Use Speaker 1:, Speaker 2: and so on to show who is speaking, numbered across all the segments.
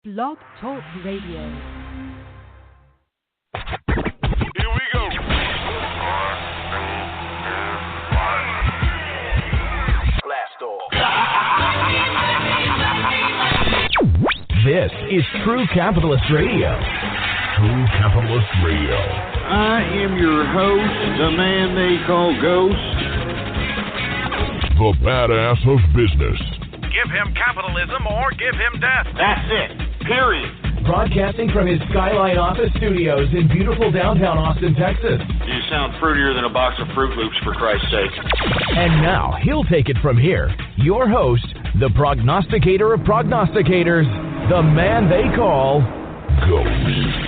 Speaker 1: Blog Talk Radio.
Speaker 2: Here we go. Blast off.
Speaker 3: This is True Capitalist Radio. True Capitalist Radio.
Speaker 4: I am your host, the man they call Ghost.
Speaker 3: The badass of business.
Speaker 2: Give him capitalism or give him death.
Speaker 4: That's it. Period.
Speaker 3: Broadcasting from his Skyline office studios in beautiful downtown Austin, Texas.
Speaker 4: You sound fruitier than a box of Fruit Loops, for Christ's sake.
Speaker 3: And now, he'll take it from here. Your host, the prognosticator of prognosticators, the man they call Ghost.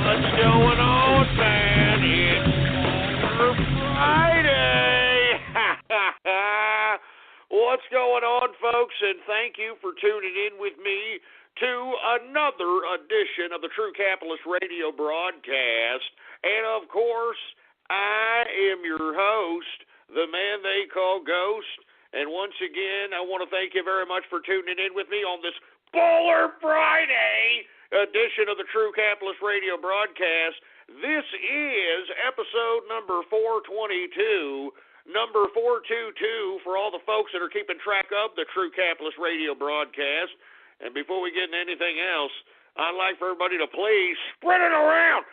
Speaker 4: What's going on, man? It's Friday. What's going on, folks? And thank you for tuning in with me to another edition of the True Capitalist Radio broadcast. And, of course, I am your host, the man they call Ghost. And once again, I want to thank you very much for tuning in with me on this Bowler Friday edition of the True Capitalist Radio broadcast. This is episode number 422, number 422 for all the folks that are keeping track of the True Capitalist Radio broadcast. And before we get into anything else, I'd like for everybody to please spread it around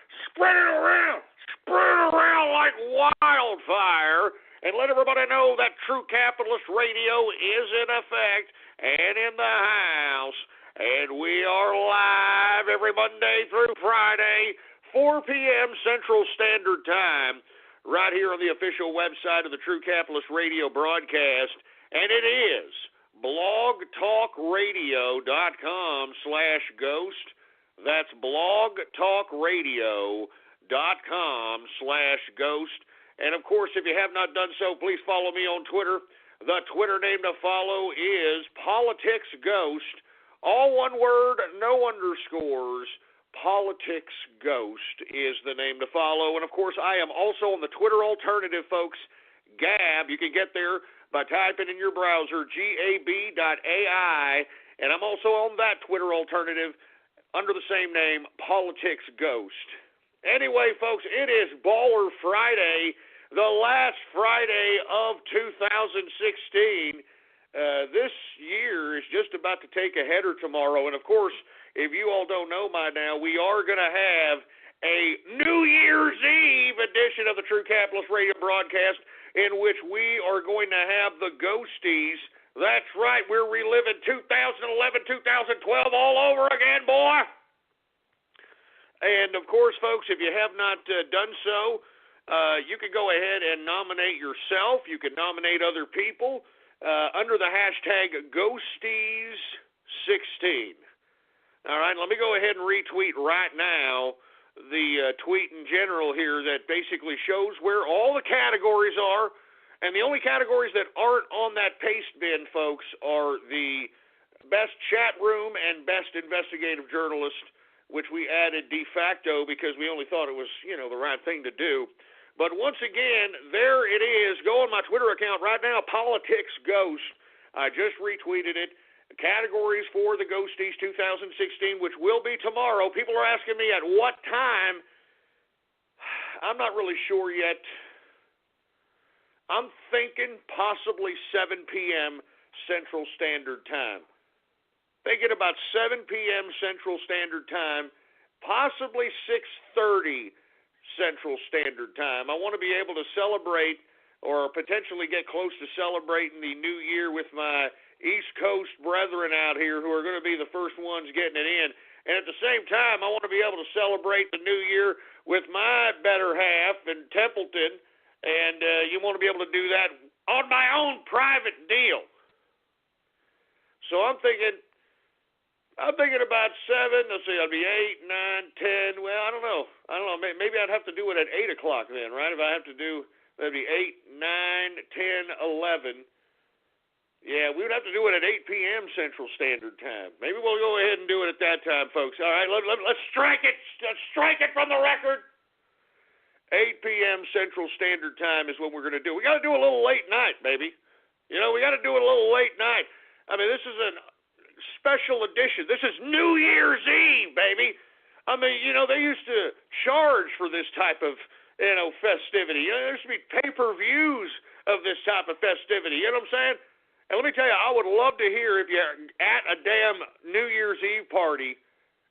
Speaker 4: like wildfire, and let everybody know that True Capitalist Radio is in effect and in the house. And we are live every Monday through Friday, 4 p.m. Central Standard Time, right here on the official website of the True Capitalist Radio broadcast. And it is blogtalkradio.com/ghost. That's blogtalkradio.com/ghost. And, of course, if you have not done so, please follow me on Twitter. The Twitter name to follow is PoliticsGhost. All one word, no underscores. Politics Ghost is the name to follow. And, of course, I am also on the Twitter alternative, folks, Gab. You can get there by typing in your browser, gab.ai. And I'm also on that Twitter alternative under the same name, Politics Ghost. Anyway, folks, it is Baller Friday, the last Friday of 2016. This year is just about to take a header tomorrow. And, of course, if you all don't know by now, we are going to have a New Year's Eve edition of the True Capitalist Radio broadcast in which we are going to have the Ghosties. That's right, we're reliving 2011, 2012 all over again, boy. And, of course, folks, if you have not done so, you can go ahead and nominate yourself. You can nominate other people under the hashtag Ghosties16. All right, let me go ahead and retweet right now the tweet in general here that basically shows where all the categories are. And the only categories that aren't on that paste bin, folks, are the best chat room and best investigative journalist, which we added de facto because we only thought it was, the right thing to do. But once again, there it is. Go on my Twitter account right now, Politics Ghost. I just retweeted it. Categories for the Ghosties 2016, which will be tomorrow. People are asking me at what time. I'm not really sure yet. I'm thinking possibly 7 p.m. Central Standard Time. Thinking about 7 p.m. Central Standard Time, possibly 6:30 Central Standard Time. I want to be able to celebrate or potentially get close to celebrating the new year with my East Coast brethren out here who are going to be the first ones getting it in. And at the same time, I want to be able to celebrate the new year with my better half in Templeton. And you want to be able to do that on my own private deal. So I'm thinking about 7. Let's see, I'll be 8, 9, 10. Well, I don't know. Maybe I'd have to do it at 8 o'clock then, right? If I have to do, that'd be 8, 9, 10, 11. Yeah, we would have to do it at 8 p.m. Central Standard Time. Maybe we'll go ahead and do it at that time, folks. All right, let's strike it. Let's strike it from the record. 8 p.m. Central Standard Time is what we're going to do. We got to do a little late night, baby. You know, we got to do it a little late night. I mean, this is a special edition. This is New Year's Eve, baby. I mean, you know, they used to charge for this type of, you know, festivity. You know, there used to be pay-per-views of this type of festivity. You know what I'm saying? And let me tell you, I would love to hear if you're at a damn New Year's Eve party,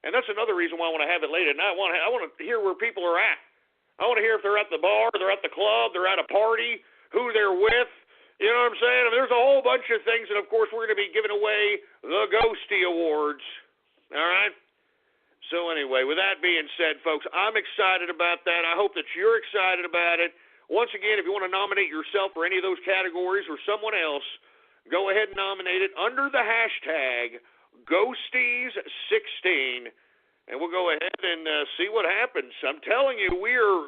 Speaker 4: and that's another reason why I want to have it late at night. I want to hear where people are at. I want to hear if they're at the bar, they're at the club, they're at a party, who they're with. You know what I'm saying? I mean, there's a whole bunch of things, and of course we're going to be giving away the Ghosty Awards. All right? So anyway, with that being said, folks, I'm excited about that. I hope that you're excited about it. Once again, if you want to nominate yourself for any of those categories or someone else, go ahead and nominate it under the hashtag Ghosties16, and we'll go ahead and see what happens. I'm telling you, we are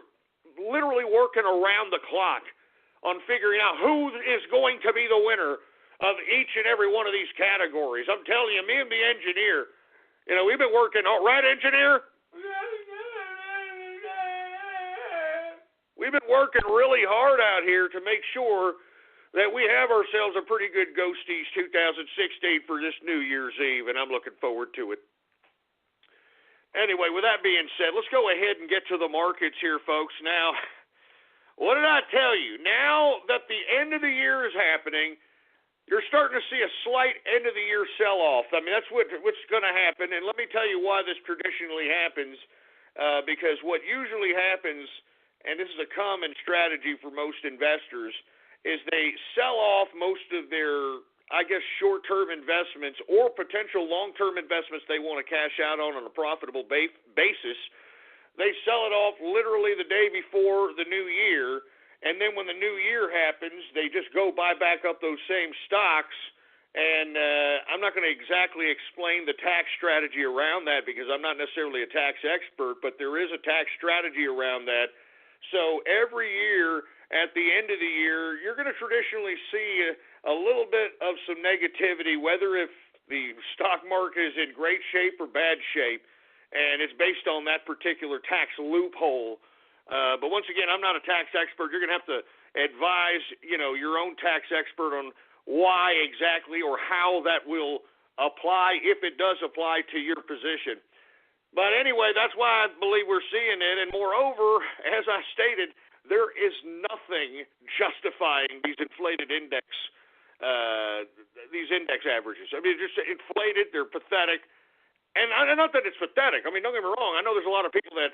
Speaker 4: literally working around the clock on figuring out who is going to be the winner of each and every one of these categories. I'm telling you, me and the engineer, you know, we've been working, right, engineer? We've been working really hard out here to make sure that we have ourselves a pretty good Ghosties 2016 for this New Year's Eve, and I'm looking forward to it. Anyway, with that being said, let's go ahead and get to the markets here, folks. Now, what did I tell you? Now that the end of the year is happening, you're starting to see a slight end-of-the-year sell-off. I mean, that's what's going to happen, and let me tell you why this traditionally happens, because what usually happens, and this is a common strategy for most investors, is they sell off most of their, I guess, short-term investments or potential long-term investments they want to cash out on a profitable basis. They sell it off literally the day before the new year, and then when the new year happens, they just go buy back up those same stocks. And I'm not going to exactly explain the tax strategy around that because I'm not necessarily a tax expert, but there is a tax strategy around that. So every year, at the end of the year, you're going to traditionally see a little bit of some negativity, whether if the stock market is in great shape or bad shape, and it's based on that particular tax loophole. But once again, I'm not a tax expert. You're going to have to advise, you know, your own tax expert on why exactly or how that will apply, if it does apply to your position. But anyway, that's why I believe we're seeing it. And moreover, as I stated, there is nothing justifying these inflated index averages. I mean, just inflated. They're pathetic. And not that it's pathetic. I mean, don't get me wrong. I know there's a lot of people that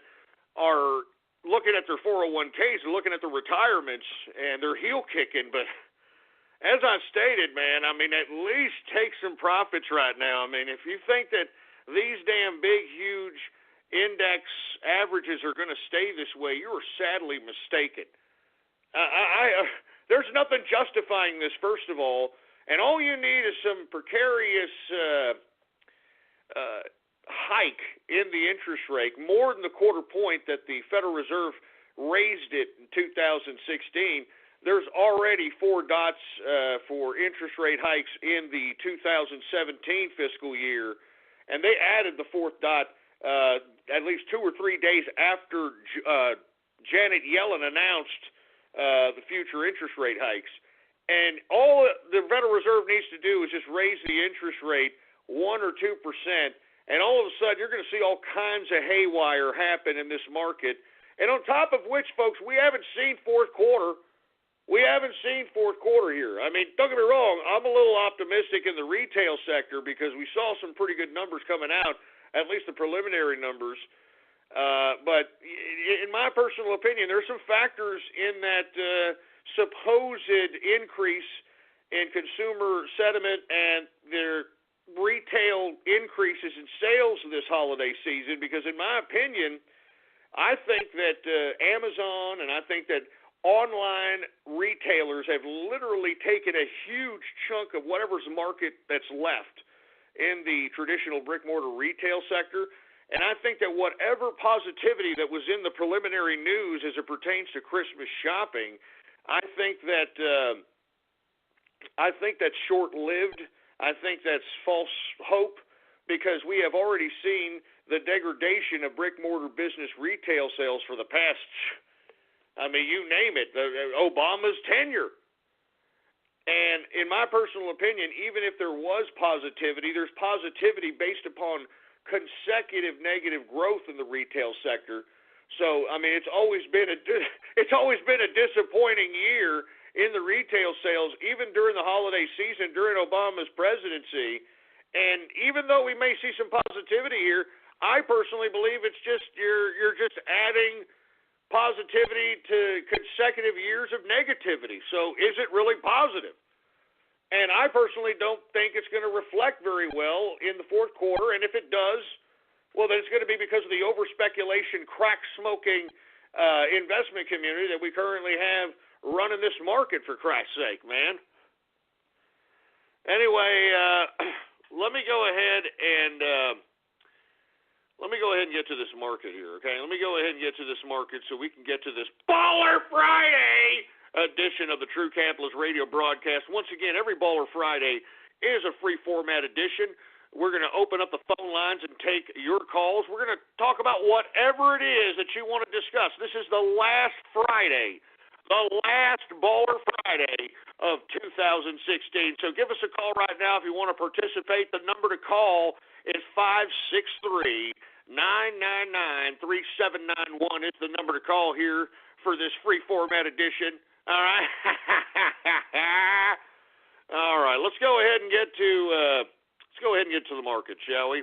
Speaker 4: are looking at their 401ks and looking at their retirements, and they're heel kicking. But as I stated, man, I mean, at least take some profits right now. I mean, if you think that these damn big, huge index averages are going to stay this way, you are sadly mistaken. There's nothing justifying this, first of all, and all you need is some precarious hike in the interest rate, more than the quarter point that the Federal Reserve raised it in 2016. There's already 4 dots for interest rate hikes in the 2017 fiscal year, and they added the 4th dot at least 2 or 3 days after Janet Yellen announced the future interest rate hikes. And all the Federal Reserve needs to do is just raise the interest rate 1 or 2%, and all of a sudden you're going to see all kinds of haywire happen in this market. And on top of which, folks, we haven't seen fourth quarter. We haven't seen fourth quarter here. I mean, don't get me wrong, I'm a little optimistic in the retail sector because we saw some pretty good numbers coming out, at least the preliminary numbers. But in my personal opinion, there's some factors in that supposed increase in consumer sentiment and their retail increases in sales this holiday season, because in my opinion, I think that Amazon and I think that online retailers have literally taken a huge chunk of whatever's market that's left in the traditional brick-mortar retail sector. And I think that whatever positivity that was in the preliminary news as it pertains to Christmas shopping, I think that's short-lived. I think that's false hope, because we have already seen the degradation of brick-mortar business retail sales for the past I mean, you name it, Obama's tenure. And in my personal opinion, even if there was positivity, there's positivity based upon consecutive negative growth in the retail sector. So, I mean, it's always been a disappointing year in the retail sales, even during the holiday season, during Obama's presidency. And even though we may see some positivity here, I personally believe it's just you're just adding positivity to consecutive years of negativity. So is it really positive? And I personally don't think it's going to reflect very well in the fourth quarter. And if it does, well, then it's going to be because of the over-speculation, crack-smoking investment community that we currently have running this market, for Christ's sake, man. Anyway, let me go ahead and get to this market here, okay? Let me go ahead and get to this market so we can get to this Baller Friday edition of the True Capitalist Radio broadcast. Once again, every Baller Friday is a free format edition. We're going to open up the phone lines and take your calls. We're going to talk about whatever it is that you want to discuss. This is the last Friday, the last Baller Friday of 2016. So give us a call right now if you want to participate. The number to call is 563-999-3791 is the number to call here for this free format edition. All right. All right. Let's go ahead and get to the market, shall we?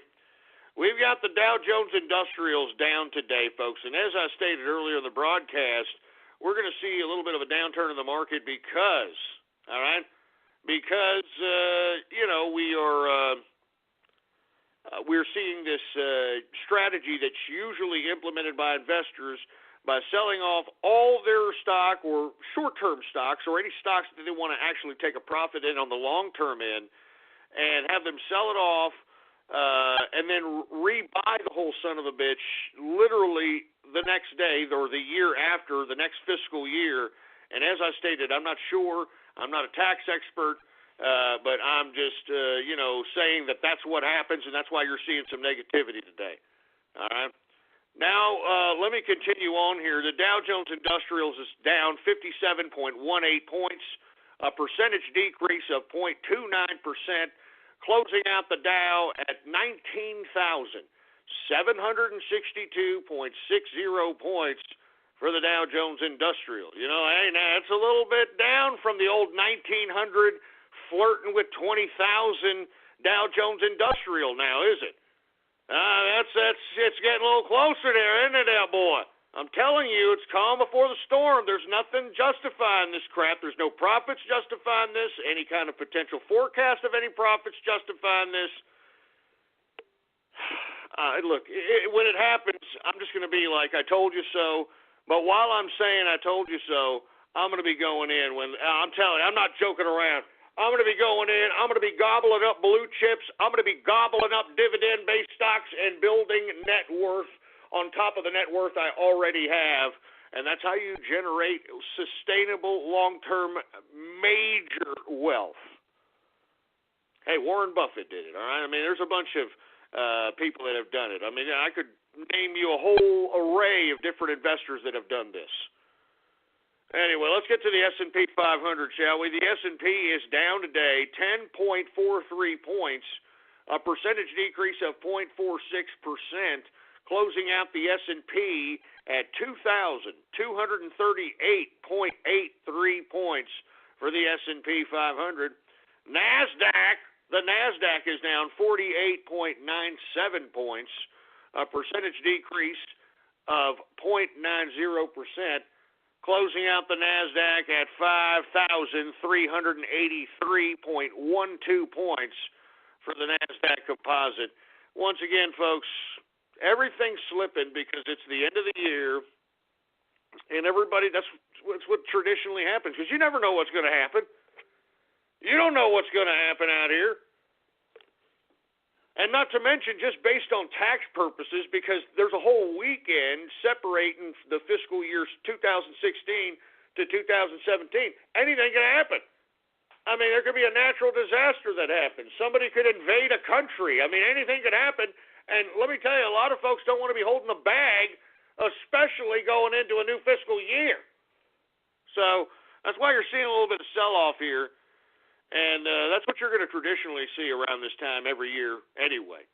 Speaker 4: We've got the Dow Jones Industrials down today, folks, and as I stated earlier in the broadcast, we're going to see a little bit of a downturn in the market because we're seeing this strategy that's usually implemented by investors by selling off all their stock or short-term stocks or any stocks that they want to actually take a profit in on the long-term end and have them sell it off and then rebuy the whole son of a bitch literally the next day or the year after, the next fiscal year. And as I stated, I'm not sure. I'm not a tax expert. But I'm just, saying that that's what happens, and that's why you're seeing some negativity today. All right. Now, let me continue on here. The Dow Jones Industrials is down 57.18 points, a percentage decrease of 0.29%, closing out the Dow at 19,762.60 points for the Dow Jones Industrial. You know, hey, now it's a little bit down from the old 1900 flirting with 20,000 Dow Jones Industrial now, is it? It's getting a little closer there, isn't it, now, boy? I'm telling you, it's calm before the storm. There's nothing justifying this crap. There's no profits justifying this, any kind of potential forecast of any profits justifying this. Look, when it happens, I'm just going to be like, I told you so. But while I'm saying I told you so, I'm going to be going in. When I'm telling you, I'm not joking around. I'm going to be going in. I'm going to be gobbling up blue chips. I'm going to be gobbling up dividend-based stocks and building net worth on top of the net worth I already have. And that's how you generate sustainable, long-term, major wealth. Hey, Warren Buffett did it, all right? I mean, there's a bunch of people that have done it. I mean, I could name you a whole array of different investors that have done this. Anyway, let's get to the S&P 500, shall we? The S&P is down today 10.43 points, a percentage decrease of 0.46%, closing out the S&P at 2,238.83 points for the S&P 500. The NASDAQ is down 48.97 points, a percentage decrease of 0.90%. Closing out the NASDAQ at 5,383.12 points for the NASDAQ composite. Once again, folks, everything's slipping because it's the end of the year, and everybody, that's what traditionally happens, because you never know what's going to happen. You don't know what's going to happen out here. And not to mention, just based on tax purposes, because there's a whole weekend separating the fiscal years 2016 to 2017. Anything can happen. I mean, there could be a natural disaster that happens. Somebody could invade a country. I mean, anything could happen. And let me tell you, a lot of folks don't want to be holding the bag, especially going into a new fiscal year. So that's why you're seeing a little bit of sell-off here, and that's what you're going to traditionally see around this time every year anyway.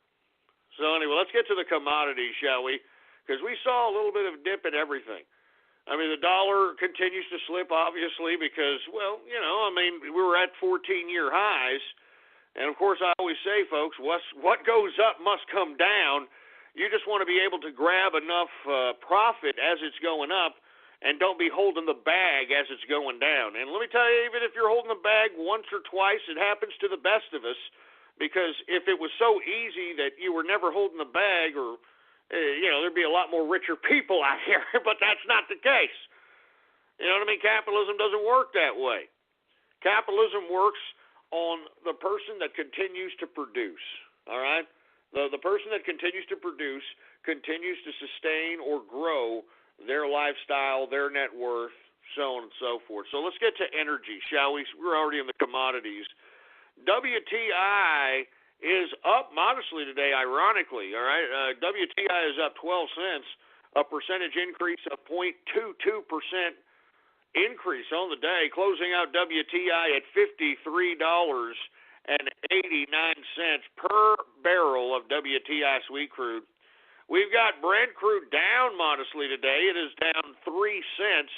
Speaker 4: So anyway, let's get to the commodities, shall we? Because we saw a little bit of a dip in everything. I mean, the dollar continues to slip, obviously, because, well, you know, I mean, we were at 14-year highs. And, of course, I always say, folks, what goes up must come down. You just want to be able to grab enough profit as it's going up and don't be holding the bag as it's going down. And let me tell you, even if you're holding the bag once or twice, it happens to the best of us, because if it was so easy that you were never holding the bag, or you know, there'd be a lot more richer people out here, but that's not the case. You know what I mean? Capitalism doesn't work that way. Capitalism works on the person that continues to produce, all right? The person that continues to produce continues to sustain or grow their lifestyle, their net worth, so on and so forth. So let's get to energy, shall we? We're already in the commodities. WTI is up modestly today, ironically, all right? WTI is up 12 cents, a percentage increase of 0.22% increase on the day, closing out WTI at $53.89 per barrel of WTI sweet crude. We've got Brent crude down modestly today. It is down 3 cents,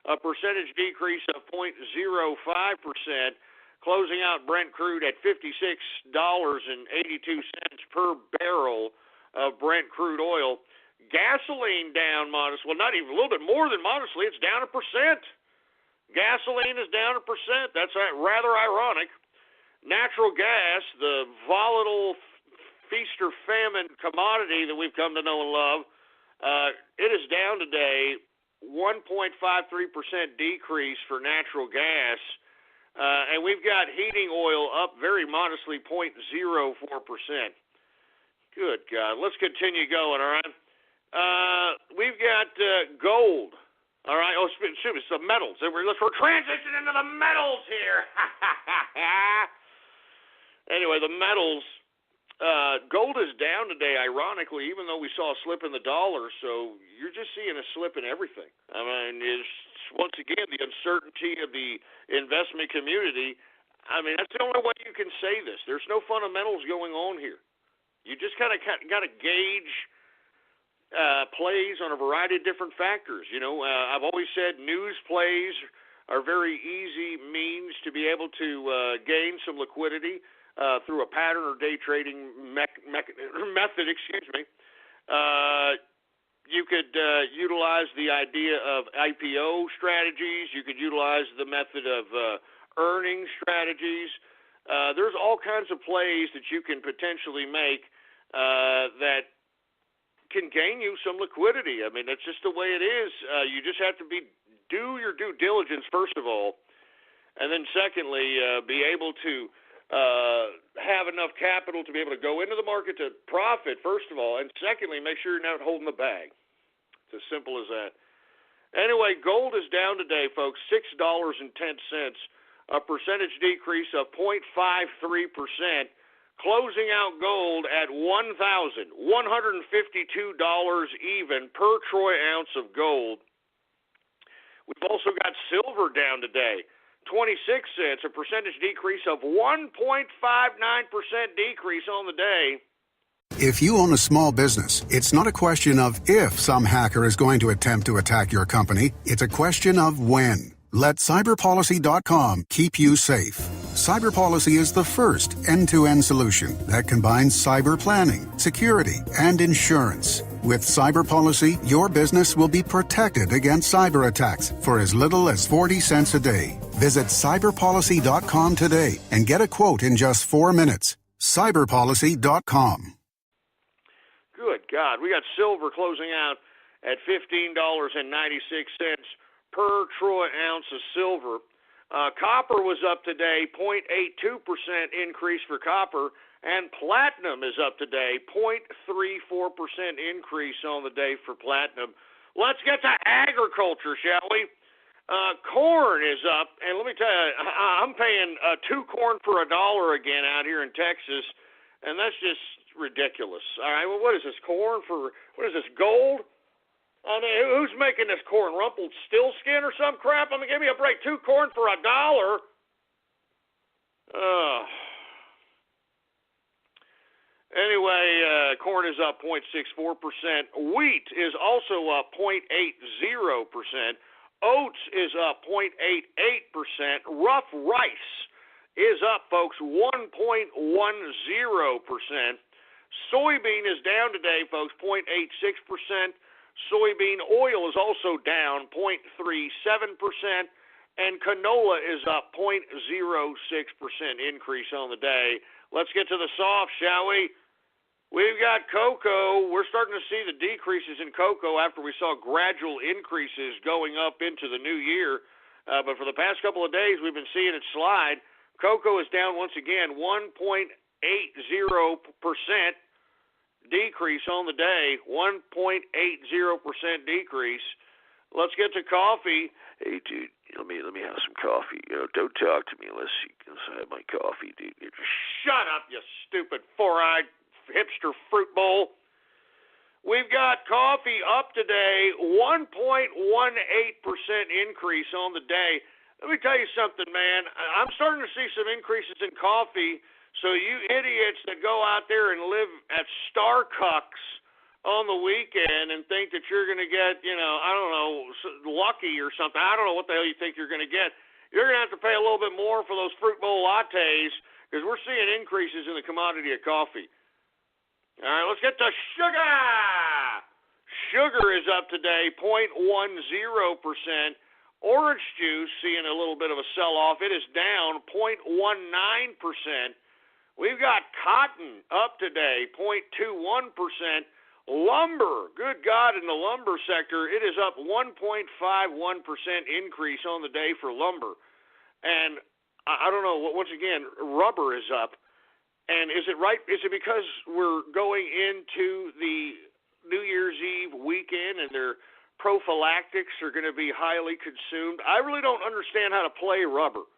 Speaker 4: a percentage decrease of 0.05%. Closing out Brent crude at $56.82 per barrel of Brent crude oil. Gasoline down modestly. Well, not even a little bit more than modestly. It's down 1%. Gasoline is down 1%. That's rather ironic. Natural gas, the volatile feast or famine commodity that we've come to know and love, it is down today, 1.53% decrease for natural gas. And we've got heating oil up very modestly, 0.04%. Good God. Let's continue going, all right? We've got gold, all right? Oh, excuse me, it's the metals. We're transitioning into the metals here. Anyway, the metals, gold is down today, ironically, even though we saw a slip in the dollar. So you're just seeing a slip in everything. I mean, once again, the uncertainty of the investment community. I mean, that's the only way you can say this. There's no fundamentals going on here. You just kind of got to gauge plays on a variety of different factors. You know, I've always said news plays are very easy means to be able to gain some liquidity through a pattern or day trading method. Excuse me. You could utilize the idea of IPO strategies. You could utilize the method of earning strategies. There's all kinds of plays that you can potentially make that can gain you some liquidity. I mean, that's just the way it is. You just have to do your due diligence, first of all, and then secondly, be able to have enough capital to be able to go into the market to profit, first of all, and secondly, make sure you're not holding the bag. It's as simple as that. Anyway, gold is down today, folks, $6.10, a percentage decrease of 0.53%, closing out gold at $1,152 even per troy ounce of gold. We've also got silver down today, 26 cents, a percentage decrease of 1.59% decrease on the day.
Speaker 1: If you own a small business, it's not a question of if some hacker is going to attempt to attack your company. It's a question of when. Let cyberpolicy.com keep you safe. CyberPolicy is the first end-to-end solution that combines cyber planning, security, and insurance. With CyberPolicy, your business will be protected against cyber attacks for as little as 40 cents a day. Visit cyberpolicy.com today and get a quote in just 4 minutes. cyberpolicy.com.
Speaker 4: Good God. We got silver closing out at $15.96 per troy ounce of silver. Copper was up today, 0.82% increase for copper, and platinum is up today, 0.34% increase on the day for platinum. Let's get to agriculture, shall we? Corn is up, and let me tell you, I'm paying 2 corn for $1 again out here in Texas, and that's just ridiculous. All right, well, what is this, corn for, what is this, gold? I mean, who's making this corn? Rumpelstiltskin or some crap? I mean, give me a break. 2 corn for $1. Anyway, corn is up 0.64%. Wheat is also up 0.80%. Oats is up 0.88%. Rough rice is up, folks, 1.10%. Soybean is down today, folks, 0.86%. Soybean oil is also down 0.37%. And canola is up 0.06% increase on the day. Let's get to the soft, shall we? We've got cocoa. We're starting to see the decreases in cocoa after we saw gradual increases going up into the new year. But for the past couple of days, we've been seeing it slide. Cocoa is down once again, 1.80% decrease on the day, 1.80% decrease. Let's get to coffee.
Speaker 5: Hey, dude, let me have some coffee. Don't talk to me unless you can have my coffee, dude.
Speaker 4: Shut up, you stupid four-eyed hipster fruit bowl. We've got coffee up today, 1.18% increase on the day. Let me tell you something, man. I'm starting to see some increases in coffee. So you idiots that go out there and live at Starbucks on the weekend and think that you're going to get, I don't know, lucky or something. I don't know what the hell you think you're going to get. You're going to have to pay a little bit more for those fruit bowl lattes because we're seeing increases in the commodity of coffee. All right, let's get to sugar. Sugar is up today, 0.10%. Orange juice seeing a little bit of a sell-off. It is down 0.19%. We've got cotton up today, 0.21%. Lumber, good God, in the lumber sector, it is up 1.51% increase on the day for lumber. And I don't know, once again, rubber is up. And is it right? Is it because we're going into the New Year's Eve weekend and their prophylactics are going to be highly consumed? I really don't understand how to play rubber.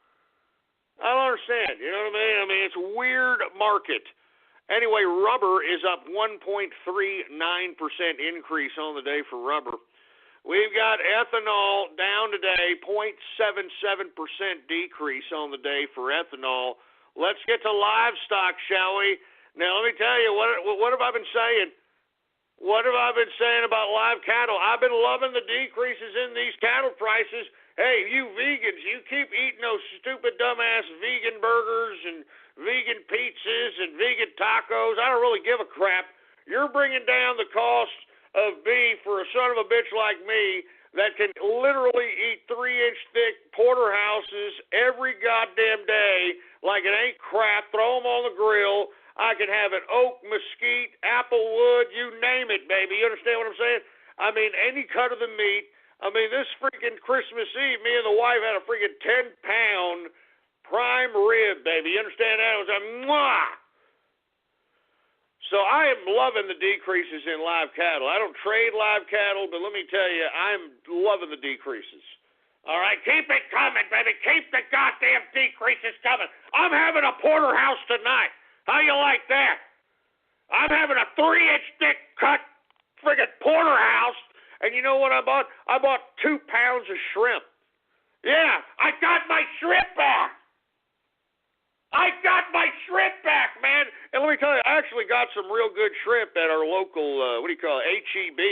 Speaker 4: I don't understand. You know what I mean? I mean, it's a weird market. Anyway, rubber is up 1.39% increase on the day for rubber. We've got ethanol down today, 0.77% decrease on the day for ethanol. Let's get to livestock, shall we? Now, let me tell you, what have I been saying? What have I been saying about live cattle? I've been loving the decreases in these cattle prices. Hey, you vegans, you keep eating those stupid, dumbass vegan burgers and vegan pizzas and vegan tacos. I don't really give a crap. You're bringing down the cost of beef for a son of a bitch like me that can literally eat 3-inch thick porterhouses every goddamn day like it ain't crap. Throw them on the grill. I can have an oak, mesquite, applewood, you name it, baby. You understand what I'm saying? I mean, any cut of the meat. I mean, this freaking Christmas Eve, me and the wife had a freaking 10-pound prime rib, baby. You understand that? It was a mwah! So I am loving the decreases in live cattle. I don't trade live cattle, but let me tell you, I'm loving the decreases. All right, keep it coming, baby. Keep the goddamn decreases coming. I'm having a porterhouse tonight. How you like that? I'm having a 3-inch thick cut friggin' porterhouse. And you know what I bought? I bought 2 pounds of shrimp. Yeah, I got my shrimp back. I got my shrimp back, man. And let me tell you, I actually got some real good shrimp at our local, HEB.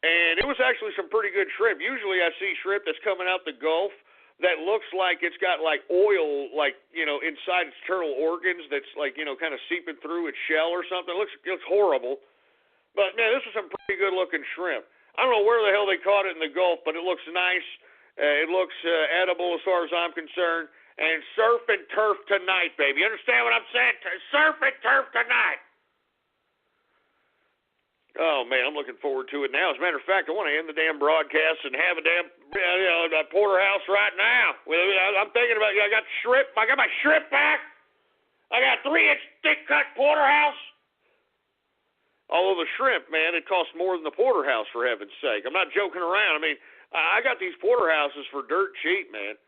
Speaker 4: And it was actually some pretty good shrimp. Usually I see shrimp that's coming out the Gulf that looks like it's got like oil, inside its internal organs that's kind of seeping through its shell or something. It looks horrible. But, man, this was some pretty good-looking shrimp. I don't know where the hell they caught it in the Gulf, but it looks nice. It looks edible as far as I'm concerned. And surf and turf tonight, baby. You understand what I'm saying? Surf and turf tonight. Oh, man, I'm looking forward to it now. As a matter of fact, I want to end the damn broadcast and have a damn porterhouse right now. I'm thinking about, I got shrimp. I got my shrimp back. I got 3-inch thick-cut porterhouse. Although the shrimp, man, it costs more than the porterhouse, for heaven's sake. I'm not joking around. I mean, I got these porterhouses for dirt cheap, man.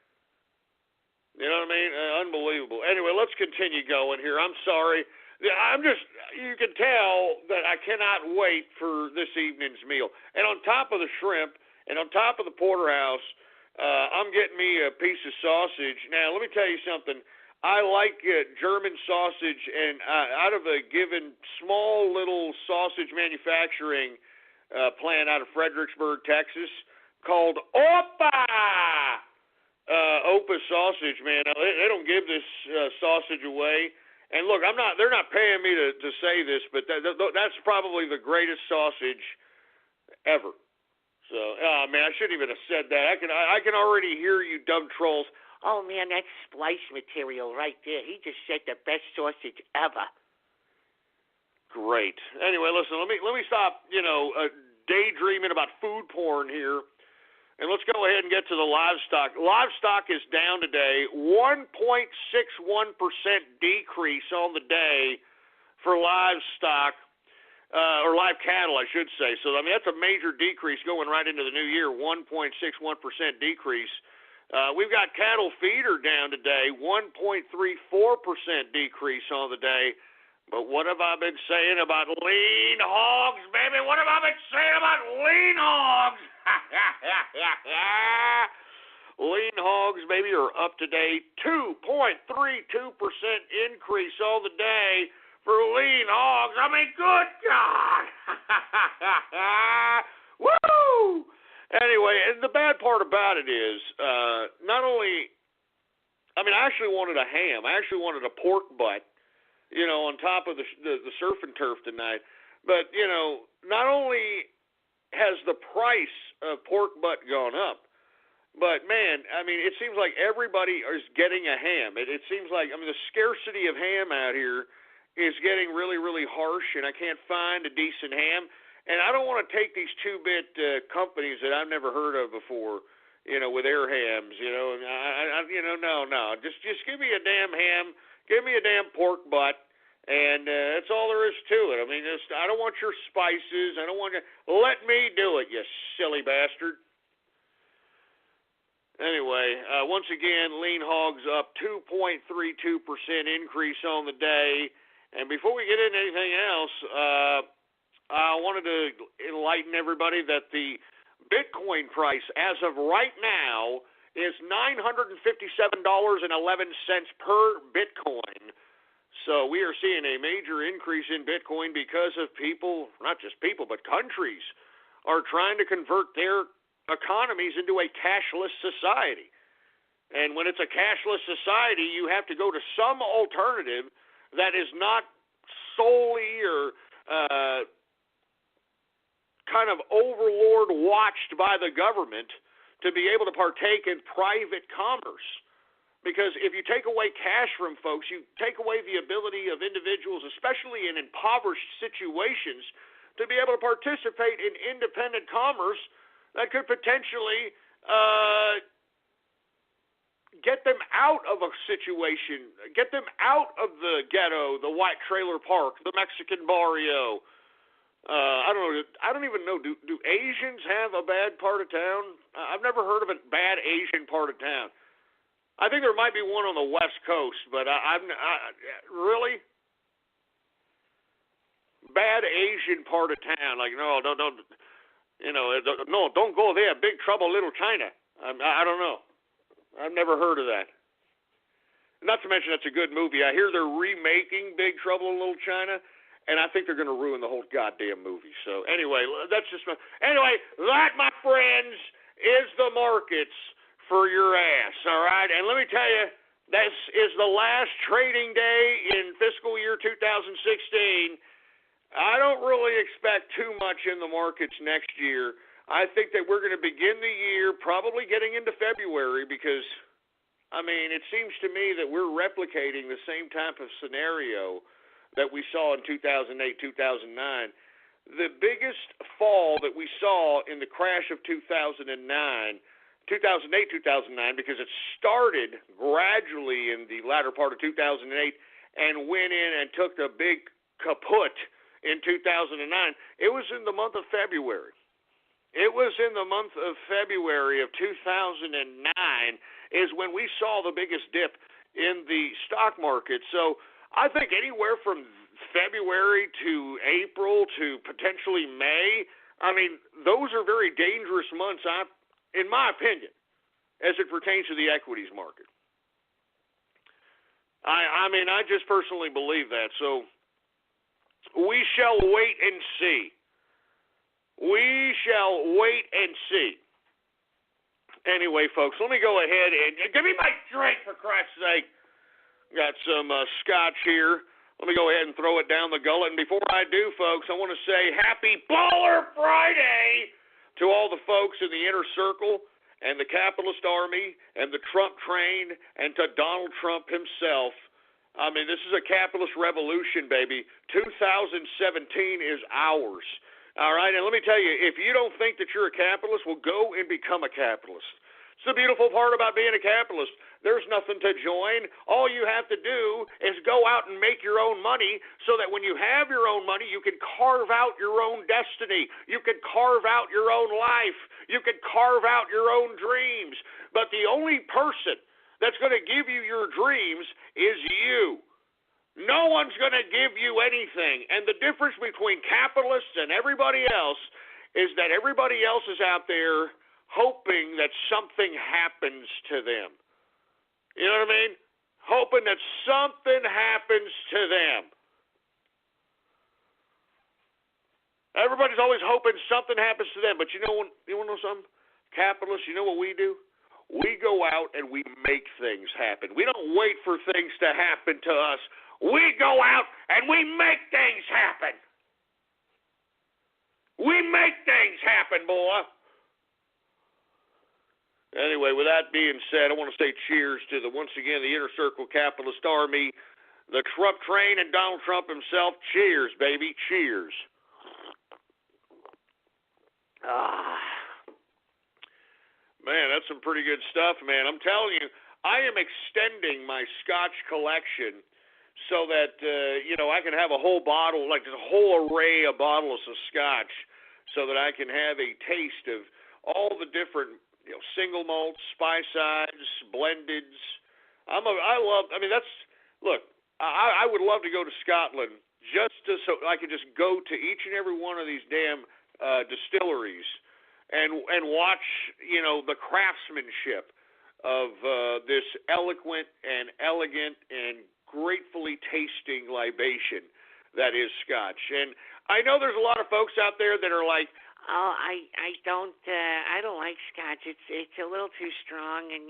Speaker 4: You know what I mean? Unbelievable. Anyway, let's continue going here. I'm sorry. You can tell that I cannot wait for this evening's meal. And on top of the shrimp and on top of the porterhouse, I'm getting me a piece of sausage. Now, let me tell you something. I like German sausage, and out of a given small little sausage manufacturing plant out of Fredericksburg, Texas, called Opa sausage, man. Now, they don't give this sausage away. And look, they're not paying me to say this, but that's probably the greatest sausage ever. So, man, I shouldn't even have said that. I can already hear you dumb trolls. Oh man, that's splice material right there. He just said the best sausage ever. Great. Anyway, listen, let me stop, daydreaming about food porn here. And let's go ahead and get to the livestock. Livestock is down today, 1.61% decrease on the day for livestock, or live cattle, I should say. So, I mean, that's a major decrease going right into the new year, 1.61% decrease. We've got cattle feeder down today, 1.34% decrease on the day. But what have I been saying about lean hogs, baby? What have I been saying about lean hogs? Lean hogs, baby, are up today. 2.32% increase on the day for lean hogs. I mean, good God. Woo! Anyway, and the bad part about it is, I actually wanted a ham. I actually wanted a pork butt, on top of the surf and turf tonight. But, not only has the price of pork butt gone up, but, man, I mean, it seems like everybody is getting a ham. It seems like, the scarcity of ham out here is getting really, really harsh, and I can't find a decent ham. And I don't want to take these two-bit companies that I've never heard of before, with their hams, no. Just give me a damn ham, give me a damn pork butt, and that's all there is to it. I mean, I don't want your spices. I don't want to. Let me do it, you silly bastard. Anyway, once again, lean hogs up 2.32% increase on the day. And before we get into anything else, I wanted to enlighten everybody that the Bitcoin price, as of right now, is $957.11 per Bitcoin. So we are seeing a major increase in Bitcoin because of people, not just people, but countries, are trying to convert their economies into a cashless society. And when it's a cashless society, you have to go to some alternative that is not solely or kind of overlord watched by the government to be able to partake in private commerce. Because if you take away cash from folks, you take away the ability of individuals, especially in impoverished situations, to be able to participate in independent commerce that could potentially get them out of a situation, get them out of the ghetto, the white trailer park, the Mexican barrio. I don't even know. Do Asians have a bad part of town? I've never heard of a bad Asian part of town. I think there might be one on the West Coast, but really bad Asian part of town. Like no, don't go there. Big Trouble, Little China. I don't know. I've never heard of that. Not to mention that's a good movie. I hear they're remaking Big Trouble in Little China, and I think they're going to ruin the whole goddamn movie. So anyway, that, my friends, is the markets for your ass, all right? And let me tell you, this is the last trading day in fiscal year 2016. I don't really expect too much in the markets next year. I think that we're going to begin the year probably getting into February because, it seems to me that we're replicating the same type of scenario that we saw in 2008, 2009. The biggest fall that we saw in the crash of 2008, 2009, because it started gradually in the latter part of 2008 and went in and took a big kaput in 2009. It was in the month of February. It was in the month of February of 2009 is when we saw the biggest dip in the stock market. So I think anywhere from February to April to potentially May, I mean, those are very dangerous months, in my opinion, as it pertains to the equities market. I mean, I just personally believe that. So we shall wait and see. We shall wait and see. Anyway, folks, let me go ahead and give me my drink, for Christ's sake. Got some scotch here. Let me go ahead and throw it down the gullet. And before I do, folks, I want to say Happy Baller Friday to all the folks in the inner circle and the capitalist army and the Trump train and to Donald Trump himself. I mean, this is a capitalist revolution, baby. 2017 is ours. All right, and let me tell you, if you don't think that you're a capitalist, well, go and become a capitalist. It's the beautiful part about being a capitalist. There's nothing to join. All you have to do is go out and make your own money so that when you have your own money, you can carve out your own destiny. You can carve out your own life. You can carve out your own dreams. But the only person that's going to give you your dreams is you. No one's going to give you anything. And the difference between capitalists and everybody else is that everybody else is out there hoping that something happens to them. You know what I mean? Hoping that something happens to them. Everybody's always hoping something happens to them. But you want to know something? Capitalists, you know what we do? We go out and we make things happen. We don't wait for things to happen to us. We go out and we make things happen. We make things happen, boy. Anyway, with that being said, I want to say cheers to once again, the Inner Circle Capitalist Army, the Trump train, and Donald Trump himself. Cheers, baby. Cheers. Man, that's some pretty good stuff, man. I'm telling you, I am extending my Scotch collection so that, I can have a whole bottle, like a whole array of bottles of Scotch so that I can have a taste of all the different, single malts, Spicides, blendeds. I would love to go to Scotland so I could just go to each and every one of these damn distilleries and watch, the craftsmanship of this eloquent and elegant and gratefully tasting libation that is Scotch. And I know there's a lot of folks out there that are like,
Speaker 6: oh, I don't like Scotch. It's a little too strong. And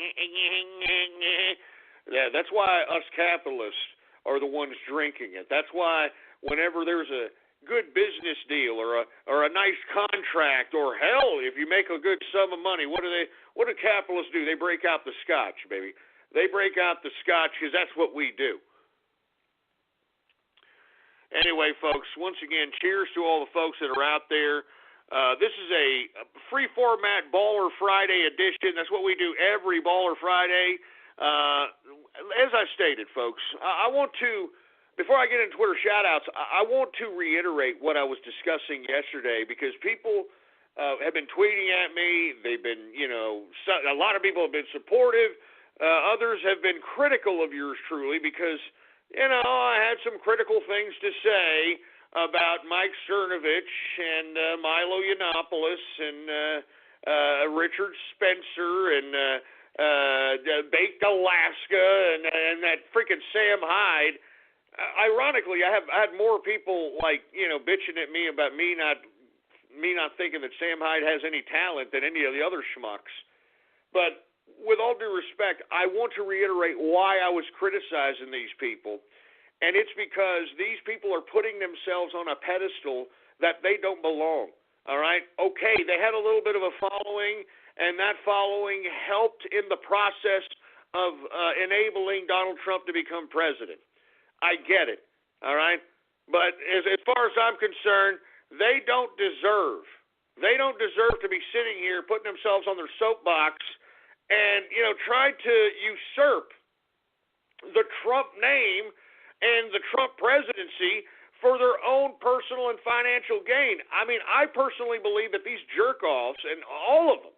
Speaker 4: yeah, that's why us capitalists are the ones drinking it. That's why whenever there's a good business deal or a nice contract, or hell, if you make a good sum of money, what do capitalists do? They break out the Scotch, baby. They break out the Scotch because that's what we do. Anyway, folks, once again, cheers to all the folks that are out there. This is a free format Baller Friday edition. That's what we do every Baller Friday. As I stated, folks, I want to, before I get into Twitter shout-outs, I want to reiterate what I was discussing yesterday, because people have been tweeting at me. They've been, a lot of people have been supportive. Others have been critical of yours truly because, I had some critical things to say about Mike Cernovich and Milo Yiannopoulos and Richard Spencer and Baked Alaska and that freaking Sam Hyde. Ironically, I had more people bitching at me about me not thinking that Sam Hyde has any talent than any of the other schmucks. But with all due respect, I want to reiterate why I was criticizing these people. And it's because these people are putting themselves on a pedestal that they don't belong. All right? Okay, they had a little bit of a following, and that following helped in the process of enabling Donald Trump to become president. I get it. All right? But as far as I'm concerned, they don't deserve to be sitting here putting themselves on their soapbox and, try to usurp the Trump name and the Trump presidency for their own personal and financial gain. I mean, I personally believe that these jerk-offs, and all of them,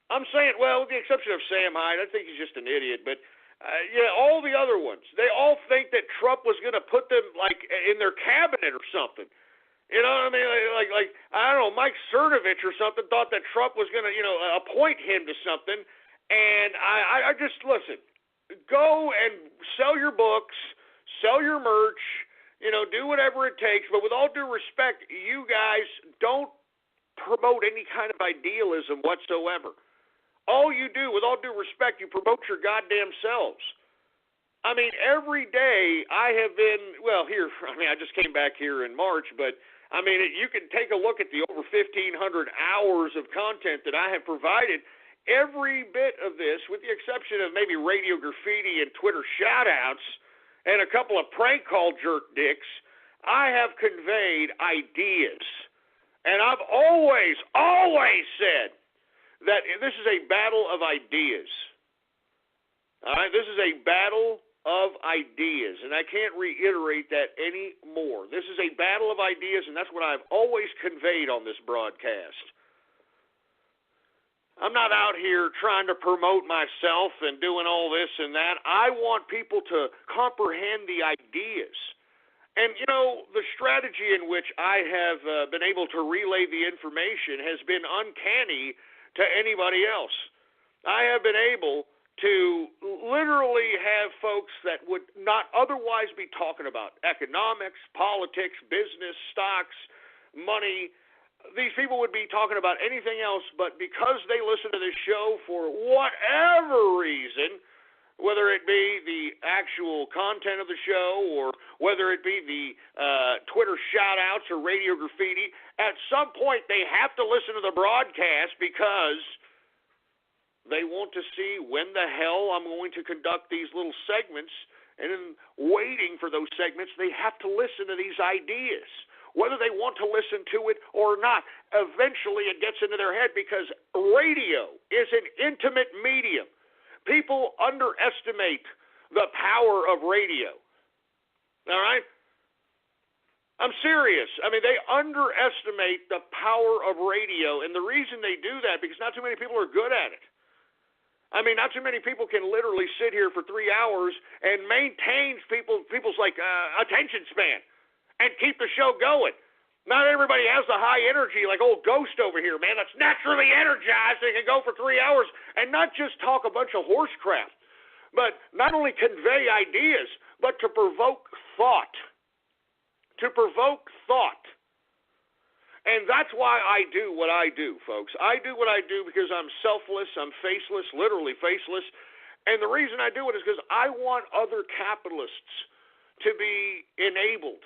Speaker 4: I'm saying, well, with the exception of Sam Hyde, I think he's just an idiot, but all the other ones. They all think that Trump was going to put them like in their cabinet or something. You know what I mean? Like I don't know, Mike Cernovich or something thought that Trump was going to, appoint him to something. And I just, listen, go and sell your books, sell your merch, do whatever it takes. But with all due respect, you guys don't promote any kind of idealism whatsoever. All you do, with all due respect, you promote your goddamn selves. I mean, every day I have been, I just came back here in March, but I mean, you can take a look at the over 1,500 hours of content that I have provided. Every bit of this, with the exception of maybe radio graffiti and Twitter shout-outs and a couple of prank call jerk dicks, I have conveyed ideas. And I've always said that this is a battle of ideas. All right? This is a battle of ideas, and I can't reiterate that anymore. This is a battle of ideas, and that's what I've always conveyed on this broadcast. I'm not out here trying to promote myself and doing all this and that. I want people to comprehend the ideas. And, the strategy in which I have been able to relay the information has been uncanny to anybody else. I have been able to literally have folks that would not otherwise be talking about economics, politics, business, stocks, money. These people would be talking about anything else, but because they listen to this show for whatever reason, whether it be the actual content of the show or whether it be the Twitter shout-outs or radio graffiti, at some point they have to listen to the broadcast because they want to see when the hell I'm going to conduct these little segments, and in waiting for those segments, they have to listen to these ideas, whether they want to listen to it or not. Eventually it gets into their head because radio is an intimate medium. People underestimate the power of radio. All right? I'm serious. I mean, they underestimate the power of radio, and the reason they do that because not too many people are good at it. I mean, not too many people can literally sit here for 3 hours and maintain people's attention span and keep the show going. Not everybody has the high energy like old Ghost over here, man. That's naturally energized and can go for 3 hours and not just talk a bunch of horse crap, but not only convey ideas, but to provoke thought. To provoke thought. And that's why I do what I do, folks. I do what I do because I'm selfless, I'm faceless, literally faceless. And the reason I do it is because I want other capitalists to be enabled.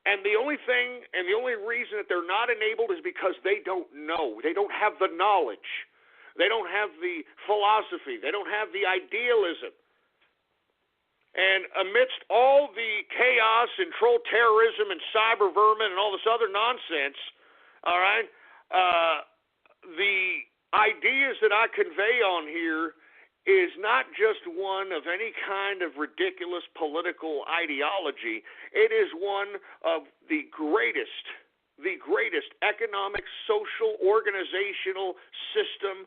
Speaker 4: And the only thing and the only reason that they're not enabled is because they don't know. They don't have the knowledge. They don't have the philosophy. They don't have the idealism. And amidst all the chaos and troll terrorism and cyber vermin and all this other nonsense, all right, the ideas that I convey on here is not just one of any kind of ridiculous political ideology. It is one of the greatest economic, social, organizational system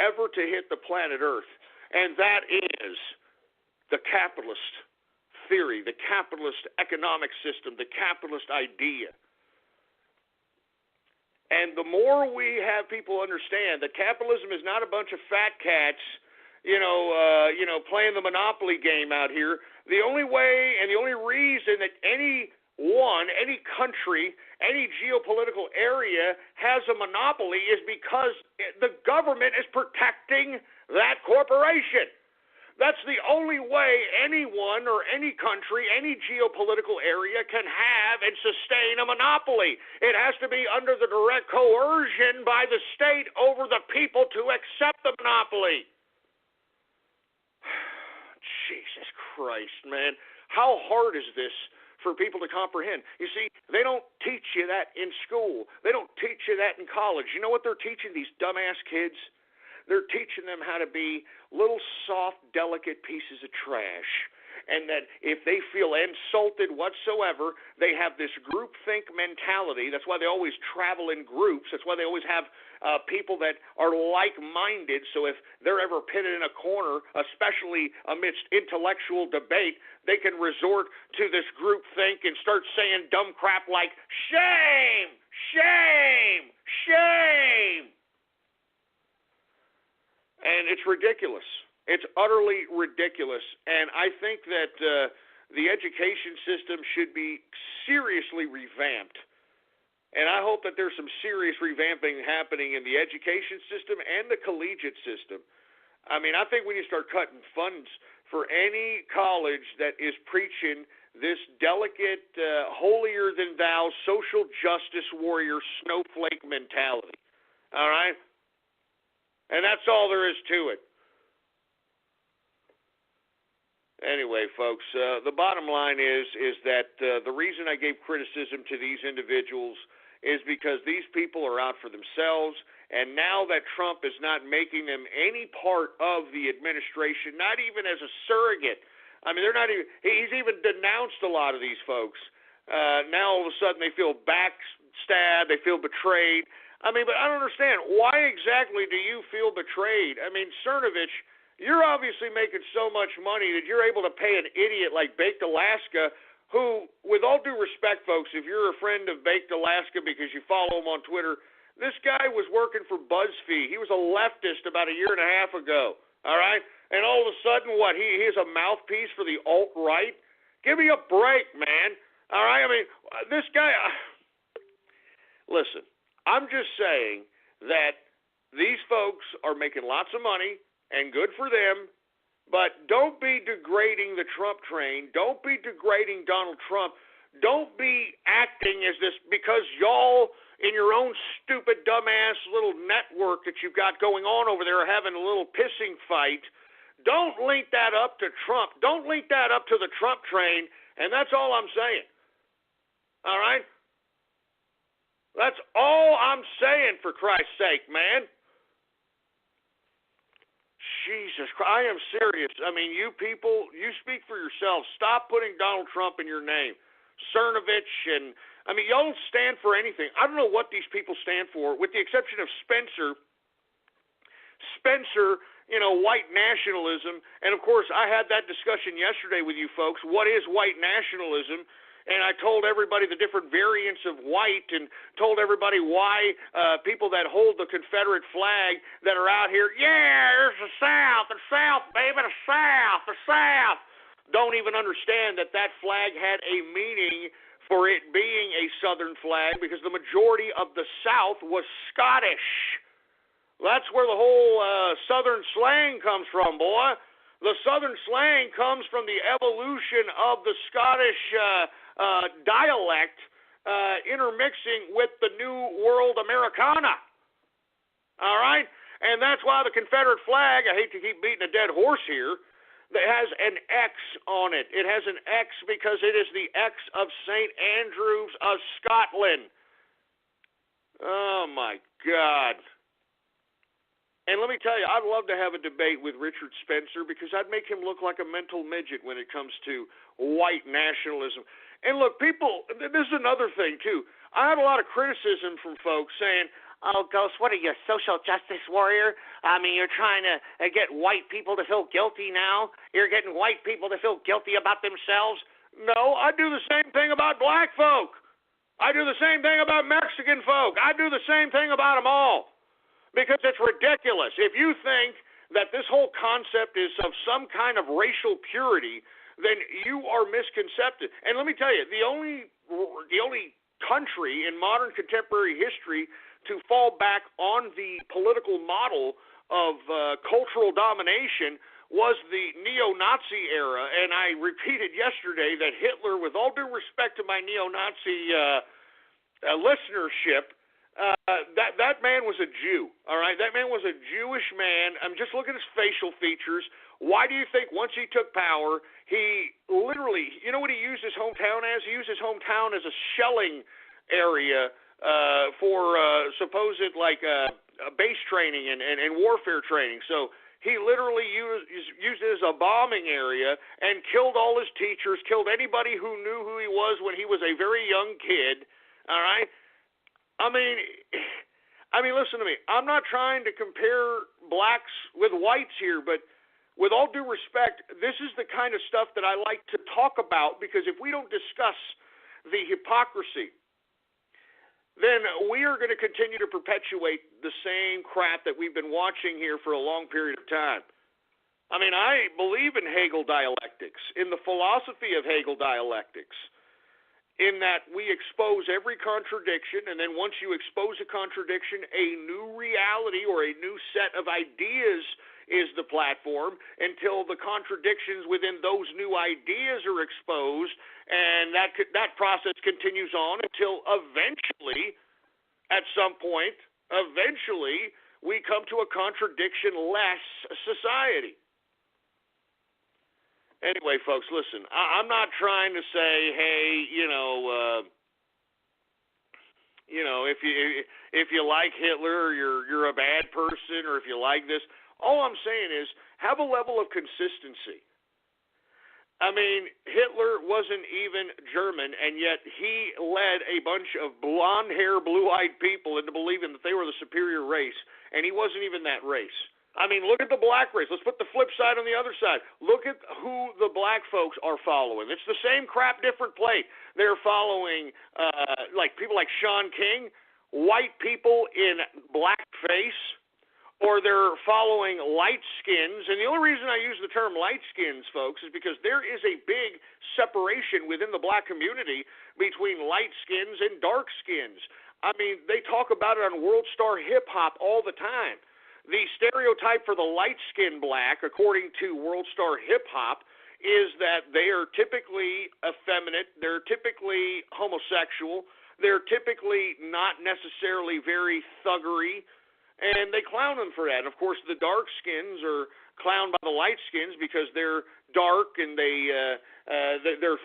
Speaker 4: ever to hit the planet Earth. And that is the capitalist theory, the capitalist economic system, the capitalist idea. And the more we have people understand that capitalism is not a bunch of fat cats, playing the Monopoly game out here, the only way and the only reason that any country, any geopolitical area has a monopoly is because the government is protecting that corporation. That's the only way anyone or any country, any geopolitical area can have and sustain a monopoly. It has to be under the direct coercion by the state over the people to accept the monopoly. Jesus Christ, man. How hard is this for people to comprehend? You see, they don't teach you that in school. They don't teach you that in college. You know what they're teaching these dumbass kids? They're teaching them how to be little soft, delicate pieces of trash. And that if they feel insulted whatsoever, they have this groupthink mentality. That's why they always travel in groups. That's why they always have people that are like-minded, so if they're ever pitted in a corner, especially amidst intellectual debate, they can resort to this groupthink and start saying dumb crap like, shame, shame, shame. And it's ridiculous. It's utterly ridiculous. And I think that the education system should be seriously revamped. And I hope that there's some serious revamping happening in the education system and the collegiate system. I mean, I think we need to start cutting funds for any college that is preaching this delicate, holier-than-thou, social justice warrior snowflake mentality. All right? And that's all there is to it. Anyway, folks, the bottom line is that the reason I gave criticism to these individuals is because these people are out for themselves, and now that Trump is not making them any part of the administration, not even as a surrogate. I mean, they're not even. He's even denounced a lot of these folks. Now all of a sudden they feel backstabbed, they feel betrayed. I mean, but I don't understand. Why exactly do you feel betrayed? I mean, Cernovich, you're obviously making so much money that you're able to pay an idiot like Baked Alaska, who, with all due respect, folks, if you're a friend of Baked Alaska because you follow him on Twitter, this guy was working for BuzzFeed. He was a leftist about a year and a half ago, all right? And all of a sudden, what, he is a mouthpiece for the alt-right? Give me a break, man, all right? I mean, this guy, listen, I'm just saying that these folks are making lots of money, and good for them, but don't be degrading the Trump train. Don't be degrading Donald Trump. Don't be acting as this because y'all in your own stupid, dumbass little network that you've got going on over there are having a little pissing fight. Don't link that up to Trump. Don't link that up to the Trump train, and that's all I'm saying. All right? That's all I'm saying, for Christ's sake, man. Jesus Christ, I am serious. I mean, you people, you speak for yourselves. Stop putting Donald Trump in your name. Cernovich, and, I mean, y'all don't stand for anything. I don't know what these people stand for, with the exception of Spencer, you know, white nationalism. And, of course, I had that discussion yesterday with you folks. What is white nationalism? And I told everybody the different variants of white and told everybody why people that hold the Confederate flag that are out here, yeah, there's the South, baby, the South, don't even understand that that flag had a meaning for it being a Southern flag because the majority of the South was Scottish. That's where the whole Southern slang comes from, boy. The Southern slang comes from the evolution of the Scottish dialect intermixing with the New World Americana. All right? And that's why the Confederate flag, I hate to keep beating a dead horse here, that has an X on it. It has an X because it is the X of St. Andrews of Scotland. Oh, my God. And let me tell you, I'd love to have a debate with Richard Spencer because I'd make him look like a mental midget when it comes to white nationalism. And look, people, this is another thing, too. I had a lot of criticism from folks saying, oh, Ghost, what are you, a social justice warrior? I mean, you're trying to get white people to feel guilty now? You're getting white people to feel guilty about themselves? No, I do the same thing about black folk. I do the same thing about Mexican folk. I do the same thing about them all. Because it's ridiculous. If you think that this whole concept is of some kind of racial purity, then you are misconcepted. And let me tell you, the only country in modern contemporary history to fall back on the political model of cultural domination was the neo-Nazi era. And I repeated yesterday that Hitler, with all due respect to my neo-Nazi listenership, that man was a Jew, all right? That man was a Jewish man. I'm just looking at his facial features. Why do you think once he took power, he literally, you know what he used his hometown as? He used his hometown as a shelling area for supposed base training and warfare training. So he literally used it as a bombing area and killed all his teachers, killed anybody who knew who he was when he was a very young kid, all right? I mean, I mean, listen to me. I'm not trying to compare blacks with whites here, but with all due respect, this is the kind of stuff that I like to talk about, because if we don't discuss the hypocrisy, then we are going to continue to perpetuate the same crap that we've been watching here for a long period of time. I mean, I believe in Hegel dialectics, in the philosophy of Hegel dialectics, in that we expose every contradiction, and then once you expose a contradiction, a new reality or a new set of ideas is the platform until the contradictions within those new ideas are exposed, and that process continues on until eventually, at some point, we come to a contradiction-less society. Anyway, folks, listen, I'm not trying to say, hey, if you like Hitler, you're a bad person, or if you like this. All I'm saying is have a level of consistency. I mean, Hitler wasn't even German, and yet he led a bunch of blonde-hair, blue-eyed people into believing that they were the superior race, and he wasn't even that race. I mean, look at the black race. Let's put the flip side on the other side. Look at who the black folks are following. It's the same crap, different plate. They're following like people like Sean King, white people in blackface, or they're following light skins. And the only reason I use the term light skins, folks, is because there is a big separation within the black community between light skins and dark skins. I mean, they talk about it on World Star Hip Hop all the time. The stereotype for the light-skinned black, according to World Star Hip Hop, is that they are typically effeminate, they're typically homosexual, they're typically not necessarily very thuggery, and they clown them for that. And of course, the dark skins are clowned by the light skins because they're dark and they're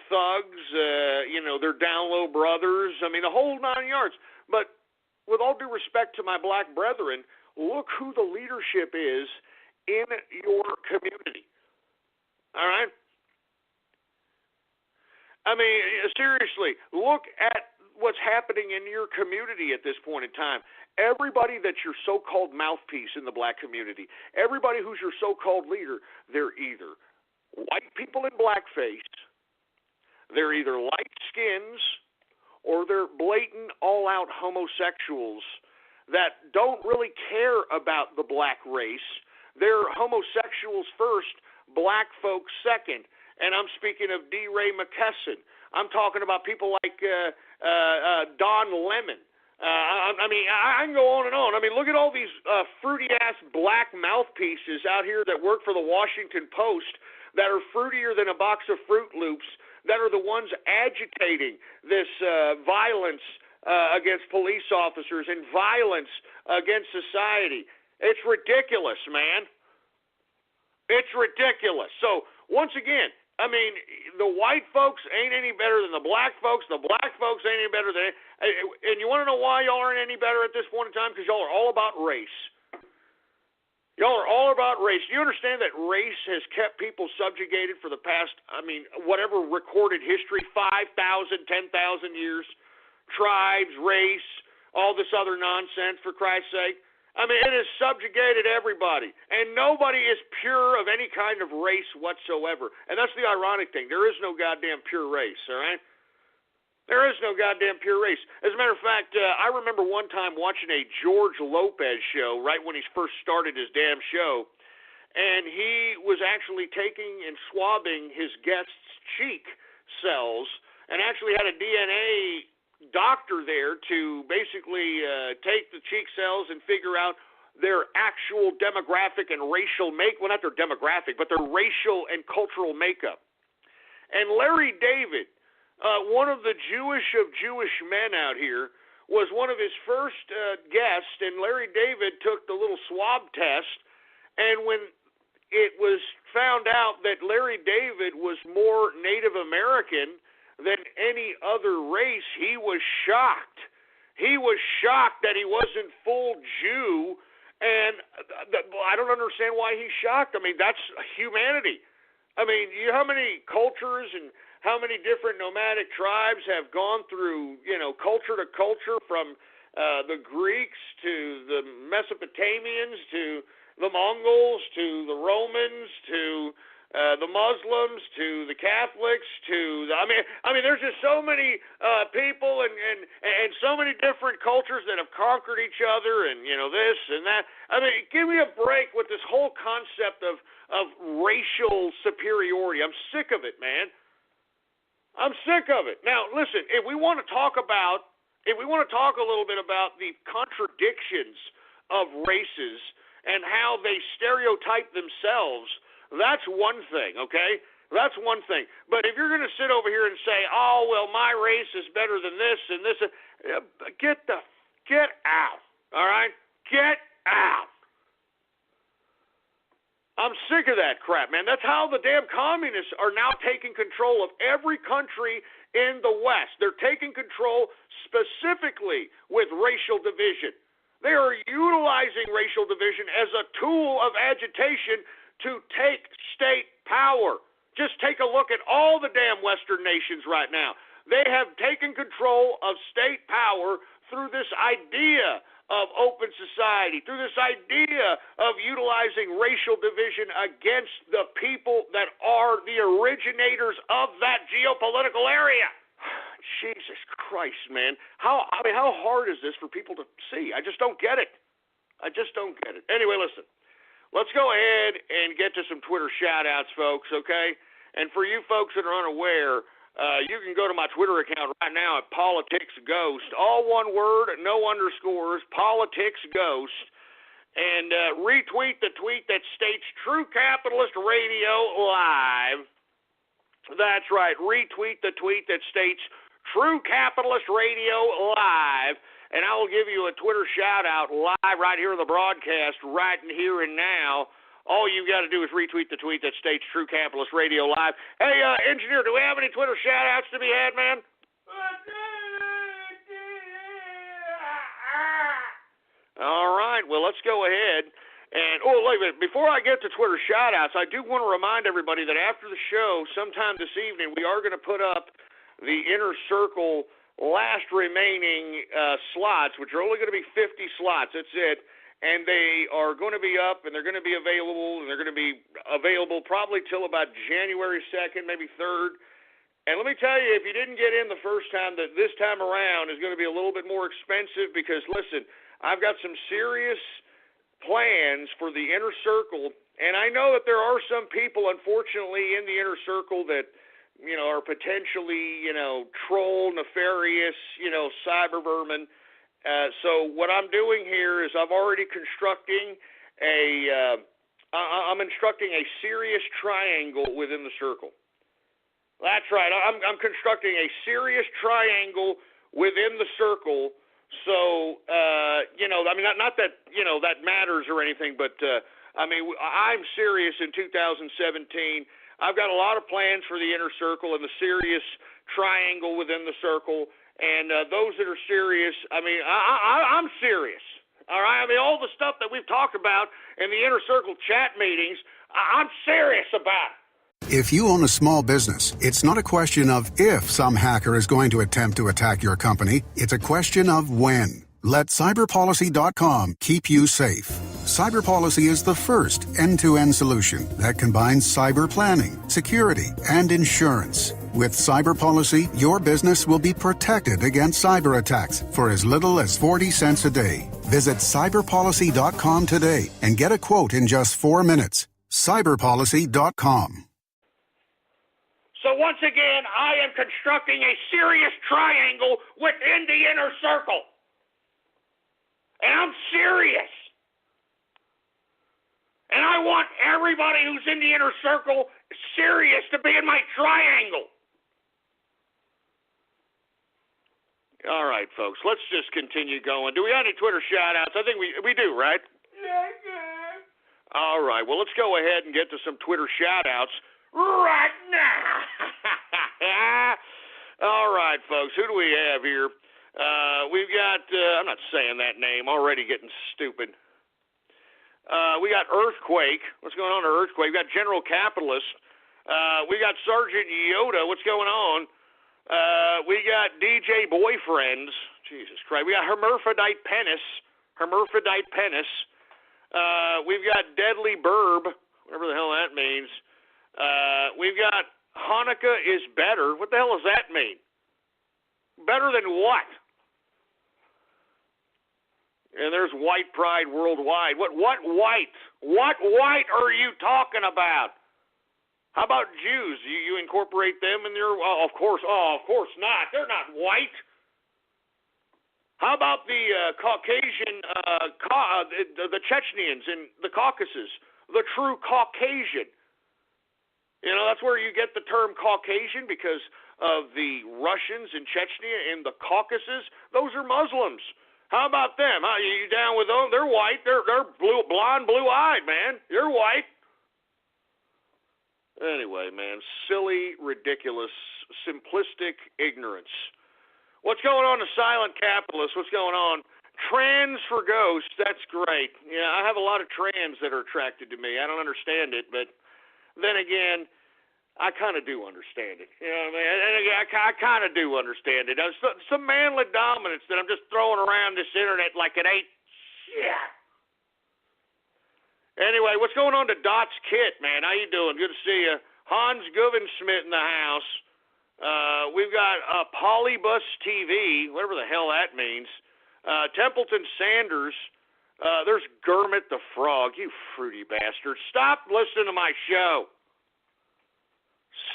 Speaker 4: thugs, they're down low brothers. I mean, the whole 9 yards. But with all due respect to my black brethren, look who the leadership is in your community. All right? I mean, seriously, look at what's happening in your community at this point in time. Everybody that's your so-called mouthpiece in the black community, everybody who's your so-called leader, they're either white people in blackface, they're either light skins, or they're blatant, all-out homosexuals that don't really care about the black race. They're homosexuals first, black folks second. And I'm speaking of D. Ray McKesson. I'm talking about people like Don Lemon. I mean, I can go on and on. I mean, look at all these fruity-ass black mouthpieces out here that work for the Washington Post that are fruitier than a box of Fruit Loops, that are the ones agitating this violence against police officers and violence against society. It's ridiculous, man. It's ridiculous. So, once again, I mean, the white folks ain't any better than the black folks. The black folks ain't any better than... And you want to know why y'all aren't any better at this point in time? Because y'all are all about race. Y'all are all about race. Do you understand that race has kept people subjugated for the past, I mean, whatever recorded history, 5,000, 10,000 years? Tribes, race, all this other nonsense, for Christ's sake. I mean, it has subjugated everybody, and nobody is pure of any kind of race whatsoever. And that's the ironic thing. There is no goddamn pure race, all right? There is no goddamn pure race. As a matter of fact, I remember one time watching a George Lopez show right when he first started his damn show, and he was actually taking and swabbing his guests' cheek cells and actually had a DNA doctor there to basically take the cheek cells and figure out their actual demographic and racial well, not their demographic, but their racial and cultural makeup. And Larry David, one of the Jewish of Jewish men out here, was one of his first guests, and Larry David took the little swab test, and when it was found out that Larry David was more Native American than any other race, he was shocked. He was shocked that he wasn't full Jew, and I don't understand why he's shocked. I mean, that's humanity. I mean, you know how many cultures and how many different nomadic tribes have gone through, culture to culture, from the Greeks to the Mesopotamians to the Mongols to the Romans to the Muslims to the Catholics to the, I mean, there's just so many people and so many different cultures that have conquered each other, and this and that. I mean, give me a break with this whole concept of racial superiority. I'm sick of it, man. I'm sick of it. Now, listen, if we want to talk a little bit about the contradictions of races and how they stereotype themselves, that's one thing, okay? That's one thing. But if you're going to sit over here and say, oh, well, my race is better than this and this, get out, all right? Get out. I'm sick of that crap, man. That's how the damn communists are now taking control of every country in the West. They're taking control specifically with racial division. They are utilizing racial division as a tool of agitation to take state power. Just take a look at all the damn Western nations right now. They have taken control of state power through this idea of open society, through this idea of utilizing racial division against the people that are the originators of that geopolitical area. Jesus Christ, man. How hard is this for people to see? I just don't get it. Anyway, listen. Let's go ahead and get to some Twitter shout-outs, folks, okay? And for you folks that are unaware, you can go to my Twitter account right now at PoliticsGhost, all one word, no underscores, PoliticsGhost, and retweet the tweet that states True Capitalist Radio Live. That's right, retweet the tweet that states True Capitalist Radio Live. And I will give you a Twitter shout-out live right here on the broadcast, right in here and now. All you've got to do is retweet the tweet that states True Capitalist Radio Live. Hey, engineer, do we have any Twitter shout-outs to be had, man? All right, well, let's go ahead. And, wait a minute, before I get to Twitter shout-outs, I do want to remind everybody that after the show, sometime this evening, we are going to put up the Inner Circle last remaining slots, which are only going to be 50 slots. That's it. And they are going to be up, and they're going to be available, and they're going to be available probably till about January 2nd, maybe 3rd. And let me tell you, if you didn't get in the first time, that this time around is going to be a little bit more expensive because, listen, I've got some serious plans for the Inner Circle, and I know that there are some people, unfortunately, in the Inner Circle that are potentially, troll, nefarious, cyber vermin. So what I'm doing here is I'm instructing a serious triangle within the circle. That's right. I'm constructing a serious triangle within the circle. So, not that, that matters or anything, but, I'm serious in 2017. I've got a lot of plans for the Inner Circle and the serious triangle within the circle. And those that are serious, I'm serious. All right? All the stuff that we've talked about in the Inner Circle chat meetings, I'm serious about it.
Speaker 1: If you own a small business, it's not a question of if some hacker is going to attempt to attack your company. It's a question of when. Let cyberpolicy.com keep you safe. CyberPolicy is the first end-to-end solution that combines cyber planning, security, and insurance. With CyberPolicy, your business will be protected against cyber attacks for as little as 40 cents a day. Visit cyberpolicy.com today and get a quote in just 4 minutes. cyberpolicy.com.
Speaker 4: So once again, I am constructing a serious triangle within the Inner Circle. And I'm serious. And I want everybody who's in the Inner Circle serious to be in my triangle. All right, folks, let's just continue going. Do we have any Twitter shout-outs? I think we do, right? Yeah. All right, well, let's go ahead and get to some Twitter shout-outs right now. All right, folks, who do we have here? We've got, I'm not saying that name, already getting stupid. We got Earthquake. What's going on, Earthquake? We got General Capitalist. We got Sergeant Yoda. What's going on? We got DJ Boyfriends. Jesus Christ. We got hermaphrodite penis. We've got deadly burb, whatever the hell that means. We've got Hanukkah is better. What the hell does that mean? Better than what? And there's white pride worldwide. What white? What white are you talking about? How about Jews? You incorporate them in your? Of course not. They're not white. How about the Caucasian, the Chechens in the Caucasus, the true Caucasian? You know, that's where you get the term Caucasian, because of the Russians in Chechnya and the Caucasus. Those are Muslims. How about them? Are you down with them? They're white. They're blonde, blue-eyed, man. You're white. Anyway, man, silly, ridiculous, simplistic ignorance. What's going on to Silent Capitalist? What's going on? Trans for ghosts, that's great. Yeah, I have a lot of trans that are attracted to me. I don't understand it, but then again, I kind of do understand it. You know what I mean? And again, I kind of do understand it. Some manly dominance that I'm just throwing around this internet like it ain't shit. Anyway, what's going on to Dot's Kit, man? How you doing? Good to see you. Hans Guvensmith in the house. We've got Polybus TV, whatever the hell that means. Templeton Sanders. There's Kermit the Frog. You fruity bastard. Stop listening to my show.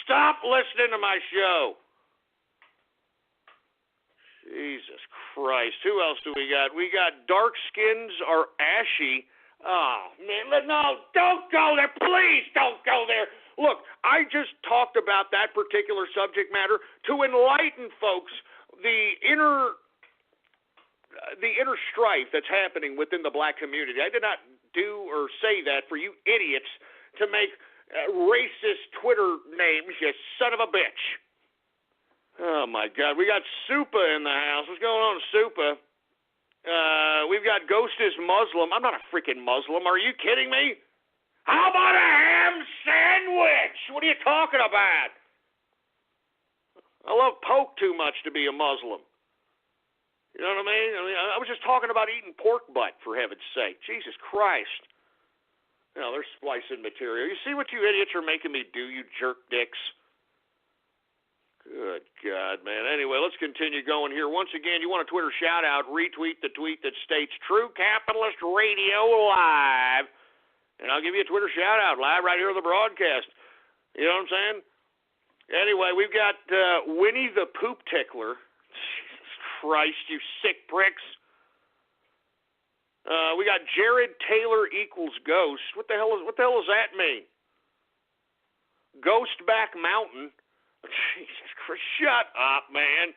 Speaker 4: Stop listening to my show. Jesus Christ. Who else do we got? We got Dark Skins are ashy. Oh, man. No, don't go there. Please don't go there. Look, I just talked about that particular subject matter to enlighten folks the inner strife that's happening within the black community. I did not do or say that for you idiots to make racist Twitter names, you son of a bitch. Oh, my God. We got Supa in the house. What's going on, Supa? We've got Ghost is Muslim. I'm not a freaking Muslim. Are you kidding me? How about a ham sandwich? What are you talking about? I love pork too much to be a Muslim. You know what I mean? I was just talking about eating pork butt, for heaven's sake. Jesus Christ. You know, they're splicing material. You see what you idiots are making me do, you jerk dicks? Good God, man. Anyway, let's continue going here. Once again, you want a Twitter shout-out, retweet the tweet that states True Capitalist Radio Live, and I'll give you a Twitter shout-out live right here on the broadcast. You know what I'm saying? Anyway, we've got Winnie the Poop Tickler. Jesus Christ, you sick pricks. We got Jared Taylor equals Ghost. What the hell does that mean? Ghostback Mountain. Jesus Christ, shut up, man.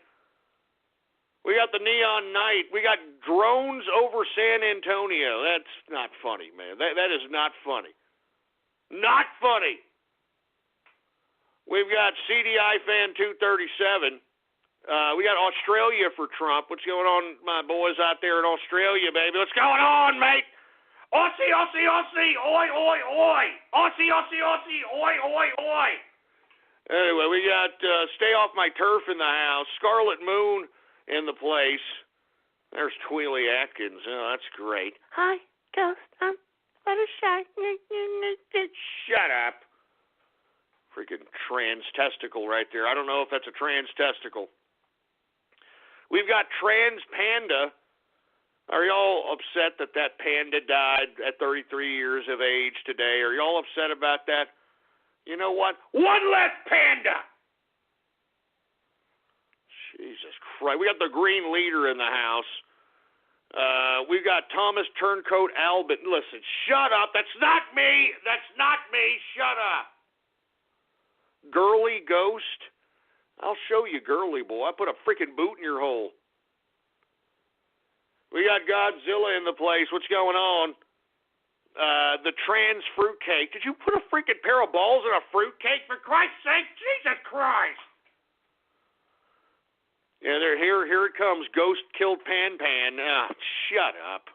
Speaker 4: We got the Neon Knight. We got drones over San Antonio. That's not funny, man. That is not funny. Not funny. We've got CDI Fan 237. We got Australia for Trump. What's going on, my boys out there in Australia, baby? What's going on, mate? Aussie, Aussie, Aussie. Oi, oi, oi. Aussie, Aussie, Aussie. Oi, oi, oi. Anyway, we got Stay Off My Turf in the house. Scarlet Moon in the place. There's Tweely Atkins. Oh, that's great. Hi, Ghost. I'm Fluttershy. Shut up. Freaking trans testicle right there. I don't know if that's a trans testicle. We've got Trans Panda. Are y'all upset that panda died at 33 years of age today? Are y'all upset about that? You know what? One less panda! Jesus Christ. We got the Green Leader in the house. We've got Thomas Turncoat Albin. Listen, shut up. That's not me. That's not me. Shut up. Girly Ghost. I'll show you, girly boy. I put a freaking boot in your hole. We got Godzilla in the place. What's going on? The trans fruitcake. Did you put a freaking pair of balls in a fruitcake? For Christ's sake, Jesus Christ! Yeah, here it comes. Ghost killed Pan Pan. Shut up.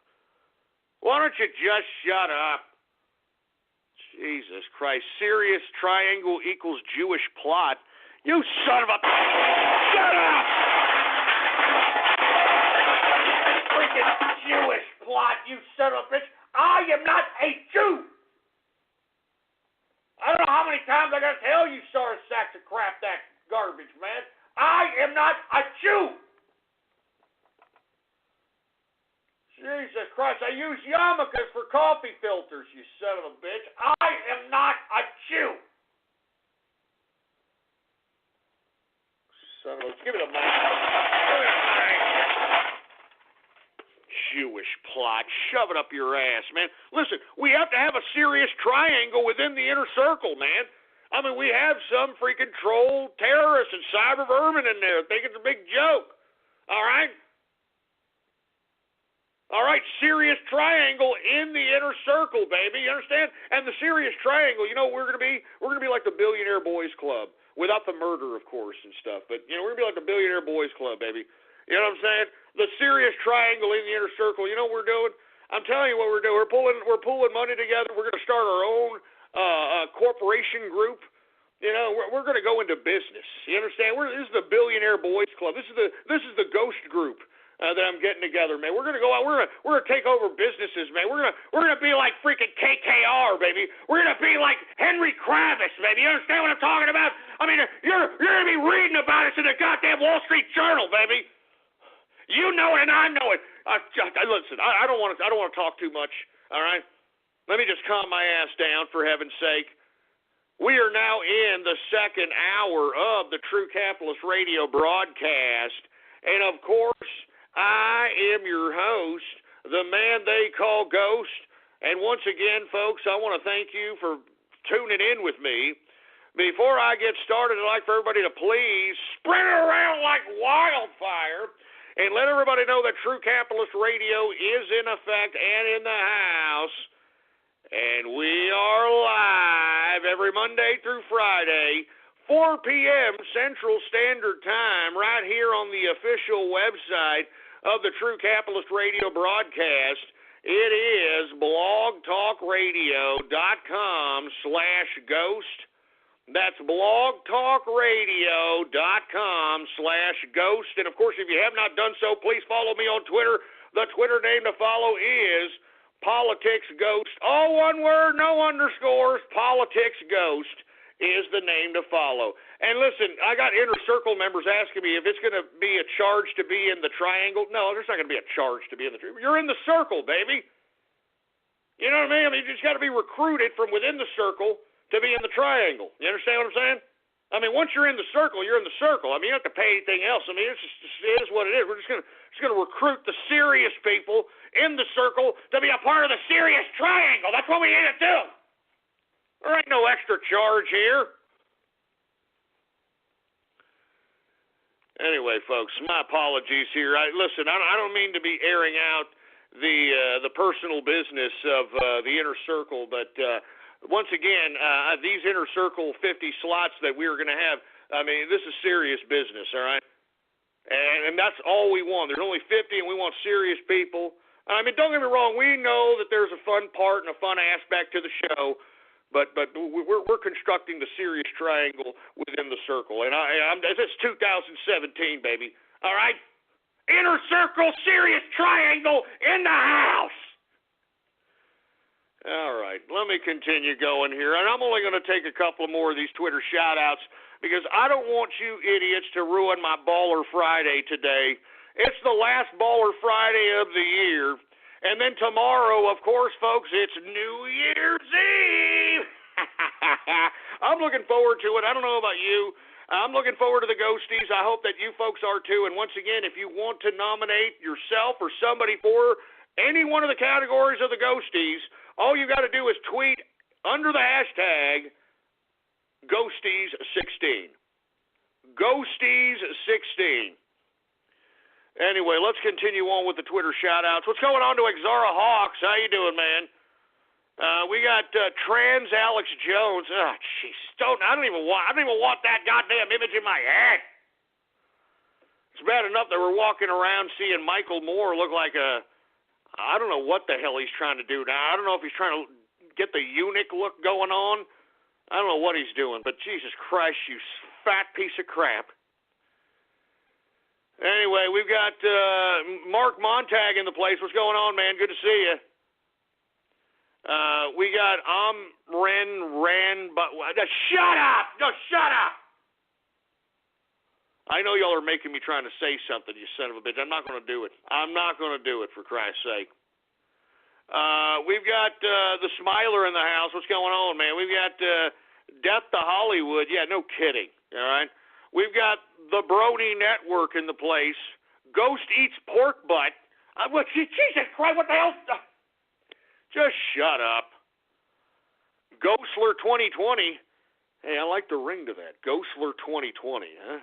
Speaker 4: Why don't you just shut up? Jesus Christ. Serious triangle equals Jewish plot. You son of a... Shut up! fucking Jewish plot, you son of a bitch. I am not a Jew. I don't know how many times I gotta tell you, sorry sacks of crap, that garbage, man. I am not a Jew. Jesus Christ, I use yarmulkes for coffee filters, you son of a bitch. I am not a Jew. Son of a, give me the mic. Jewish plot. Shove it up your ass, man. Listen, we have to have a serious triangle within the inner circle, man. I mean, we have some freaking troll terrorists and cyber vermin in there think it's a big joke. All right? All right, serious triangle in the inner circle, baby. You understand? And the serious triangle, you know what we're going to be? We're going to be like the Billionaire Boys Club. Without the murder, of course, and stuff. But, you know, we're going to be like the Billionaire Boys Club, baby. You know what I'm saying? The serious triangle in the inner circle. You know what we're doing? I'm telling you what we're doing. We're pulling money together. We're going to start our own corporation group. You know, we're going to go into business. You understand? This is the Billionaire Boys Club. This is the ghost group that I'm getting together, man. We're going to go out. We're going to take over businesses, man. We're going to be like freaking KKR, baby. We're going to be like Henry Kravis, baby. You understand what I'm talking about? I mean, you're going to be reading about us in the goddamn Wall Street Journal, baby. You know it and I know it. Listen, I don't want to talk too much. All right, let me just calm my ass down, for heaven's sake. We are now in the second hour of the True Capitalist Radio broadcast, and of course, I am your host, the man they call Ghost. And once again, folks, I want to thank you for tuning in with me. Before I get started, I'd like for everybody to please spread it around like wildfire and let everybody know that True Capitalist Radio is in effect and in the house. And we are live every Monday through Friday, 4 p.m. Central Standard Time, right here on the official website of the True Capitalist Radio broadcast. It is blogtalkradio.com/ghost. That's blogtalkradio.com/ghost. And, of course, if you have not done so, please follow me on Twitter. The Twitter name to follow is PoliticsGhost. All one word, no underscores. PoliticsGhost is the name to follow. And listen, I got Inner Circle members asking me if it's going to be a charge to be in the triangle. No, there's not going to be a charge to be in the triangle. You're in the circle, baby. You know what I mean? I mean, you just got to be recruited from within the circle to be in the triangle. You understand what I'm saying? I mean, once you're in the circle, you're in the circle. I mean, you don't have to pay anything else. I mean, it is what it is. We're just going to recruit the serious people in the circle to be a part of the serious triangle. That's what we need to do. There ain't no extra charge here. Anyway, folks, my apologies here. Listen, I don't mean to be airing out the personal business of the Inner Circle, but once again, these Inner Circle 50 slots that we are going to have, I mean, this is serious business, all right? And that's all we want. There's only 50, and we want serious people. I mean, don't get me wrong. We know that there's a fun part and a fun aspect to the show, but we're constructing the serious triangle within the circle. And it's 2017, baby. All right? Inner Circle, serious triangle in the house. All right, let me continue going here. And I'm only going to take a couple more of these Twitter shout-outs because I don't want you idiots to ruin my Baller Friday today. It's the last Baller Friday of the year. And then tomorrow, of course, folks, it's New Year's Eve. I'm looking forward to it. I don't know about you. I'm looking forward to the Ghosties. I hope that you folks are too. And once again, if you want to nominate yourself or somebody for any one of the categories of the Ghosties, all you got to do is tweet under the hashtag Ghosties16. Ghosties16. Anyway, let's continue on with the Twitter shout-outs. What's going on to Exara Hawks? How you doing, man? We got Trans Alex Jones. Oh, jeez, I don't even want that goddamn image in my head. It's bad enough that we're walking around seeing Michael Moore look like I don't know what the hell he's trying to do now. I don't know if he's trying to get the eunuch look going on. I don't know what he's doing, but Jesus Christ, you fat piece of crap. Anyway, we've got Mark Montag in the place. What's going on, man? Good to see you. We got shut up! No, shut up! I know y'all are making me trying to say something, you son of a bitch. I'm not going to do it. I'm not going to do it, for Christ's sake. We've got the Smiler in the house. What's going on, man? We've got Death to Hollywood. Yeah, no kidding. All right. We've got the Brody Network in the place. Ghost Eats Pork Butt. Jesus Christ, what the hell? Just shut up. Ghostler 2020. Hey, I like the ring to that. Ghostler 2020, huh?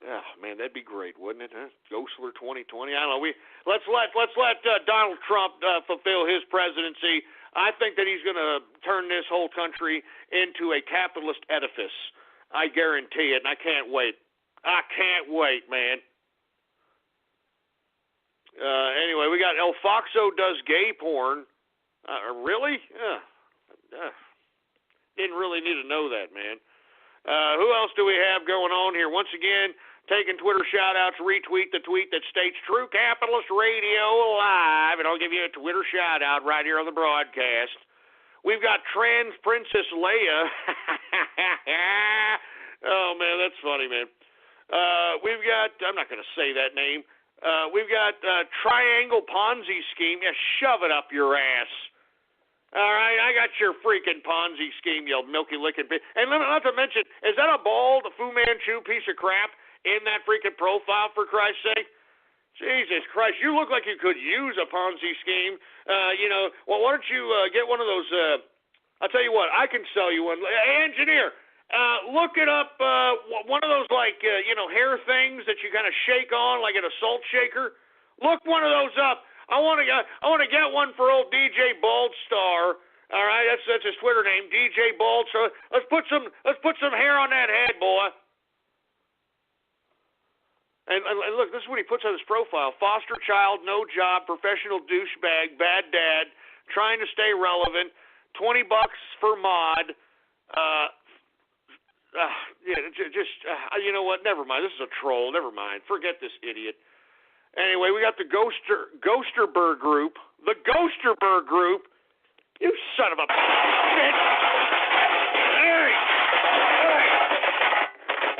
Speaker 4: Oh, man, that'd be great, wouldn't it? Huh? Ghostler 2020. I don't know. Let's let Donald Trump fulfill his presidency. I think that he's going to turn this whole country into a capitalist edifice. I guarantee it, and I can't wait. I can't wait, man. Anyway, we got El Foxo does gay porn. Really? Didn't really need to know that, man. Who else do we have going on here? Once again, taking Twitter shout-outs, retweet the tweet that states True Capitalist Radio Live, and I'll give you a Twitter shout-out right here on the broadcast. We've got Trans Princess Leia. Oh, man, that's funny, man. We've got, I'm not going to say that name. We've got Triangle Ponzi Scheme. Yeah, shove it up your ass. All right, I got your freaking Ponzi scheme, you milky licking bitch. And not to mention, is that a bald Fu Manchu piece of crap in that freaking profile, for Christ's sake? Jesus Christ, you look like you could use a Ponzi scheme. Well, why don't you get one of those, I'll tell you what, I can sell you one. Hey, engineer, look it up, one of those, hair things that you kind of shake on like an salt shaker. Look one of those up. I want to get one for old DJ Baldstar. All right, that's his Twitter name, DJ Baldstar. Let's put some hair on that head, boy. And look, this is what he puts on his profile: foster child, no job, professional douchebag, bad dad, trying to stay relevant, $20 for mod. You know what? Never mind. This is a troll. Never mind. Forget this idiot. Anyway, we got the Ghosterberg group. The Ghosterberg group. You son of a bitch.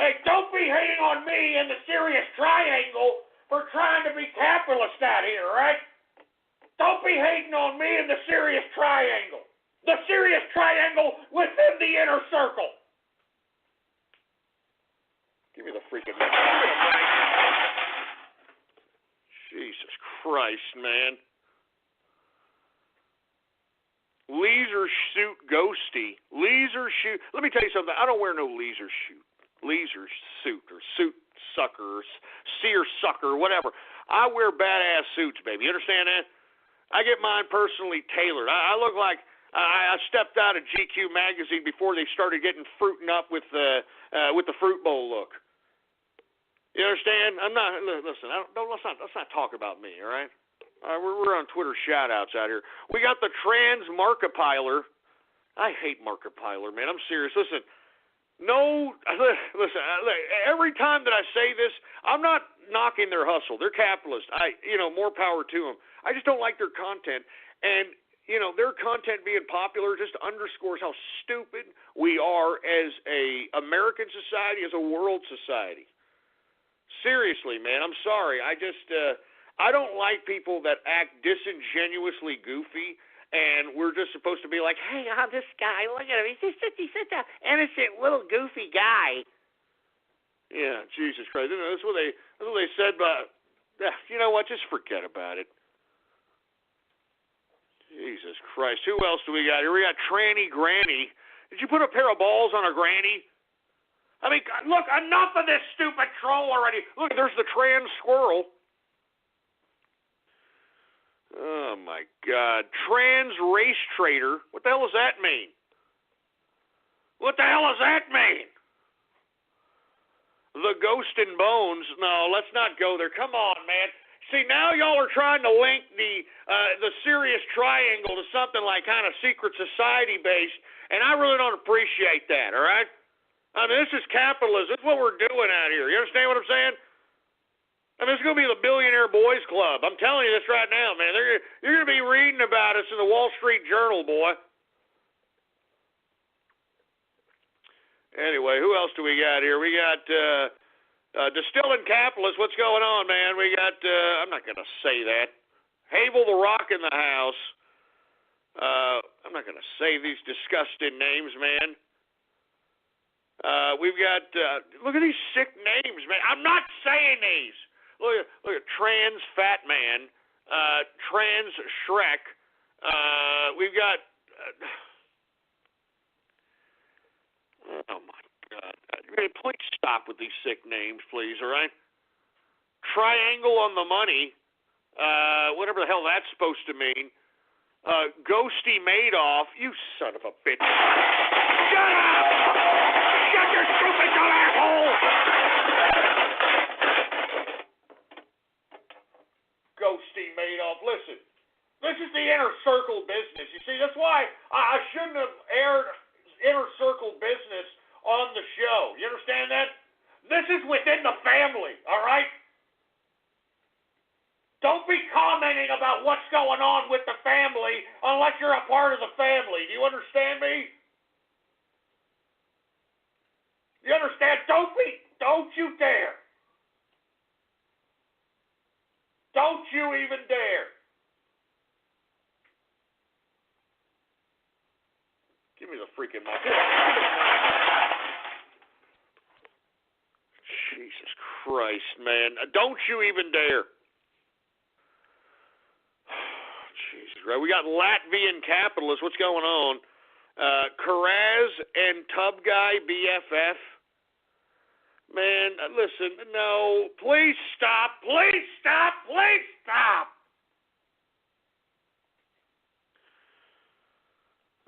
Speaker 4: Hey, don't be hating on me and the Serious Triangle for trying to be capitalist out here, right? Don't be hating on me and the Serious Triangle. The Serious Triangle within the inner circle. Give me the freaking mic. Jesus Christ, man. Leisure Suit Ghosty. Leisure Suit. Let me tell you something. I don't wear no leisure suit or suit sucker or seersucker, whatever. I wear badass suits, baby. You understand that? I get mine personally tailored. I look like I stepped out of GQ magazine before they started getting fruiting up with the fruit bowl look. You understand? I'm not. Listen. Let's not talk about me. All right. We're on Twitter shout-outs out here. We got the Trans Markiplier. I hate Markiplier, man. I'm serious. Listen. Listen. Every time that I say this, I'm not knocking their hustle. They're capitalists. More power to them. I just don't like their content, and their content being popular just underscores how stupid we are as a American society, as a world society. Seriously, man, I'm sorry. I don't like people that act disingenuously goofy, and we're just supposed to be like, hey, I'm this guy. Look at him. He's such an innocent little goofy guy. Yeah, Jesus Christ. That's what they said. But you know what? Just forget about it. Jesus Christ. Who else do we got here? We got Tranny Granny. Did you put a pair of balls on a granny? I mean, look, enough of this stupid troll already. Look, there's the trans squirrel. Oh, my God. Trans race trader. What the hell does that mean? What the hell does that mean? The Ghost and Bones. No, let's not go there. Come on, man. See, now y'all are trying to link the Serious Triangle to something like kind of secret society based, and I really don't appreciate that, all right? I mean, this is capitalism. This is what we're doing out here. You understand what I'm saying? I mean, it's going to be the Billionaire Boys Club. I'm telling you this right now, man. You're going to be reading about us in the Wall Street Journal, boy. Anyway, who else do we got here? We got Distilling Capitalist. What's going on, man? We got, I'm not going to say that. Havel the Rock in the house. I'm not going to say these disgusting names, man. We've got, look at these sick names, man. I'm not saying these. Look at Trans Fat Man, Trans Shrek. We've got, oh my God. Please stop with these sick names, please, all right? Triangle on the Money, whatever the hell that's supposed to mean. Ghosty Madoff, you son of a bitch. Shut up! Shut your stupid little asshole! Ghosty Madoff, listen. This is the inner circle business. You see, that's why I shouldn't have aired inner circle business on the show. You understand that? This is within the family, all right? Don't be commenting about what's going on with the family unless you're a part of the family. Do you understand me? You understand? Don't you dare. Don't you even dare. Give me the freaking mic. Jesus Christ, man. Don't you even dare. Jesus, right? We got Latvian Capitalist. What's going on? Karaz and Tub Guy BFF. Man, listen, no. Please stop. Please stop. Please stop.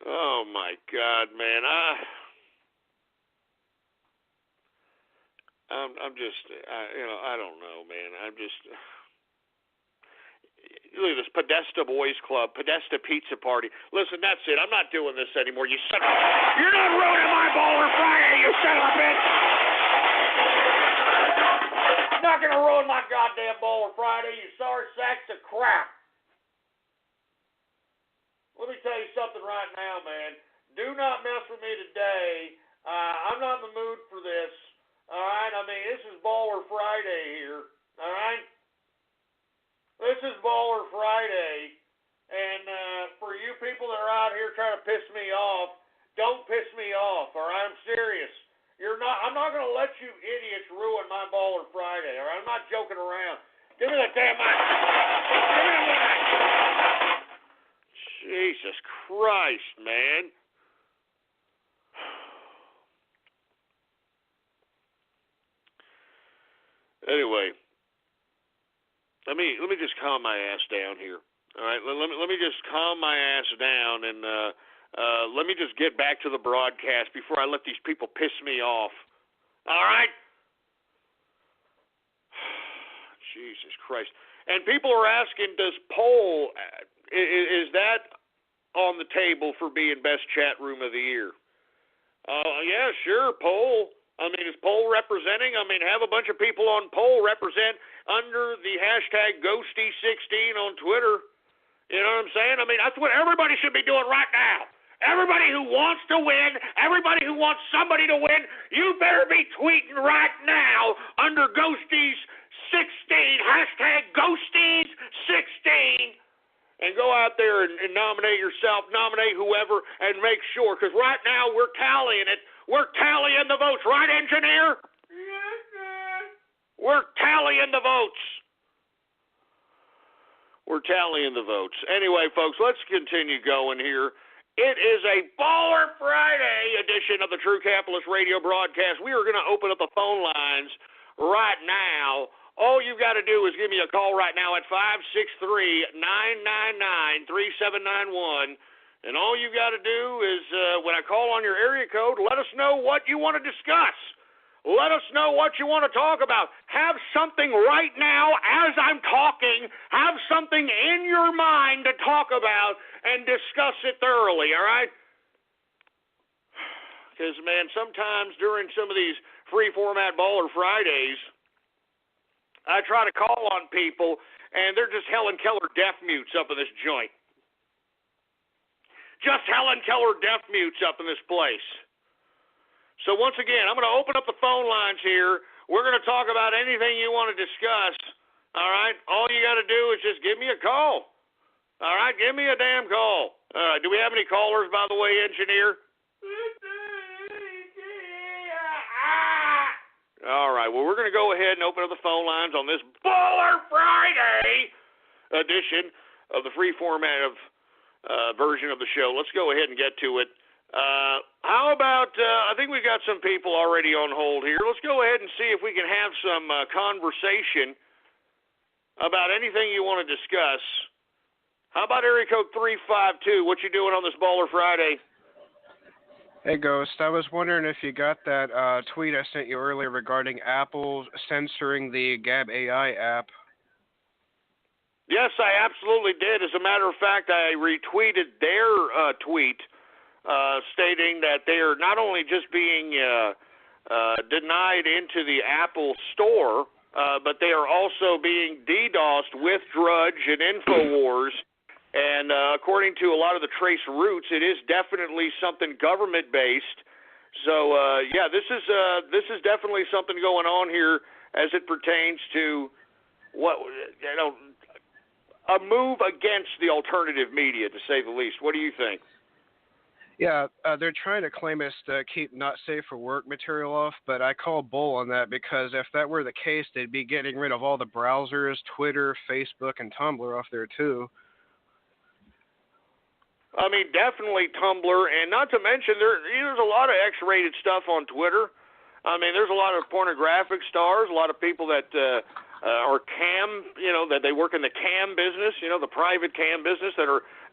Speaker 4: Oh, my God, man. I'm just, I don't know, man. Look at this Podesta Boys Club, Podesta Pizza Party. Listen, that's it. I'm not doing this anymore. You're not ruining my Baller Friday, you son of a bitch. You're not going to ruin my goddamn Baller Friday, you sorry sacks of crap. Let me tell you something right now, man. Do not mess with me today. I'm not in the mood for this. All right? I mean, this is Baller Friday here. All right? This is Baller Friday, and for you people that are out here trying to piss me off, don't piss me off, all right? I'm serious. I'm not going to let you idiots ruin my Baller Friday, all right? I'm not joking around. Give me that damn mic. Give me that mic. Jesus Christ, man. Anyway. Let me just calm my ass down here. All right, let me just calm my ass down and let me just get back to the broadcast before I let these people piss me off. All right? Jesus Christ! And people are asking, does poll is that on the table for being best chat room of the year? Yeah, sure, poll. I mean, is poll representing? I mean, have a bunch of people on poll represent under the hashtag Ghosty16 on Twitter. You know what I'm saying? I mean, that's what everybody should be doing right now. Everybody who wants to win, everybody who wants somebody to win, you better be tweeting right now under Ghosties16, hashtag Ghosties16, and go out there and nominate yourself, nominate whoever, and make sure, because right now we're tallying it. We're tallying the votes, right, engineer? Yes, sir. We're tallying the votes. We're tallying the votes. Anyway, folks, let's continue going here. It is a Baller Friday edition of the True Capitalist Radio broadcast. We are going to open up the phone lines right now. All you've got to do is give me a call right now at 563-999-3791. And all you got to do is, when I call on your area code, let us know what you want to discuss. Let us know what you want to talk about. Have something right now as I'm talking. Have something in your mind to talk about and discuss it thoroughly, all right? Because, man, sometimes during some of these free format Baller Fridays, I try to call on people, and they're just Helen Keller deaf mutes up in this joint. Just Helen Keller deaf mutes up in this place. So once again, I'm going to open up the phone lines here. We're going to talk about anything you want to discuss. All right? All you got to do is just give me a call. All right? Give me a damn call. All right. Do we have any callers, by the way, engineer? All right. Well, we're going to go ahead and open up the phone lines on this Baller Friday edition of the free format of version of the show. Let's go ahead and get to it. How about, I think we got some people already on hold here. Let's go ahead and see if we can have some conversation about anything you want to discuss. How about area code 352? What you doing on this Baller Friday?
Speaker 7: Hey, Ghost. I was wondering if you got that tweet I sent you earlier regarding Apple censoring the Gab AI app.
Speaker 4: Yes, I absolutely did. As a matter of fact, I retweeted their tweet stating that they are not only just being denied into the Apple Store, but they are also being DDoSed with Drudge and InfoWars. And according to a lot of the trace routes, it is definitely something government-based. So, yeah, this is definitely something going on here as it pertains to what, a move against the alternative media, to say the least. What do you think?
Speaker 7: Yeah, they're trying to claim us to keep not safe for work material off, but I call bull on that because if that were the case, they'd be getting rid of all the browsers, Twitter, Facebook, and Tumblr off there too.
Speaker 4: I mean, definitely Tumblr, and not to mention there's a lot of X-rated stuff on Twitter. I mean, there's a lot of pornographic stars, a lot of people that are cam, that they work in the cam business, the private cam business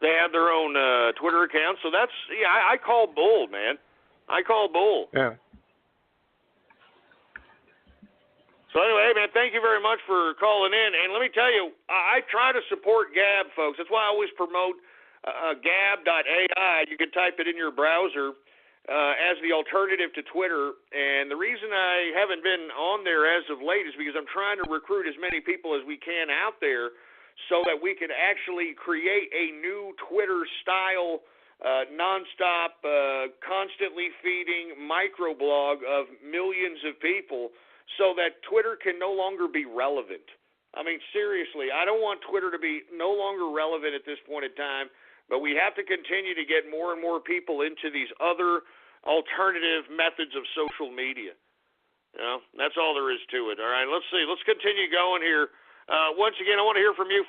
Speaker 4: they have their own Twitter accounts. So that's, I call bull, man. I call bull.
Speaker 7: Yeah.
Speaker 4: So anyway, hey, man, thank you very much for calling in. And let me tell you, I try to support Gab, folks. That's why I always promote gab.ai. You can type it in your browser as the alternative to Twitter. And the reason I haven't been on there as of late is because I'm trying to recruit as many people as we can out there so that we can actually create a new Twitter-style, nonstop, constantly feeding microblog of millions of people so that Twitter can no longer be relevant. I mean, seriously, I don't want Twitter to be no longer relevant at this point in time, but we have to continue to get more and more people into these other alternative methods of social media. That's all there is to it. All right, let's see. Let's continue going here. Once again, I want to hear from you,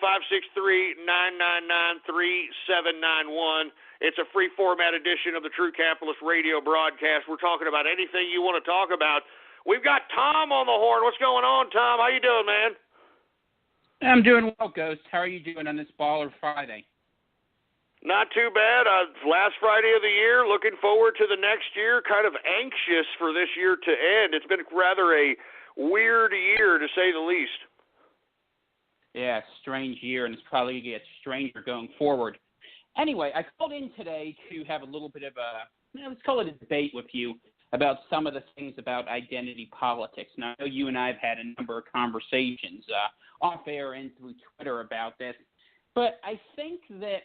Speaker 4: 563-999-3791. It's a free format edition of the True Capitalist Radio broadcast. We're talking about anything you want to talk about. We've got Tom on the horn. What's going on, Tom? How you doing, man?
Speaker 8: I'm doing well, Ghost. How are you doing on this Baller Friday?
Speaker 4: Not too bad. Last Friday of the year, looking forward to the next year, kind of anxious for this year to end. It's been rather a weird year, to say the least.
Speaker 8: Yeah, strange year, and it's probably going to get stranger going forward. Anyway, I called in today to have a little bit of a, let's call it a debate with you about some of the things about identity politics. Now, I know you and I have had a number of conversations off air and through Twitter about this, but I think that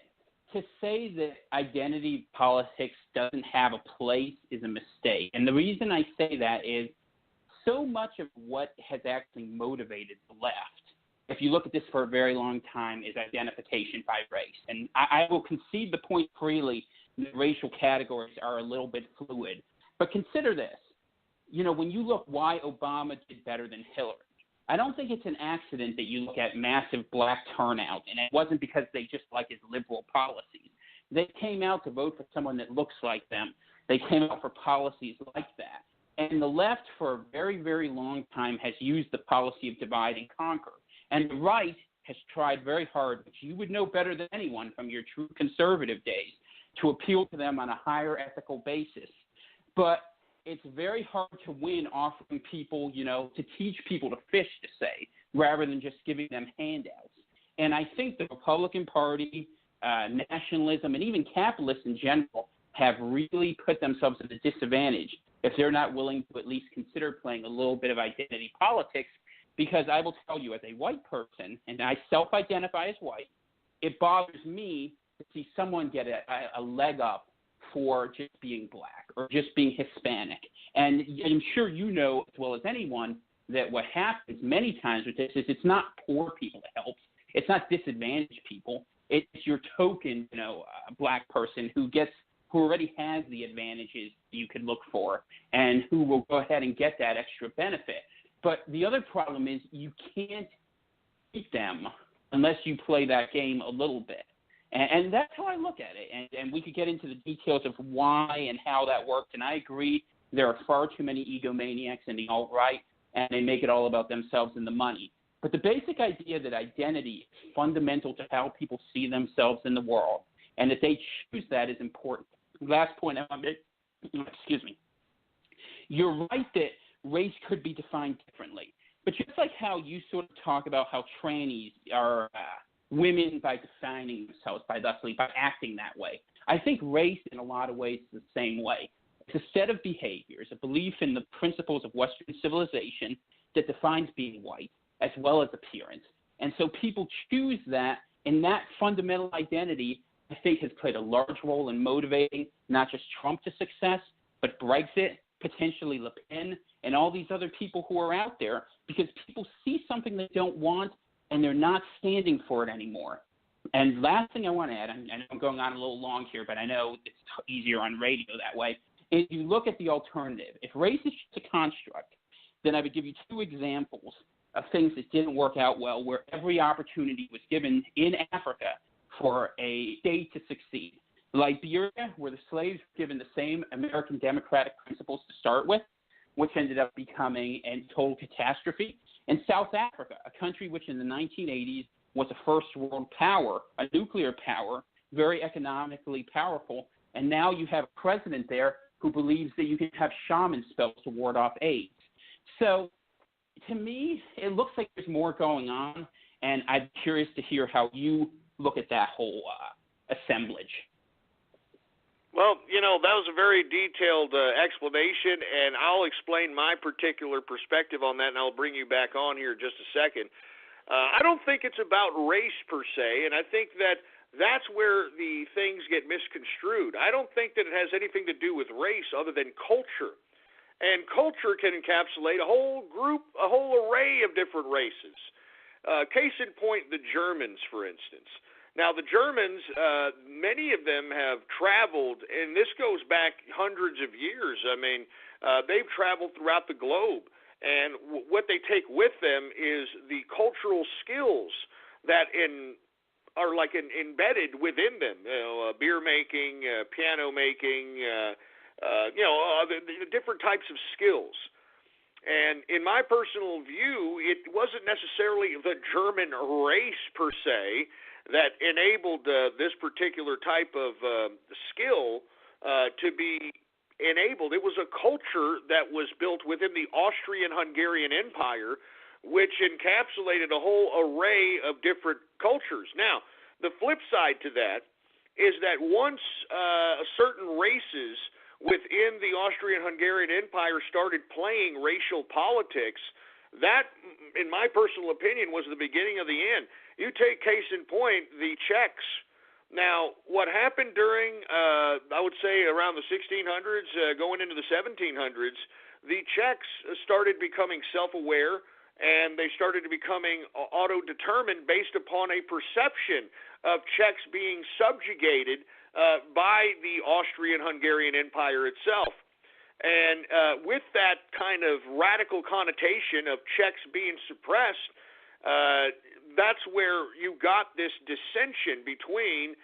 Speaker 8: to say that identity politics doesn't have a place is a mistake. And the reason I say that is so much of what has actually motivated the left, if you look at this for a very long time, is identification by race. And I will concede the point freely that racial categories are a little bit fluid. But consider this. When you look why Obama did better than Hillary, I don't think it's an accident that you look at massive black turnout, and it wasn't because they just like his liberal policies. They came out to vote for someone that looks like them. They came out for policies like that. And the left, for a very, very long time, has used the policy of divide and conquer. And the right has tried very hard, which you would know better than anyone from your true conservative days, to appeal to them on a higher ethical basis. But it's very hard to win offering people, to teach people to fish, to say, rather than just giving them handouts. And I think the Republican Party, nationalism, and even capitalists in general have really put themselves at a disadvantage if they're not willing to at least consider playing a little bit of identity politics. Because I will tell you, as a white person, and I self-identify as white, it bothers me to see someone get a leg up for just being black or just being Hispanic. And I'm sure you know as well as anyone that what happens many times with this is it's not poor people it helps. It's not disadvantaged people. It's your token, black person who already has the advantages you could look for and who will go ahead and get that extra benefit. But the other problem is you can't beat them unless you play that game a little bit. And that's how I look at it. And we could get into the details of why and how that works. And I agree there are far too many egomaniacs in the alt-right, and they make it all about themselves and the money. But the basic idea that identity is fundamental to how people see themselves in the world, and that they choose that is important. Last point I want to make, excuse me. You're right that race could be defined differently. But just like how you sort of talk about how trannies are women by defining themselves, by acting that way, I think race in a lot of ways is the same way. It's a set of behaviors, a belief in the principles of Western civilization that defines being white, as well as appearance. And so people choose that, and that fundamental identity, I think, has played a large role in motivating not just Trump to success, but Brexit, potentially Le Pen, and all these other people who are out there, because people see something they don't want, and they're not standing for it anymore. And last thing I want to add, I know I'm going on a little long here, but I know it's easier on radio that way. If you look at the alternative, if race is just a construct, then I would give you two examples of things that didn't work out well, where every opportunity was given in Africa for a state to succeed. Liberia, where the slaves were given the same American democratic principles to start with, which ended up becoming a total catastrophe. And South Africa, a country which in the 1980s was a first world power, a nuclear power, very economically powerful, and now you have a president there who believes that you can have shaman spells to ward off AIDS. So to me, it looks like there's more going on, and I'm curious to hear how you look at that whole assemblage.
Speaker 4: Well, that was a very detailed explanation, and I'll explain my particular perspective on that, and I'll bring you back on here in just a second. I don't think it's about race per se, and I think that's where the things get misconstrued. I don't think that it has anything to do with race other than culture. And culture can encapsulate a whole array of different races. Case in point, the Germans, for instance. Now, the Germans, many of them have traveled, and this goes back hundreds of years. I mean, they've traveled throughout the globe, and what they take with them is the cultural skills that are like embedded within them. Beer making, piano making, the different types of skills. And in my personal view, it wasn't necessarily the German race per se that enabled this particular type of skill to be enabled. It was a culture that was built within the Austrian-Hungarian Empire, which encapsulated a whole array of different cultures. Now, the flip side to that is that once certain races within the Austrian-Hungarian Empire started playing racial politics, that, in my personal opinion, was the beginning of the end. You take case in point, the Czechs. Now, what happened during, I would say, around the 1600s, going into the 1700s, the Czechs started becoming self-aware, and they started becoming auto-determined based upon a perception of Czechs being subjugated by the Austrian-Hungarian Empire itself. And with that kind of radical connotation of Czechs being suppressed, that's where you got this dissension between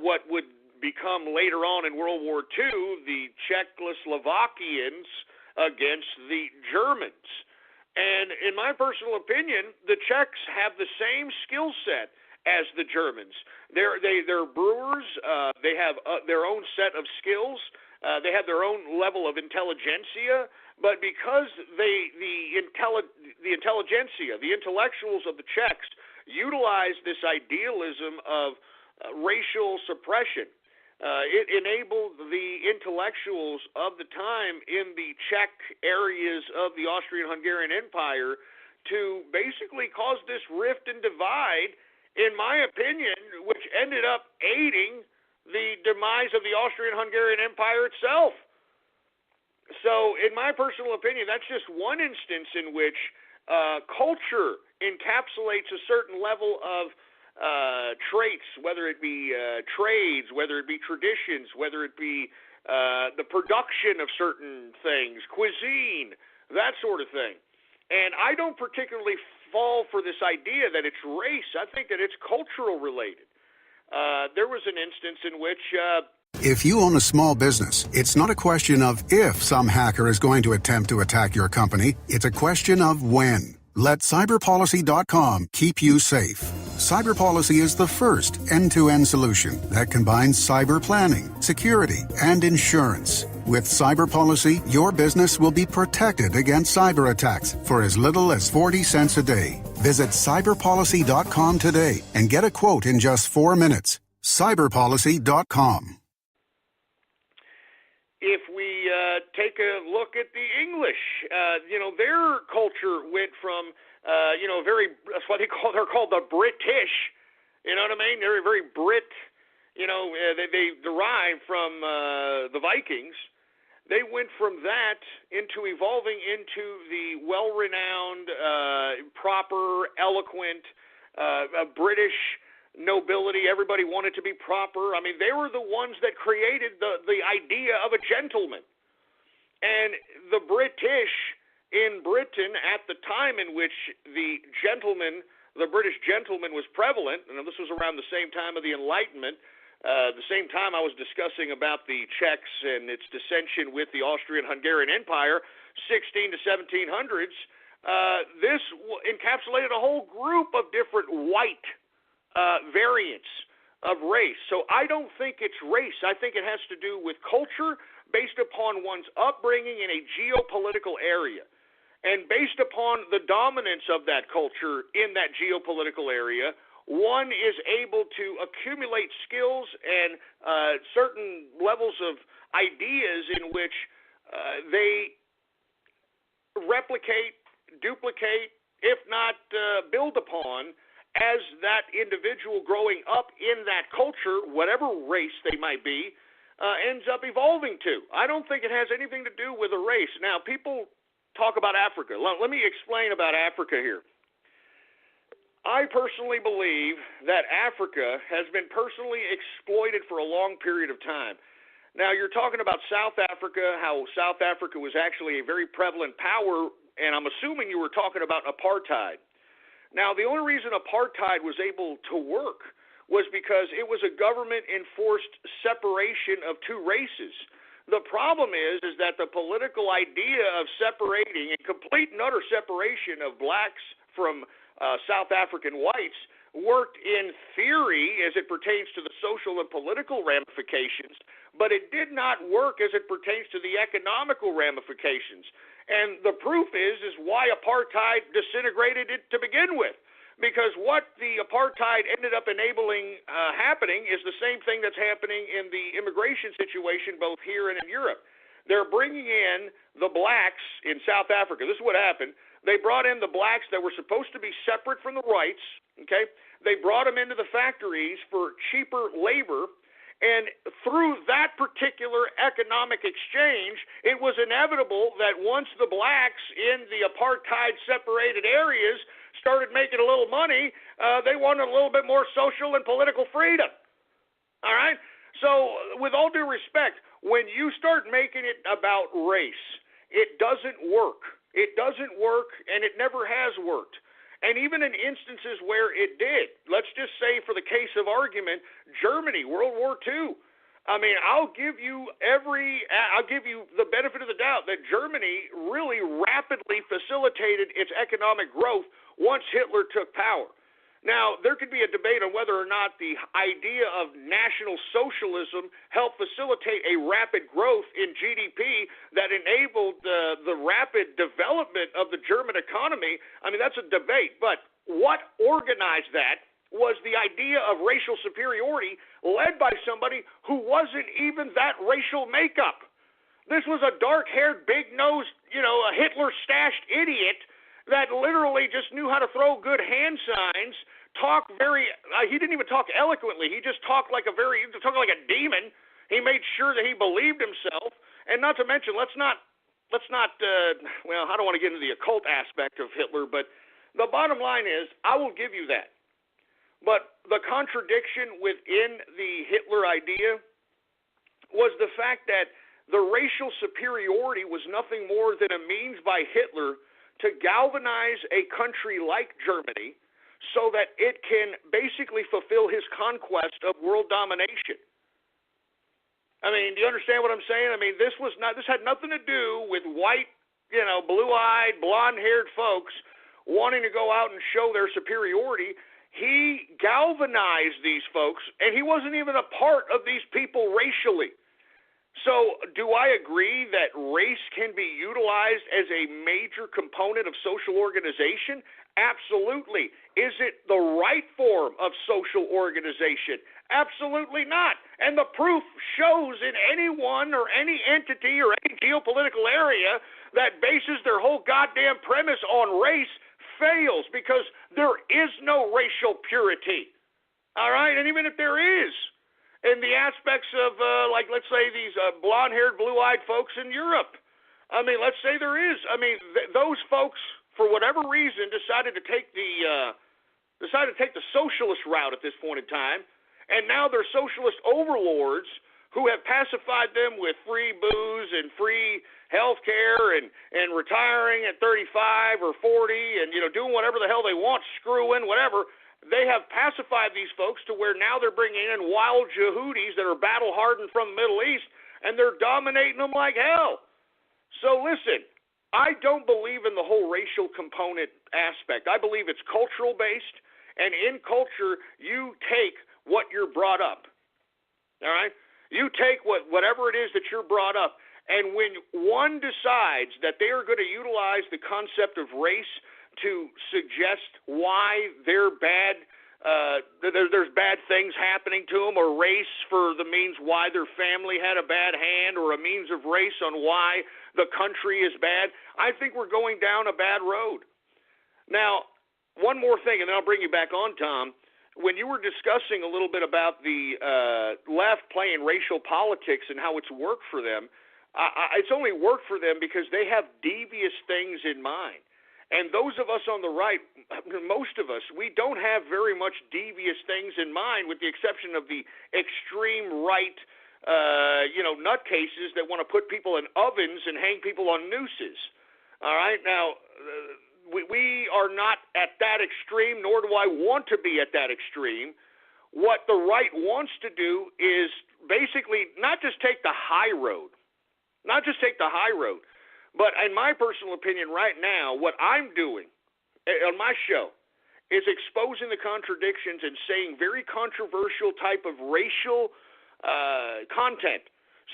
Speaker 4: what would become later on in World War II the Czechoslovakians against the Germans. And in my personal opinion, the Czechs have the same skill set as the Germans. They're brewers. They have their own set of skills. They have their own level of intelligentsia. But because the intelligentsia, the intellectuals of the Czechs, utilize this idealism of racial suppression, It enabled the intellectuals of the time in the Czech areas of the Austrian-Hungarian Empire to basically cause this rift and divide, in my opinion, which ended up aiding the demise of the Austrian-Hungarian Empire itself. So, in my personal opinion, that's just one instance in which culture encapsulates a certain level of traits, whether it be trades, whether it be traditions, whether it be the production of certain things, cuisine, that sort of thing. And I don't particularly fall for this idea that it's race. I think that it's cultural related. There was an instance in which
Speaker 1: If you own a small business, it's not a question of if some hacker is going to attempt to attack your company. It's a question of when. Let cyberpolicy.com keep you safe. CyberPolicy is the first end-to-end solution that combines cyber planning, security, and insurance. With CyberPolicy, your business will be protected against cyber attacks for as little as 40 cents a day. Visit cyberpolicy.com today and get a quote in just 4 minutes. cyberpolicy.com.
Speaker 4: If we take a look at the English, their culture went from, that's what they're called the British. You know what I mean? They're very Brit. They derive from the Vikings. They went from that into evolving into the well-renowned, proper, eloquent British nobility. Everybody wanted to be proper. I mean, they were the ones that created the idea of a gentleman. And the British in Britain at the time in which the British gentleman was prevalent, and this was around the same time of the Enlightenment, the same time I was discussing about the Czechs and its dissension with the Austrian-Hungarian Empire, 16 to 1700s, this encapsulated a whole group of different white variants of race. So I don't think it's race. I think it has to do with culture based upon one's upbringing in a geopolitical area. And based upon the dominance of that culture in that geopolitical area, one is able to accumulate skills and certain levels of ideas in which they replicate, duplicate, if not build upon, as that individual growing up in that culture, whatever race they might be, ends up evolving to. I don't think it has anything to do with a race. Now, people talk about Africa. Let me explain about Africa here. I personally believe that Africa has been personally exploited for a long period of time. Now, you're talking about South Africa, how South Africa was actually a very prevalent power, and I'm assuming you were talking about apartheid. Now, the only reason apartheid was able to work was because it was a government-enforced separation of two races. The problem is that the political idea of separating, and complete and utter separation of blacks from South African whites, worked in theory as it pertains to the social and political ramifications, but it did not work as it pertains to the economical ramifications. And the proof is why apartheid disintegrated it to begin with. Because what the apartheid ended up enabling happening is the same thing that's happening in the immigration situation both here and in Europe. They're bringing in the blacks in South Africa. This is what happened. They brought in the blacks that were supposed to be separate from the whites. Okay? They brought them into the factories for cheaper labor. And through that particular economic exchange, it was inevitable that once the blacks in the apartheid-separated areas started making a little money, they wanted a little bit more social and political freedom. All right? So, with all due respect, when you start making it about race, it doesn't work. It doesn't work, and it never has worked. And even in instances where it did, let's just say for the case of argument, Germany, World War II. I mean, I'll give you the benefit of the doubt that Germany really rapidly facilitated its economic growth once Hitler took power. Now, there could be a debate on whether or not the idea of national socialism helped facilitate a rapid growth in GDP that enabled the rapid development of the German economy. I mean, that's a debate. But what organized that was the idea idea of racial superiority led by somebody who wasn't even that racial makeup. This was a dark-haired, big-nosed, a Hitler-stashed idiot that literally just knew how to throw good hand signs, talk he didn't even talk eloquently. He just talked like a demon. He made sure that he believed himself. And not to mention, let's not, I don't want to get into the occult aspect of Hitler, but the bottom line is, I will give you that. But the contradiction within the Hitler idea was the fact that the racial superiority was nothing more than a means by Hitler to galvanize a country like Germany so that it can basically fulfill his conquest of world domination. I mean, do you understand what I'm saying? I mean, this had nothing to do with white, blue-eyed, blonde-haired folks wanting to go out and show their superiority. He galvanized these folks, and he wasn't even a part of these people racially. So do I agree that race can be utilized as a major component of social organization? Absolutely. Is it the right form of social organization? Absolutely not. And the proof shows in anyone or any entity or any geopolitical area that bases their whole goddamn premise on race fails, because there is no racial purity. All right? And even if there is, in the aspects of, let's say these blonde-haired, blue-eyed folks in Europe. I mean, let's say there is. I mean, those folks, for whatever reason, decided to take the socialist route at this point in time, and now they're socialist overlords who have pacified them with free booze and free health care and retiring at 35 or 40 and, doing whatever the hell they want, screwing, whatever. They have pacified these folks to where now they're bringing in wild Yehudis that are battle-hardened from the Middle East, and they're dominating them like hell. So listen, I don't believe in the whole racial component aspect. I believe it's cultural-based, and in culture, you take what you're brought up. All right? You take whatever it is that you're brought up, and when one decides that they are going to utilize the concept of race to suggest why they're bad, there's bad things happening to them, or race for the means why their family had a bad hand, or a means of race on why the country is bad, I think we're going down a bad road. Now, one more thing, and then I'll bring you back on, Tom. When you were discussing a little bit about the left playing racial politics and how it's worked for them, it's only worked for them because they have devious things in mind. And those of us on the right, most of us, we don't have very much devious things in mind, with the exception of the extreme right, nutcases that want to put people in ovens and hang people on nooses. All right? Now, we are not at that extreme, nor do I want to be at that extreme. What the right wants to do is basically not just take the high road, but in my personal opinion right now, what I'm doing on my show is exposing the contradictions and saying very controversial type of racial content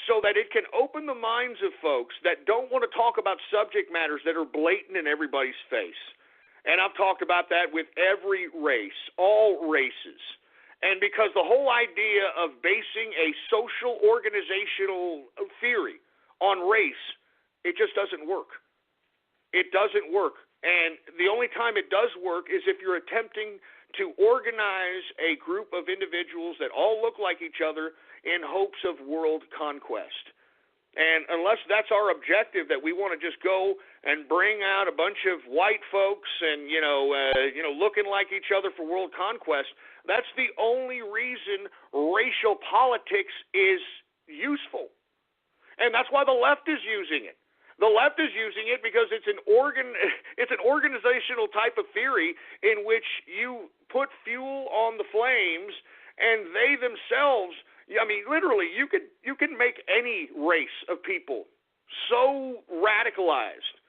Speaker 4: so that it can open the minds of folks that don't want to talk about subject matters that are blatant in everybody's face. And I've talked about that with every race, all races. And because the whole idea of basing a social organizational theory on race, it just doesn't work. It doesn't work. And the only time it does work is if you're attempting to organize a group of individuals that all look like each other in hopes of world conquest. And unless that's our objective, that we want to just go and bring out a bunch of white folks and, looking like each other for world conquest, that's the only reason racial politics is useful. And that's why the left is using it. The left is using it because it's an organizational type of theory in which you put fuel on the flames, and they themselves, I mean, literally, you can make any race of people so radicalized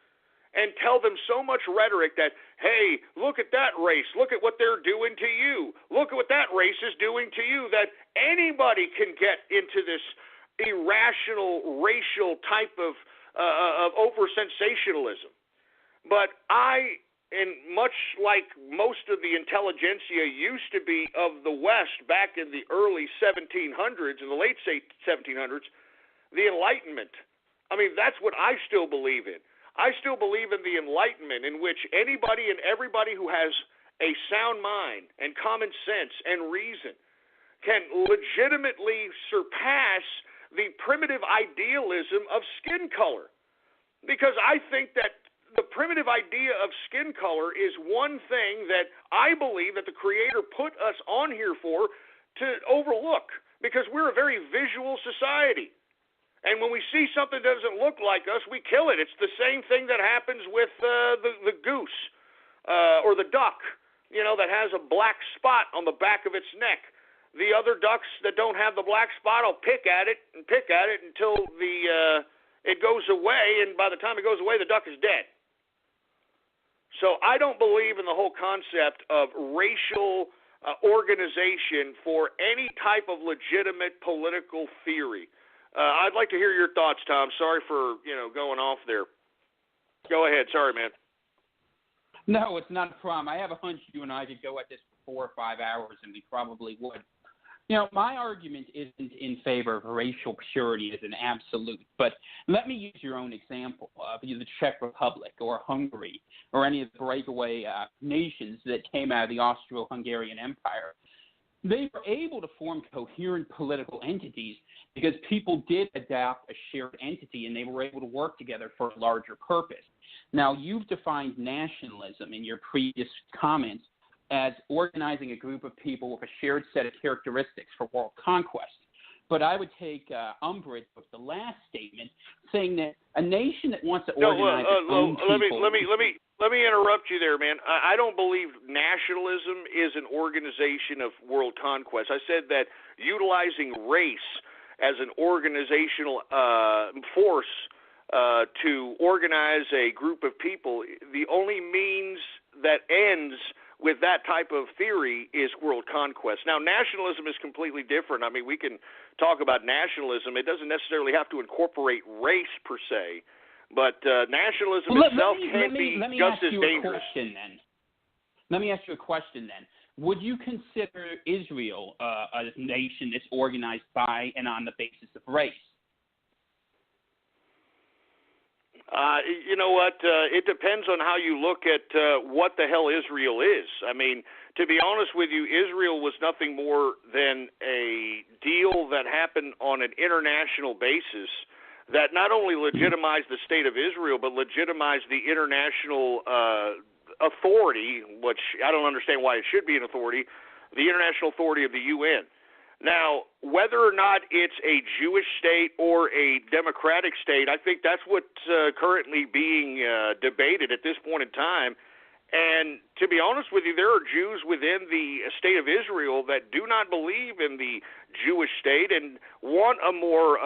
Speaker 4: and tell them so much rhetoric that, hey, look at that race, look at what they're doing to you, look at what that race is doing to you, that anybody can get into this irrational racial type of over sensationalism. But I and much like most of the intelligentsia used to be of the West back in the early 1700s and the late 1700s, the Enlightenment. I mean, that's what I still believe in. I still believe in the Enlightenment, in which anybody and everybody who has a sound mind and common sense and reason can legitimately surpass the primitive idealism of skin color. Because I think that the primitive idea of skin color is one thing that I believe that the Creator put us on here for to overlook, because we're a very visual society. And when we see something that doesn't look like us, we kill it. It's the same thing that happens with the goose or the duck, that has a black spot on the back of its neck. The other ducks that don't have the black spot will pick at it until it goes away, and by the time it goes away, the duck is dead. So I don't believe in the whole concept of racial organization for any type of legitimate political theory. I'd like to hear your thoughts, Tom. Sorry for, going off there. Go ahead. Sorry, man.
Speaker 8: No, it's not a problem. I have a hunch you and I could go at this for 4 or 5 hours, and we probably would. My argument isn't in favor of racial purity as an absolute, but let me use your own example of the Czech Republic or Hungary or any of the breakaway nations that came out of the Austro-Hungarian Empire. They were able to form coherent political entities because people did adopt a shared entity, and they were able to work together for a larger purpose. Now, you've defined nationalism in your previous comments as organizing a group of people with a shared set of characteristics for world conquest. But I would take umbrage with the last statement, saying that a nation that wants to organize its own people...
Speaker 4: Let me interrupt you there, man. I don't believe nationalism is an organization of world conquest. I said that utilizing race as an organizational force to organize a group of people, the only means that ends with that type of theory is world conquest. Now, nationalism is completely different. I mean, we can talk about nationalism. It doesn't necessarily have to incorporate race per se, but nationalism itself can be just as dangerous.
Speaker 8: Let me ask you a question then. Would you consider Israel a nation that's organized by and on the basis of race?
Speaker 4: You know what? It depends on how you look at what the hell Israel is. I mean, to be honest with you, Israel was nothing more than a deal that happened on an international basis that not only legitimized the state of Israel, but legitimized the international authority, which I don't understand why it should be an authority, the international authority of the UN. Now, whether or not it's a Jewish state or a democratic state, I think that's what's currently being debated at this point in time. And to be honest with you, there are Jews within the state of Israel that do not believe in the Jewish state and want a more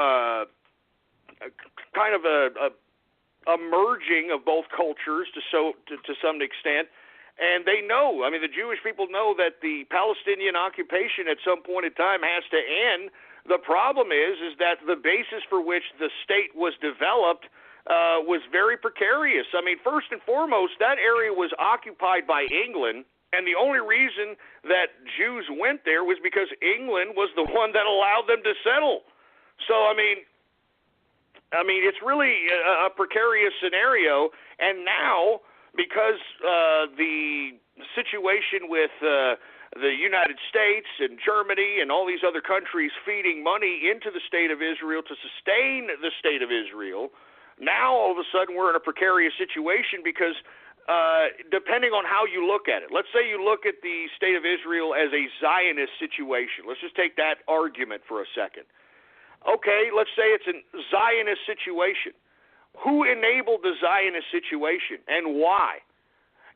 Speaker 4: kind of a merging of both cultures to some extent. And they know, I mean, the Jewish people know that the Palestinian occupation at some point in time has to end. The problem is that the basis for which the state was developed was very precarious. I mean, first and foremost, that area was occupied by England, and the only reason that Jews went there was because England was the one that allowed them to settle. So, I mean, it's really a precarious scenario, and now, because the situation with the United States and Germany and all these other countries feeding money into the state of Israel to sustain the state of Israel, now all of a sudden we're in a precarious situation because depending on how you look at it, let's say you look at the state of Israel as a Zionist situation. Let's just take that argument for a second. Okay, let's say it's a Zionist situation. Who enabled the Zionist situation and why?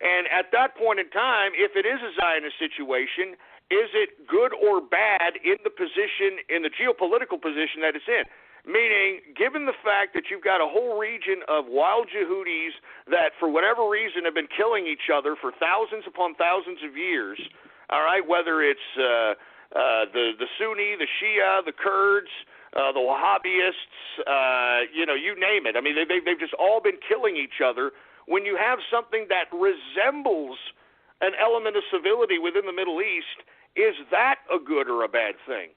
Speaker 4: And at that point in time, if it is a Zionist situation, is it good or bad in the position, in the geopolitical position that it's in? Meaning, given the fact that you've got a whole region of wild Yehudis that, for whatever reason, have been killing each other for thousands upon thousands of years, all right, whether it's the Sunni, the Shia, the Kurds, the Wahhabists, you name it. I mean, they've just all been killing each other. When you have something that resembles an element of civility within the Middle East, is that a good or a bad thing?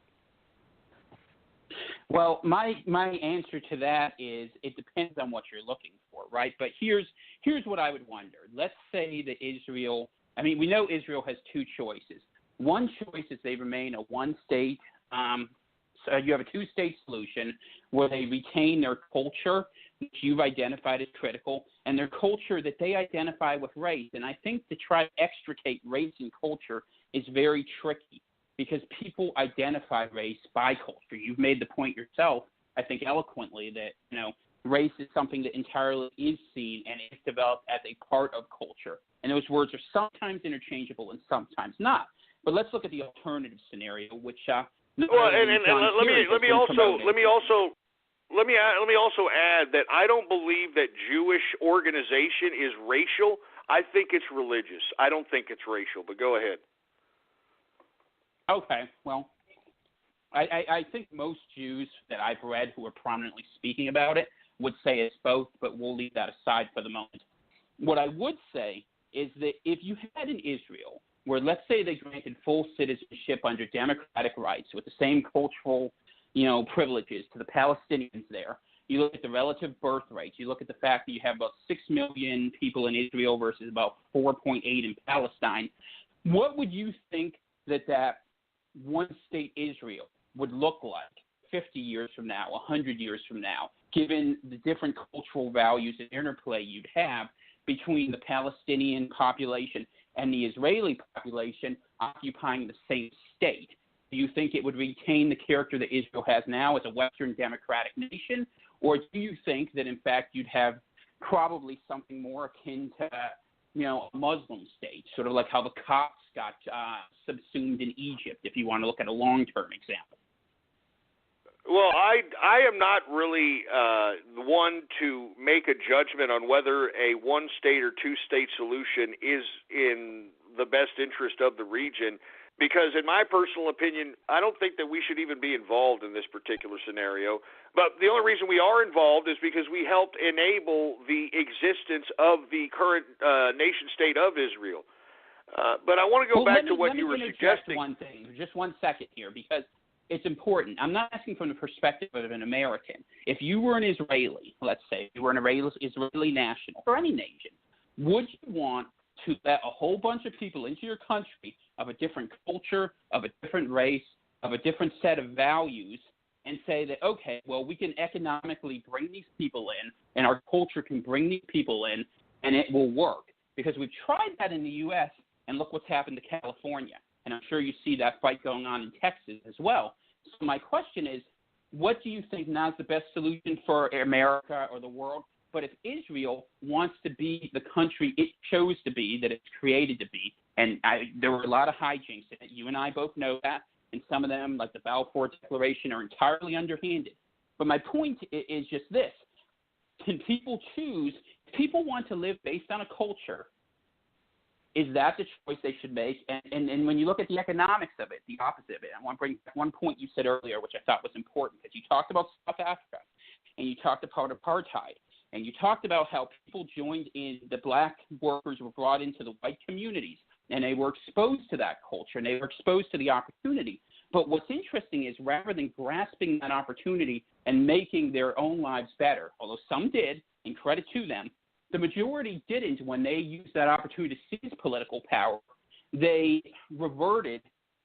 Speaker 8: Well, my answer to that is it depends on what you're looking for, right? But here's what I would wonder. Let's say that Israel, I mean, we know Israel has two choices. One choice is they remain a one-state, so you have a two-state solution where they retain their culture, which you've identified as critical, and their culture that they identify with race. And I think to try to extricate race and culture is very tricky because people identify race by culture. You've made the point yourself, I think eloquently, that, race is something that entirely is seen and is developed as a part of culture. And those words are sometimes interchangeable and sometimes not. But let's look at the alternative scenario, which let me also add that I don't believe that Jewish organization is racial. I think it's religious. I don't think it's racial. But go ahead. Okay. Well, I think most Jews that I've read who are prominently speaking about it would say it's both, but we'll leave that aside for the moment. What I would say is that if you had in Israel where, let's say, they granted full citizenship under democratic rights with the same cultural, privileges to the Palestinians there, you look at the relative birth rates, you look at the fact that you have about 6 million people in Israel versus about 4.8 in Palestine, what would you think that one-state Israel would look like 50 years from now, 100 years from now, given the different cultural values and interplay you'd have between the Palestinian population and the Israeli population occupying the same state? Do you think it would retain the character that Israel has now as a Western democratic nation? Or do you think that, in fact, you'd have probably something more akin to, a Muslim state, sort of like how the Copts got subsumed in Egypt, if you want to look at a long-term example?
Speaker 4: Well, I am not really the one to make a judgment on whether a one-state or two-state solution is in the best interest of the region, because in my personal opinion, I don't think that we should even be involved in this particular scenario. But the only reason we are involved is because we helped enable the existence of the current nation-state of Israel. But I want to go back to what you were suggesting.
Speaker 8: One thing, just 1 second here, because it's important. I'm not asking from the perspective of an American. If you were an Israeli, let's say, you were an Israeli national, or any nation, would you want to let a whole bunch of people into your country of a different culture, of a different race, of a different set of values, and say that, okay, well, we can economically bring these people in, and our culture can bring these people in, and it will work? Because we've tried that in the U.S., and look what's happened to California. And I'm sure you see that fight going on in Texas as well. So my question is, what do you think now is the best solution for America or the world? But if Israel wants to be the country it chose to be, that it's created to be, and there were a lot of hijinks in it, you and I both know that, and some of them, like the Balfour Declaration, are entirely underhanded. But my point is just this. Can people choose? People want to live based on a culture. Is that the choice they should make? And when you look at the economics of it, the opposite of it, I want to bring back one point you said earlier, which I thought was important, because you talked about South Africa, and you talked about apartheid, and you talked about how people joined in, the black workers were brought into the white communities, and they were exposed to that culture, and they were exposed to the opportunity. But what's interesting is rather than grasping that opportunity and making their own lives better, although some did, and credit to them, the majority didn't. When they used that opportunity to seize political power, they reverted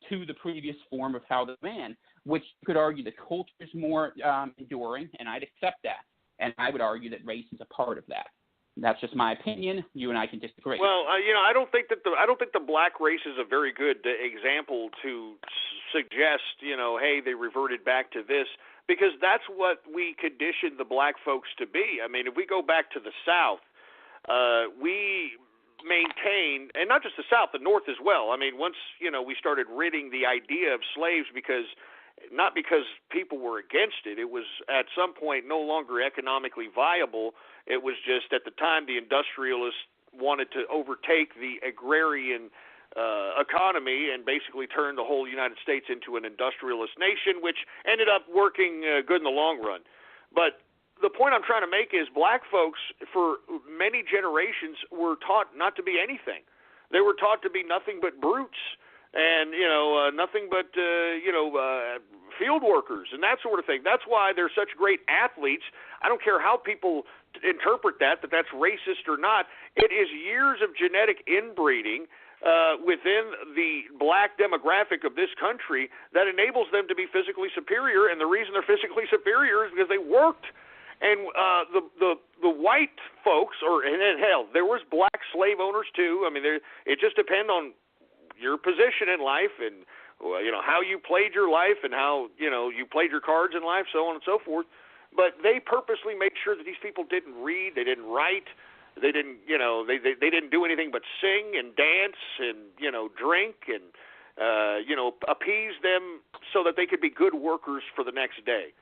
Speaker 8: to the previous form of how they ran, which you could argue the culture is more enduring, and I'd accept that. And I would argue that race is a part of that. That's just my opinion. You and I can disagree.
Speaker 4: Well, I don't think that the black race is a very good example to suggest, hey, they reverted back to this, because that's what we conditioned the black folks to be. I mean, if we go back to the South, we maintain, and not just the South, the North as well. I mean, once, we started ridding the idea of slaves not because people were against it. It was at some point no longer economically viable. It was just at the time the industrialists wanted to overtake the agrarian economy and basically turned the whole United States into an industrialist nation, which ended up working good in the long run. But the point I'm trying to make is black folks for many generations were taught not to be anything. They were taught to be nothing but brutes and, nothing but, field workers and that sort of thing. That's why they're such great athletes. I don't care how people interpret that's racist or not. It is years of genetic inbreeding within the black demographic of this country that enables them to be physically superior, and the reason they're physically superior is because they worked. And the white folks, and hell, there was black slave owners too. I mean, it just depends on your position in life and how you played your life and how you played your cards in life, so on and so forth. But they purposely made sure that these people didn't read, they didn't write. They didn't, they didn't do anything but sing and dance and, drink and, appease them so that they could be good workers for the next day.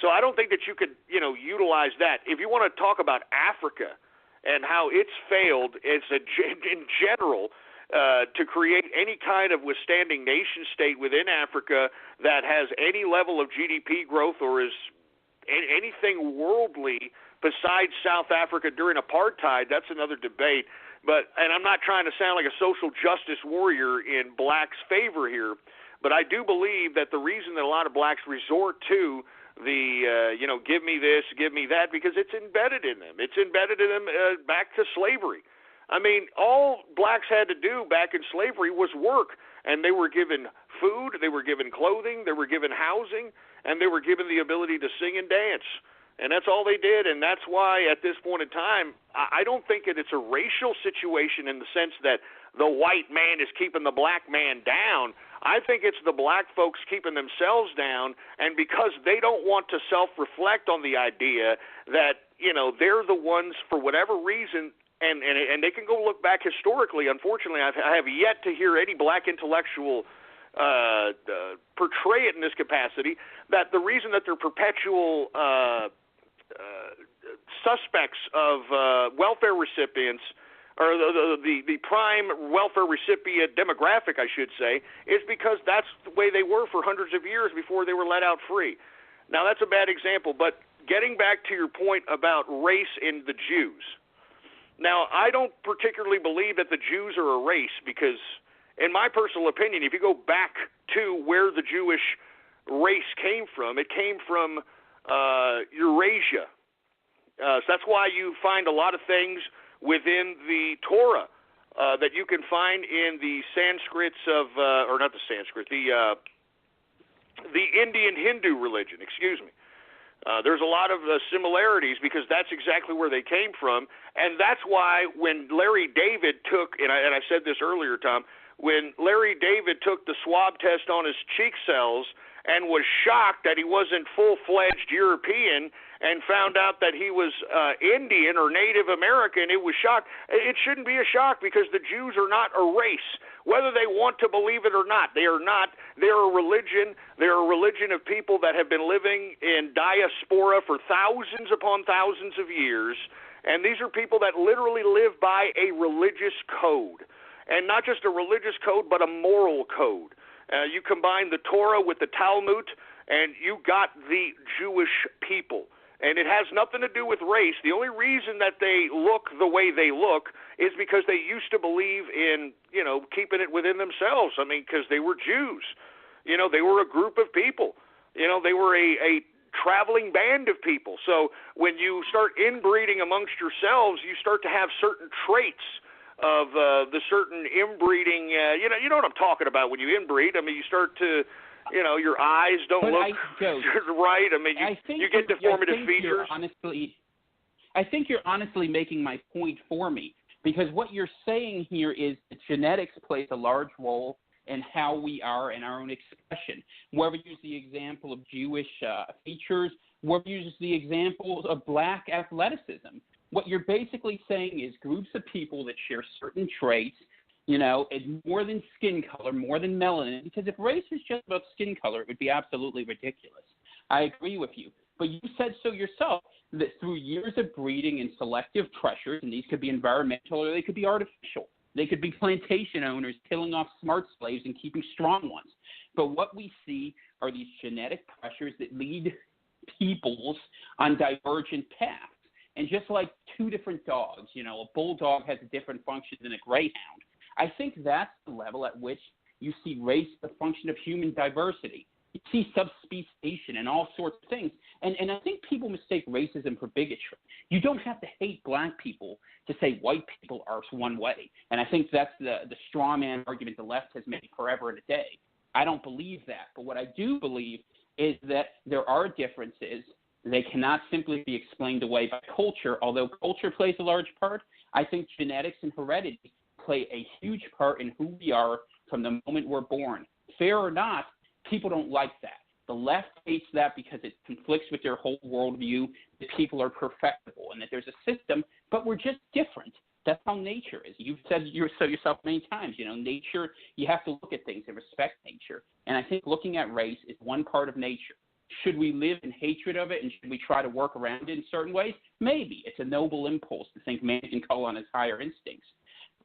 Speaker 4: So I don't think that you could, utilize that. If you want to talk about Africa and how it's failed in general to create any kind of withstanding nation state within Africa that has any level of GDP growth or is anything worldly besides South Africa during apartheid, that's another debate. And I'm not trying to sound like a social justice warrior in blacks' favor here, but I do believe that the reason that a lot of blacks resort to the, give me this, give me that, because it's embedded in them. It's embedded in them back to slavery. I mean, all blacks had to do back in slavery was work, and they were given food, they were given clothing, they were given housing, and they were given the ability to sing and dance. And that's all they did, and that's why at this point in time, I don't think that it's a racial situation in the sense that the white man is keeping the black man down. I think it's the black folks keeping themselves down, and because they don't want to self-reflect on the idea that, they're the ones for whatever reason, and they can go look back historically. Unfortunately, I have yet to hear any black intellectual portray it in this capacity, that the reason that they're perpetual suspects of welfare recipients, or the prime welfare recipient demographic, I should say, is because that's the way they were for hundreds of years before they were let out free. Now, that's a bad example, but getting back to your point about race in the Jews. Now, I don't particularly believe that the Jews are a race because, in my personal opinion, if you go back to where the Jewish race came from, it came from Eurasia. So that's why you find a lot of things within the Torah that you can find in the Sanskrits of, or not the Sanskrit, the Indian Hindu religion, excuse me. There's a lot of similarities because that's exactly where they came from, and that's why when Larry David took, and I said this earlier, Tom, when Larry David took the swab test on his cheek cells and was shocked that he wasn't full-fledged European and found out that he was Indian or Native American, it was shocked. It shouldn't be a shock because the Jews are not a race, whether they want to believe it or not. They are not. They're a religion. They're a religion of people that have been living in diaspora for thousands upon thousands of years, and these are people that literally live by a religious code, and not just a religious code, but a moral code. You combine the Torah with the Talmud, and you got the Jewish people. And it has nothing to do with race. The only reason that they look the way they look is because they used to believe in, keeping it within themselves. I mean, because they were Jews. They were a group of people. They were a traveling band of people. So when you start inbreeding amongst yourselves, you start to have certain traits of the certain inbreeding, you know what I'm talking about when you inbreed. I mean, you start to, your eyes don't look right. I mean, you get deformative features.
Speaker 8: I think you're honestly making my point for me, because what you're saying here is that genetics plays a large role in how we are in our own expression. Whether you use the example of Jewish features, whether you use the examples of black athleticism, what you're basically saying is groups of people that share certain traits, and more than skin color, more than melanin, because if race is just about skin color, it would be absolutely ridiculous. I agree with you. But you said so yourself, that through years of breeding and selective pressures, and these could be environmental or they could be artificial, They could be plantation owners killing off smart slaves and keeping strong ones. But what we see are these genetic pressures that lead peoples on divergent paths. And just like two different dogs, a bulldog has a different function than a greyhound. I think that's the level at which you see race the function of human diversity. You see subspeciation and all sorts of things. And I think people mistake racism for bigotry. You don't have to hate black people to say white people are one way. And I think that's the straw man argument the left has made forever and a day. I don't believe that. But what I do believe is that there are differences. They cannot simply be explained away by culture. Although culture plays a large part, I think genetics and heredity play a huge part in who we are from the moment we're born. Fair or not, people don't like that. The left hates that because it conflicts with their whole worldview that people are perfectible and that there's a system, but we're just different. That's how nature is. You've said so yourself many times, nature, you have to look at things and respect nature. And I think looking at race is one part of nature. Should we live in hatred of it and should we try to work around it in certain ways? Maybe. It's a noble impulse to think man can call on his higher instincts.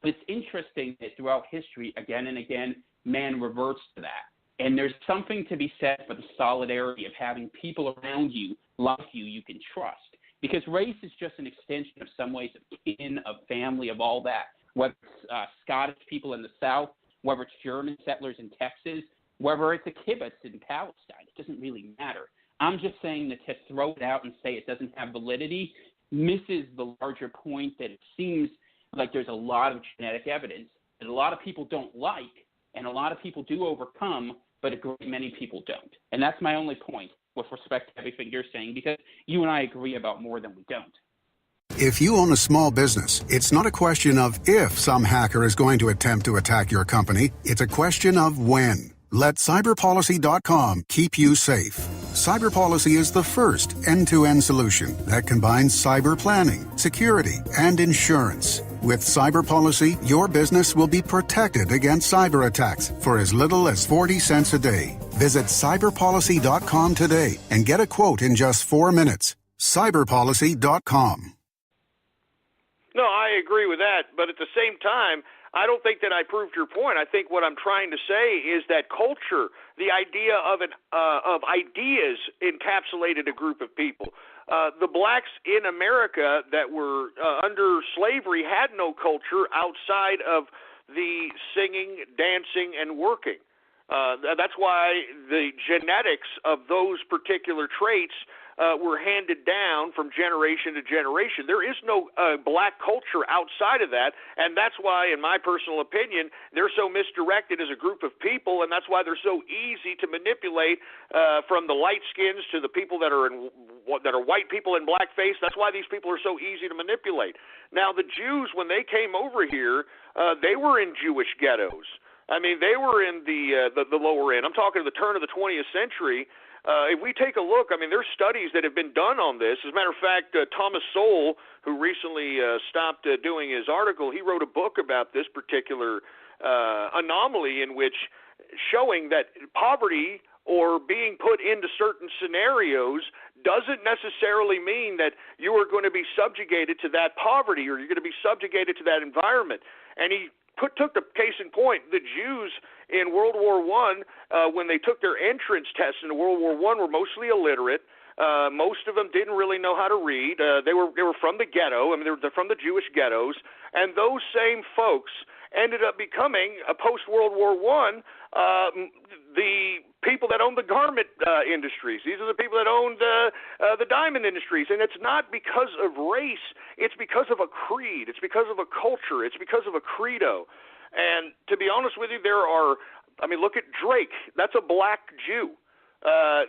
Speaker 8: But it's interesting that throughout history, again and again, man reverts to that. And there's something to be said for the solidarity of having people around you, like you can trust. Because race is just an extension of some ways of kin, of family, of all that. Whether it's Scottish people in the South, whether it's German settlers in Texas, whether it's a kibbutz in Palestine, it doesn't really matter. I'm just saying that to throw it out and say it doesn't have validity misses the larger point that it seems like there's a lot of genetic evidence that a lot of people don't like and a lot of people do overcome, but a great many people don't. And that's my only point with respect to everything you're saying, because you and I agree about more than we don't.
Speaker 1: If you own a small business, it's not a question of if some hacker is going to attempt to attack your company. It's a question of when. Let cyberpolicy.com keep you safe. CyberPolicy is the first end-to-end solution that combines cyber planning, security, and insurance. With CyberPolicy, your business will be protected against cyber attacks for as little as 40 cents a day. Visit cyberpolicy.com today and get a quote in just 4 minutes. cyberpolicy.com.
Speaker 4: No, I agree with that, but at the same time, I don't think that I proved your point. I think what I'm trying to say is that culture, the idea of ideas, encapsulated a group of people. The blacks in America that were under slavery had no culture outside of the singing, dancing, and working. That's why the genetics of those particular traits were handed down from generation to generation. There is no black culture outside of that, and that's why, in my personal opinion, they're so misdirected as a group of people, and that's why they're so easy to manipulate from the light skins to the people that are white people in blackface. That's why these people are so easy to manipulate. Now, the Jews, when they came over here, they were in Jewish ghettos. I mean, they were in the lower end. I'm talking the turn of the 20th century. If we take a look, I mean, there's studies that have been done on this. As a matter of fact, Thomas Sowell, who recently stopped doing his article, he wrote a book about this particular anomaly in which showing that poverty or being put into certain scenarios doesn't necessarily mean that you are going to be subjugated to that poverty or you're going to be subjugated to that environment. And he took the case in point. The Jews in World War I, when they took their entrance tests into World War I, were mostly illiterate. Most of them didn't really know how to read. They were from the ghetto. I mean, they're from the Jewish ghettos. And those same folks ended up becoming, post-World War I, the people that owned the garment industries. These are the people that owned the diamond industries. And it's not because of race. It's because of a creed. It's because of a culture. It's because of a credo. And to be honest with you, look at Drake. That's a black Jew. I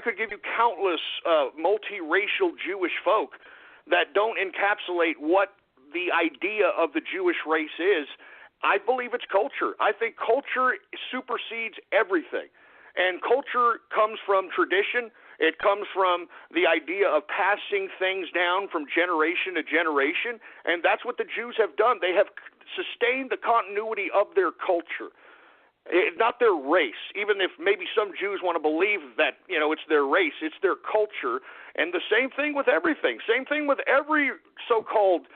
Speaker 4: could give you countless multiracial Jewish folk that don't encapsulate what the idea of the Jewish race is. I believe it's culture. I think culture supersedes everything. And culture comes from tradition. It comes from the idea of passing things down from generation to generation. And that's what the Jews have done. They have sustained the continuity of their culture. Not their race, even if maybe some Jews want to believe that, it's their race, it's their culture. And the same thing with everything. Same thing with every so-called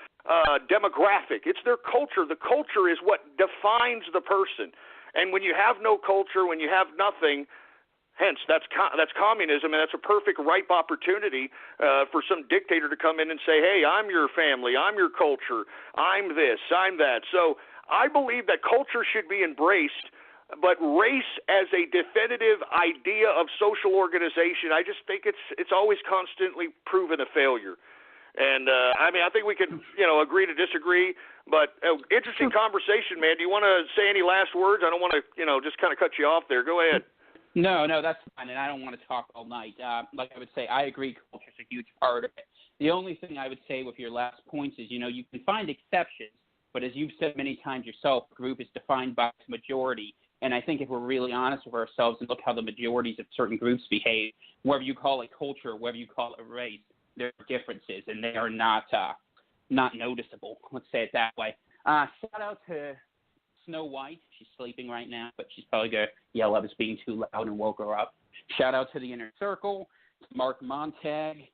Speaker 4: demographic. It's their culture. The culture is what defines the person. And when you have no culture, when you have nothing, hence that's communism, and that's a perfect ripe opportunity for some dictator to come in and say, hey, I'm your family, I'm your culture, I'm this, I'm that. So I believe that culture should be embraced, but race as a definitive idea of social organization, I just think it's always constantly proven a failure. And, I think we could, agree to disagree, but interesting conversation, man. Do you want to say any last words? I don't want to, just kind of cut you off there. Go ahead.
Speaker 8: No, that's fine, and I don't want to talk all night. Like I would say, I agree culture's a huge part of it. The only thing I would say with your last points is, you can find exceptions, but as you've said many times yourself, a group is defined by its majority. And I think if we're really honest with ourselves and look how the majorities of certain groups behave, whether you call it culture, whether you call it race, there are differences, and they are not noticeable. Let's say it that way. Shout out to Snow White. She's sleeping right now, but she's probably going to yell at us being too loud and woke her up. Shout out to the Inner Circle, to Mark Montag,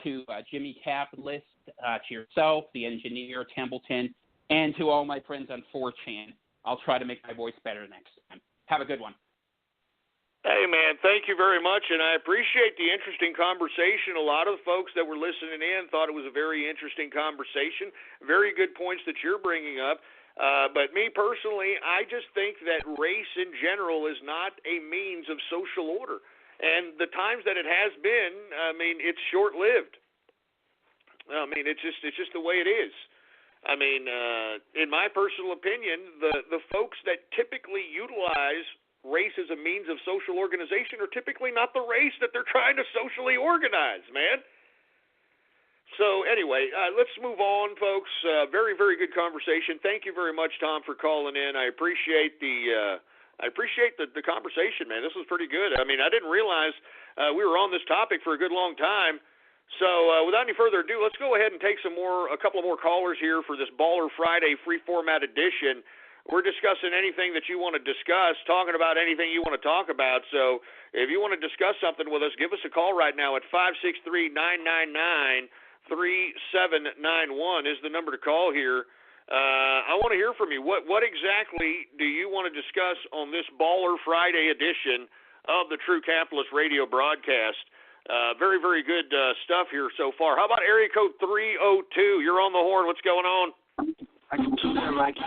Speaker 8: to Jimmy Capitalist, to yourself, the engineer, Templeton, and to all my friends on 4chan. I'll try to make my voice better next time. Have a good one.
Speaker 4: Hey, man, thank you very much, and I appreciate the interesting conversation. A lot of the folks that were listening in thought it was a very interesting conversation. Very good points that you're bringing up. But me personally, I just think that race in general is not a means of social order. And the times that it has been, it's short-lived. It's just the way it is. In my personal opinion, the folks that typically utilize race as a means of social organization are typically not the race that they're trying to socially organize, man. So anyway, let's move on, folks. Very, very good conversation. Thank you very much, Tom, for calling in. I appreciate the conversation, man. This was pretty good. I didn't realize we were on this topic for a good long time. So without any further ado, let's go ahead and take a couple more callers here for this Baller Friday free format edition. We're discussing anything that you want to discuss, talking about anything you want to talk about. So if you want to discuss something with us, give us a call right now at 563-999-3791 is the number to call here. I want to hear from you. What exactly do you want to discuss on this Baller Friday edition of the True Capitalist radio broadcast? Very, very good stuff here so far. How about area code 302? You're on the horn. What's going on?
Speaker 9: I can do that like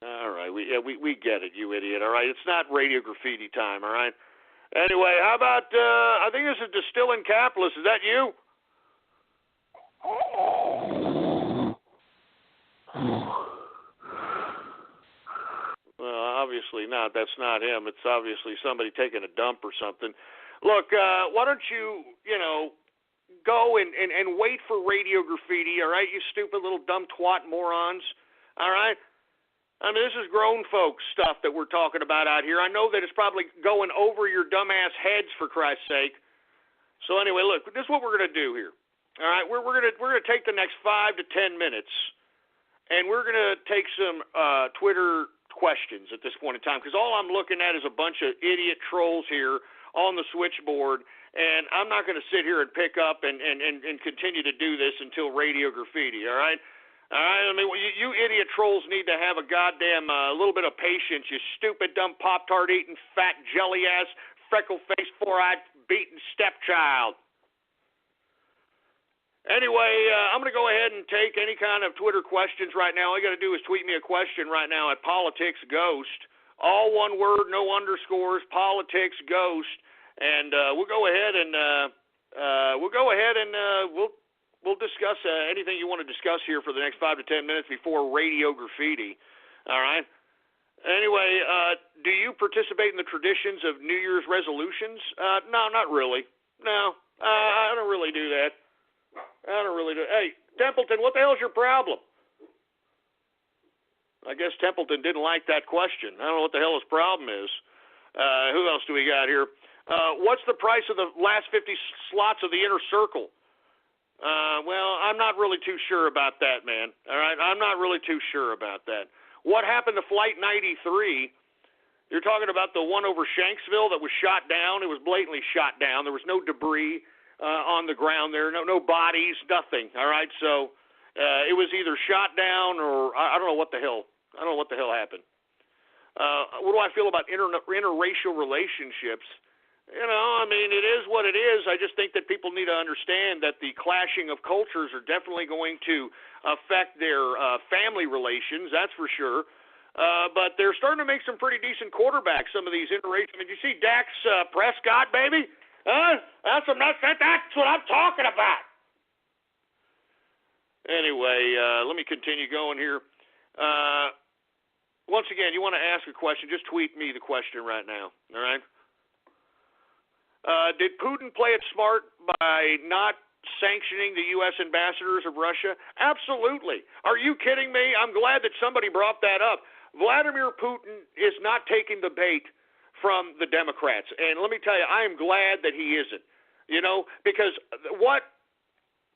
Speaker 4: all right, we get it, you idiot. All right, it's not radio graffiti time. All right. Anyway, how about I think this is Distilling Capitalist. Is that you? Well, obviously not. That's not him. It's obviously somebody taking a dump or something. Look, why don't you go and wait for radio graffiti, all right, you stupid little dumb twat morons, all right? This is grown folks stuff that we're talking about out here. I know that it's probably going over your dumbass heads, for Christ's sake. So anyway, look, this is what we're going to do here, all right? We're going to take the next 5 to 10 minutes, and we're going to take some Twitter questions at this point in time, because all I'm looking at is a bunch of idiot trolls here on the switchboard, and I'm not going to sit here and pick up and continue to do this until radio graffiti, all right? All right, you idiot trolls need to have a goddamn little bit of patience, you stupid, dumb, Pop-Tart eating, fat, jelly-ass, freckle-faced, four-eyed, beaten stepchild. Anyway, I'm going to go ahead and take any kind of Twitter questions right now. All you got to do is tweet me a question right now at PoliticsGhost. All one word, no underscores, PoliticsGhost. And we'll go ahead and we'll discuss anything you want to discuss here for the next 5 to 10 minutes before radio graffiti. All right. Anyway, do you participate in the traditions of New Year's resolutions? No, not really. No, I don't really do that. Hey, Templeton, what the hell's your problem? I guess Templeton didn't like that question. I don't know what the hell his problem is. Who else do we got here? What's the price of the last 50 slots of the Inner Circle? Well, I'm not really too sure about that, man. All right, I'm not really too sure about that. What happened to Flight 93? You're talking about the one over Shanksville that was shot down. It was blatantly shot down. There was no debris. on the ground there. No bodies, nothing. All right, so it was either shot down or I don't know what the hell. I don't know what the hell happened. What do I feel about interracial relationships? You know, I mean, it is what it is. I just think that people need to understand that the clashing of cultures are definitely going to affect their family relations, that's for sure. But they're starting to make some pretty decent quarterbacks, some of these interracial. Did you see Dax Prescott, baby? That's what I'm talking about. Anyway, let me continue going here. Once again, you want to ask a question, just tweet me the question right now, all right? Did Putin play it smart by not sanctioning the U.S. ambassadors of Russia? Absolutely. Are you kidding me? I'm glad that somebody brought that up. Vladimir Putin is not taking the bait from the Democrats. And let me tell you, I am glad that he isn't. You know, because what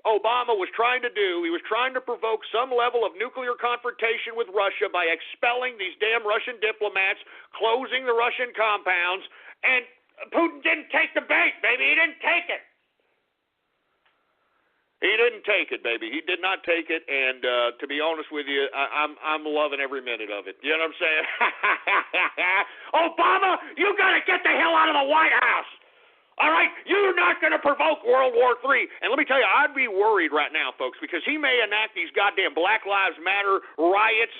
Speaker 4: Obama was trying to do, he was trying to provoke some level of nuclear confrontation with Russia by expelling these damn Russian diplomats, closing the Russian compounds, and Putin didn't take the bait, baby. He didn't take it. He didn't take it, baby. He did not take it, and to be honest with you, I'm loving every minute of it. You know what I'm saying? Obama, you got to get the hell out of the White House. All right? You're not going to provoke World War III. And let me tell you, I'd be worried right now, folks, because he may enact these goddamn Black Lives Matter riots.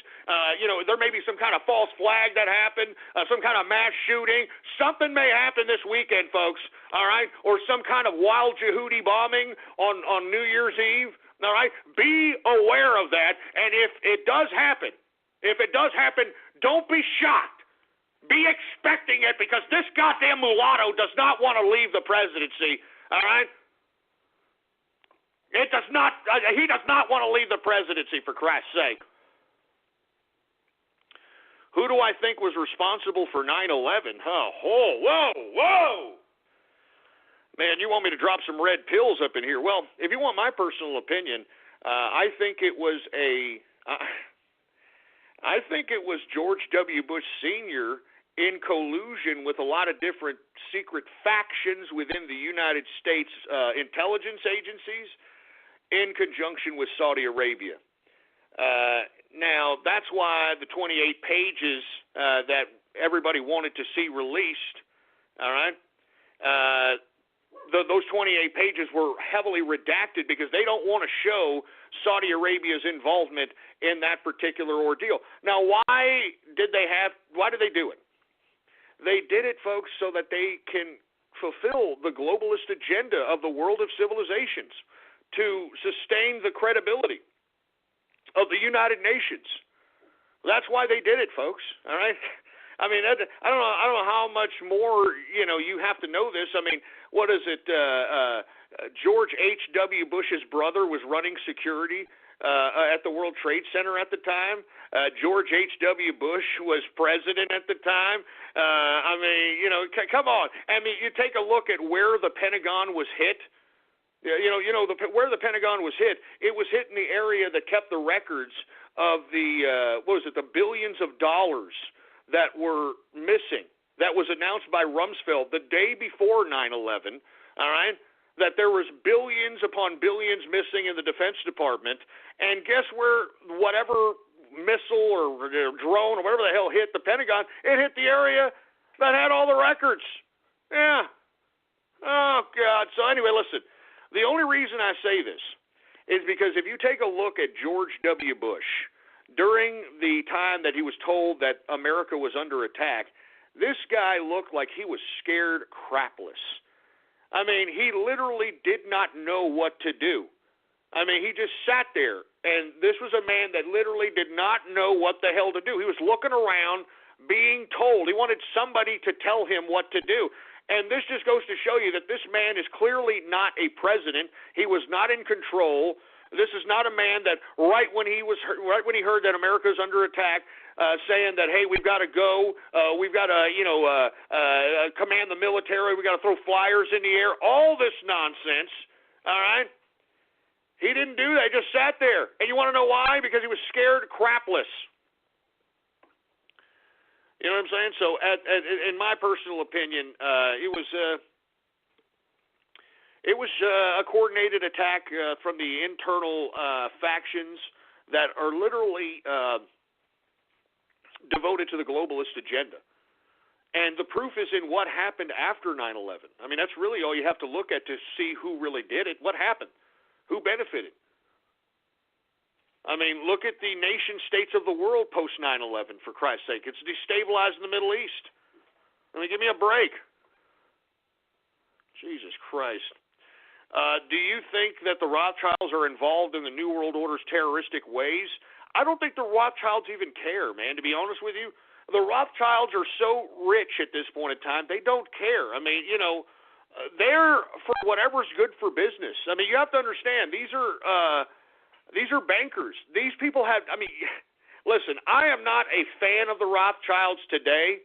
Speaker 4: You know, there may be some kind of false flag that happened, some kind of mass shooting. Something may happen this weekend, folks, all right? Or some kind of wild Yehudi bombing on New Year's Eve, all right? Be aware of that. And if it does happen, don't be shocked. Be expecting it, because this goddamn mulatto does not want to leave the presidency, all right? He does not want to leave the presidency, for Christ's sake. Who do I think was responsible for 9/11? Whoa. Man, you want me to drop some red pills up in here? Well, if you want my personal opinion, I think it was George W. Bush Sr., in collusion with a lot of different secret factions within the United States intelligence agencies in conjunction with Saudi Arabia. Now, that's why the 28 pages that everybody wanted to see released, all right, those 28 pages were heavily redacted because they don't want to show Saudi Arabia's involvement in that particular ordeal. Now, why did they do it? They did it, folks, so that they can fulfill the globalist agenda of the world of civilizations, to sustain the credibility of the United Nations. That's why they did it, folks. All right. I mean, I don't know how much more you have to know this. I mean, what is it? George H.W. Bush's brother was running security at the World Trade Center at the time. George H.W. Bush was president at the time. I mean, come on. I mean, you take a look at where the Pentagon was hit. Where the Pentagon was hit, it was hit in the area that kept the records of the billions of dollars that were missing. That was announced by Rumsfeld the day before 9/11. All right. That there was billions upon billions missing in the Defense Department, and guess where whatever missile or drone or whatever the hell hit the Pentagon, it hit the area that had all the records. Yeah. Oh, God. So anyway, listen, the only reason I say this is because if you take a look at George W. Bush during the time that he was told that America was under attack, this guy looked like he was scared crapless. I mean, he literally did not know what to do. I mean, he just sat there, and this was a man that literally did not know what the hell to do. He was looking around, being told. He wanted somebody to tell him what to do. And this just goes to show you that this man is clearly not a president. He was not in control. This is not a man that right when he heard that America is under attack, saying that, hey, we've got to go, we've got to, command the military, we've got to throw flyers in the air, all this nonsense, all right? He didn't do that. He just sat there. And you want to know why? Because he was scared crapless. You know what I'm saying? So in my personal opinion, it It was a coordinated attack from the internal factions that are literally devoted to the globalist agenda. And the proof is in what happened after 9/11. I mean, that's really all you have to look at to see who really did it. What happened? Who benefited? I mean, look at the nation states of the world post 9/11, for Christ's sake. It's destabilizing the Middle East. I mean, give me a break. Jesus Christ. Do you think that the Rothschilds are involved in the New World Order's terroristic ways? I don't think the Rothschilds even care, man, to be honest with you. The Rothschilds are so rich at this point in time, they don't care. I mean, you know, they're for whatever's good for business. I mean, you have to understand, these are bankers. These people have, I mean, listen, I am not a fan of the Rothschilds today.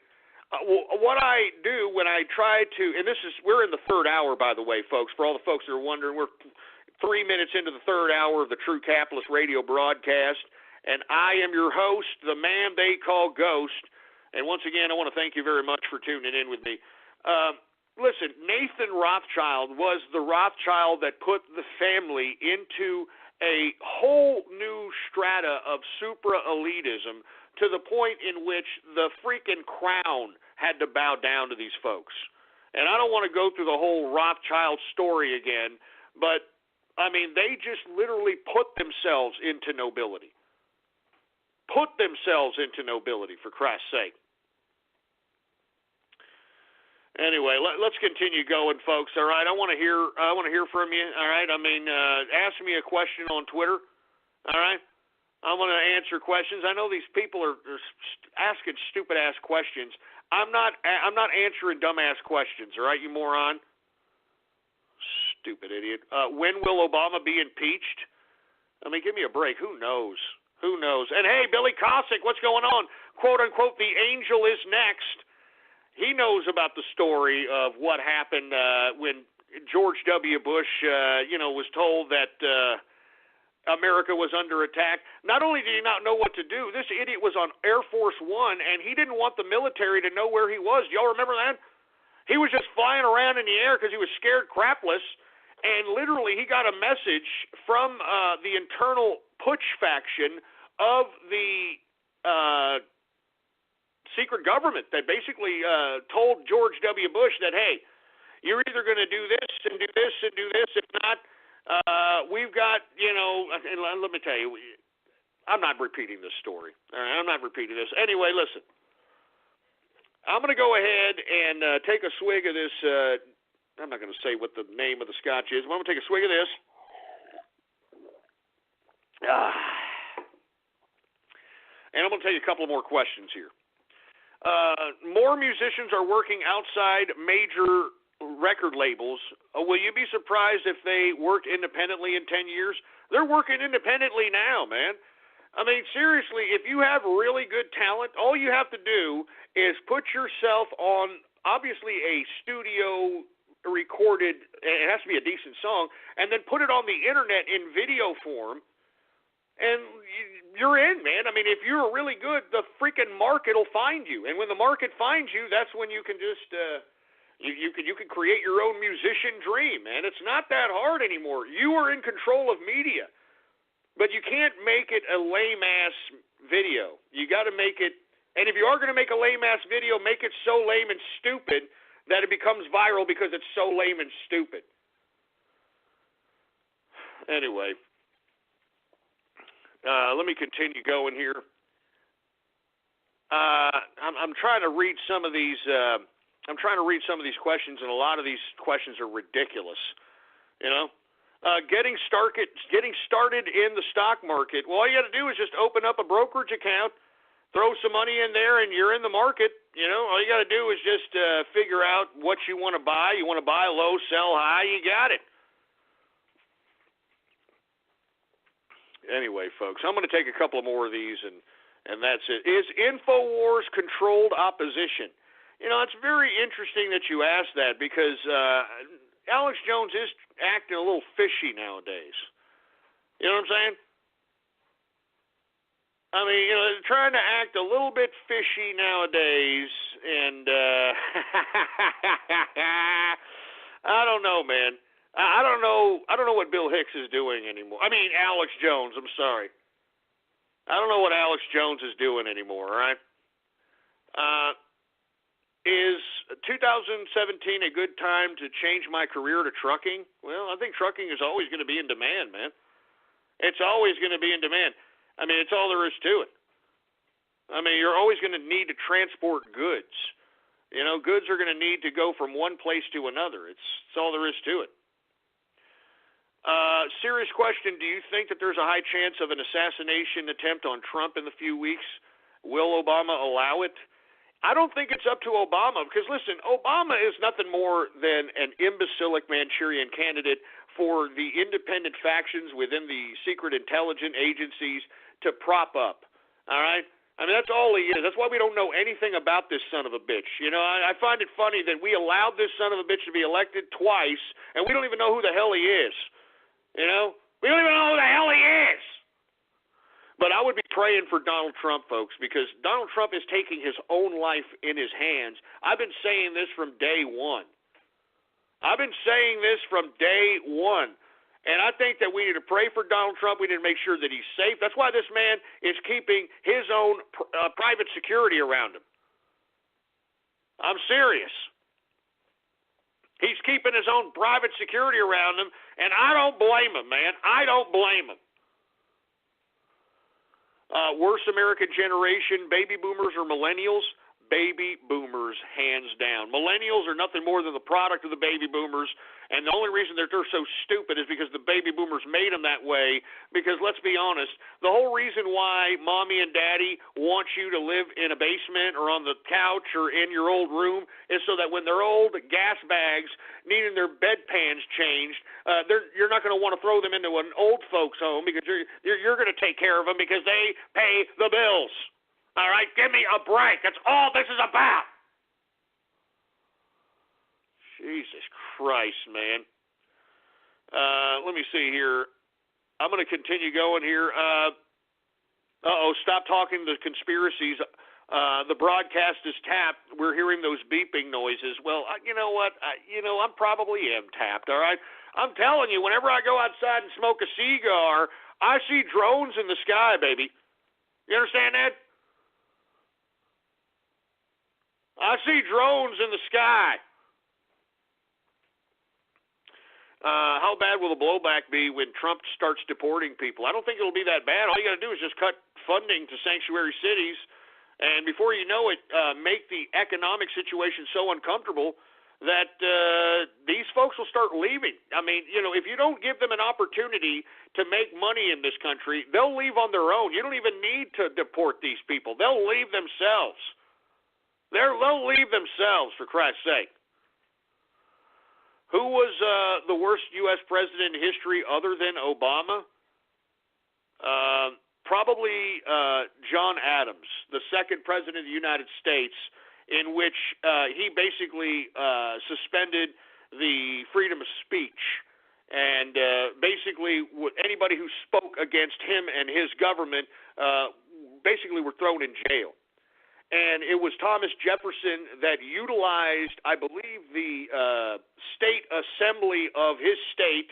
Speaker 4: What I do when I try to, and we're in the third hour, by the way, folks, for all the folks that are wondering, we're 3 minutes into the third hour of the True Capitalist radio broadcast, and I am your host, the man they call Ghost, and once again, I want to thank you very much for tuning in with me. Listen, Nathan Rothschild was the Rothschild that put the family into a whole new strata of supra-elitism to the point in which the freaking crown had to bow down to these folks. And I don't want to go through the whole Rothschild story again, but, I mean, they just literally put themselves into nobility. Put themselves into nobility, for Christ's sake. Anyway, let's continue going, folks. All right, I want to hear from you. All right, I mean, ask me a question on Twitter. All right, I want to answer questions. I know these people are asking stupid ass questions. I'm not answering dumbass questions. All right, you moron. Stupid idiot. When will Obama be impeached? I mean, give me a break. Who knows? Who knows? And hey, Billy Cossack, what's going on? Quote unquote, the angel is next. He knows about the story of what happened when George W. Bush, was told that America was under attack. Not only did he not know what to do, this idiot was on Air Force One, and he didn't want the military to know where he was. Do y'all remember that? He was just flying around in the air because he was scared crapless, and literally he got a message from the internal putsch faction of the secret government that basically told George W. Bush that, hey, you're either going to do this and do this and do this. If not, we've got, and let me tell you, I'm not repeating this story. All right, I'm not repeating this. Anyway, listen. I'm going to go ahead and take a swig of this. I'm not going to say what the name of the scotch is, but I'm going to take a swig of this. And I'm going to tell you a couple of more questions here. More musicians are working outside major record labels. Will you be surprised if they worked independently in 10 years? They're working independently now, man. I mean, seriously, if you have really good talent, all you have to do is put yourself on, obviously, a studio recorded, it has to be a decent song, and then put it on the internet in video form, and you're in, man. I mean, if you're really good, the freaking market will find you. And when the market finds you, that's when you can just you can create your own musician dream, man. It's not that hard anymore. You are in control of media, but you can't make it a lame ass video. You got to make it. And if you are going to make a lame ass video, make it so lame and stupid that it becomes viral because it's so lame and stupid. Anyway. Let me continue going here. I'm trying to read some of these. I'm trying to read some of these questions, and a lot of these questions are ridiculous. Getting started in the stock market. Well, all you got to do is just open up a brokerage account, throw some money in there, and you're in the market. All you got to do is just figure out what you want to buy. You want to buy low, sell high. You got it. Anyway, folks, I'm going to take a couple more of these, and that's it. Is InfoWars controlled opposition? It's very interesting that you asked that because Alex Jones is acting a little fishy nowadays. You know what I'm saying? I mean, trying to act a little bit fishy nowadays, and I don't know, man. I don't know what Bill Hicks is doing anymore. I mean, Alex Jones. I'm sorry. I don't know what Alex Jones is doing anymore. All right. Is 2017 a good time to change my career to trucking? Well, I think trucking is always going to be in demand, man. It's always going to be in demand. I mean, it's all there is to it. I mean, you're always going to need to transport goods. You know, goods are going to need to go from one place to another. It's all there is to it. Serious question. Do you think that there's a high chance of an assassination attempt on Trump in the few weeks? Will Obama allow it? I don't think it's up to Obama because, listen, Obama is nothing more than an imbecilic Manchurian candidate for the independent factions within the secret intelligence agencies to prop up. All right? I mean, that's all he is. That's why we don't know anything about this son of a bitch. You know, I find it funny that we allowed this son of a bitch to be elected twice, and we don't even know who the hell he is. You know? We don't even know who the hell he is. But I would be praying for Donald Trump, folks, because Donald Trump is taking his own life in his hands. I've been saying this from day one. And I think that we need to pray for Donald Trump. We need to make sure that he's safe. That's why this man is keeping his own private security around him. I'm serious. He's keeping his own private security around him, and I don't blame him, man. I don't blame him. Worst American generation, baby boomers or millennials? Baby boomers, hands down. Millennials are nothing more than the product of the baby boomers, and the only reason that they're so stupid is because the baby boomers made them that way, because let's be honest, the whole reason why mommy and daddy want you to live in a basement or on the couch or in your old room is so that when they're old gas bags needing their bedpans changed, you're not going to want to throw them into an old folks home because you're going to take care of them because they pay the bills. All right, give me a break. That's all this is about. Jesus Christ, man. Let me see here. I'm going to continue going here. Stop talking to conspiracies. The broadcast is tapped. We're hearing those beeping noises. Well, you know what? I probably am tapped, all right? I'm telling you, whenever I go outside and smoke a cigar, I see drones in the sky, baby. You understand that? I see drones in the sky. How bad will the blowback be when Trump starts deporting people? I don't think it'll be that bad. All you got to do is just cut funding to sanctuary cities, and before you know it, make the economic situation so uncomfortable that these folks will start leaving. I mean, you know, if you don't give them an opportunity to make money in this country, they'll leave on their own. You don't even need to deport these people. They'll leave themselves. They'll leave themselves, for Christ's sake. Who was the worst U.S. president in history other than Obama? Probably John Adams, the second president of the United States, in which he basically suspended the freedom of speech. And basically anybody who spoke against him and his government basically were thrown in jail. And it was Thomas Jefferson that utilized, I believe, the state assembly of his state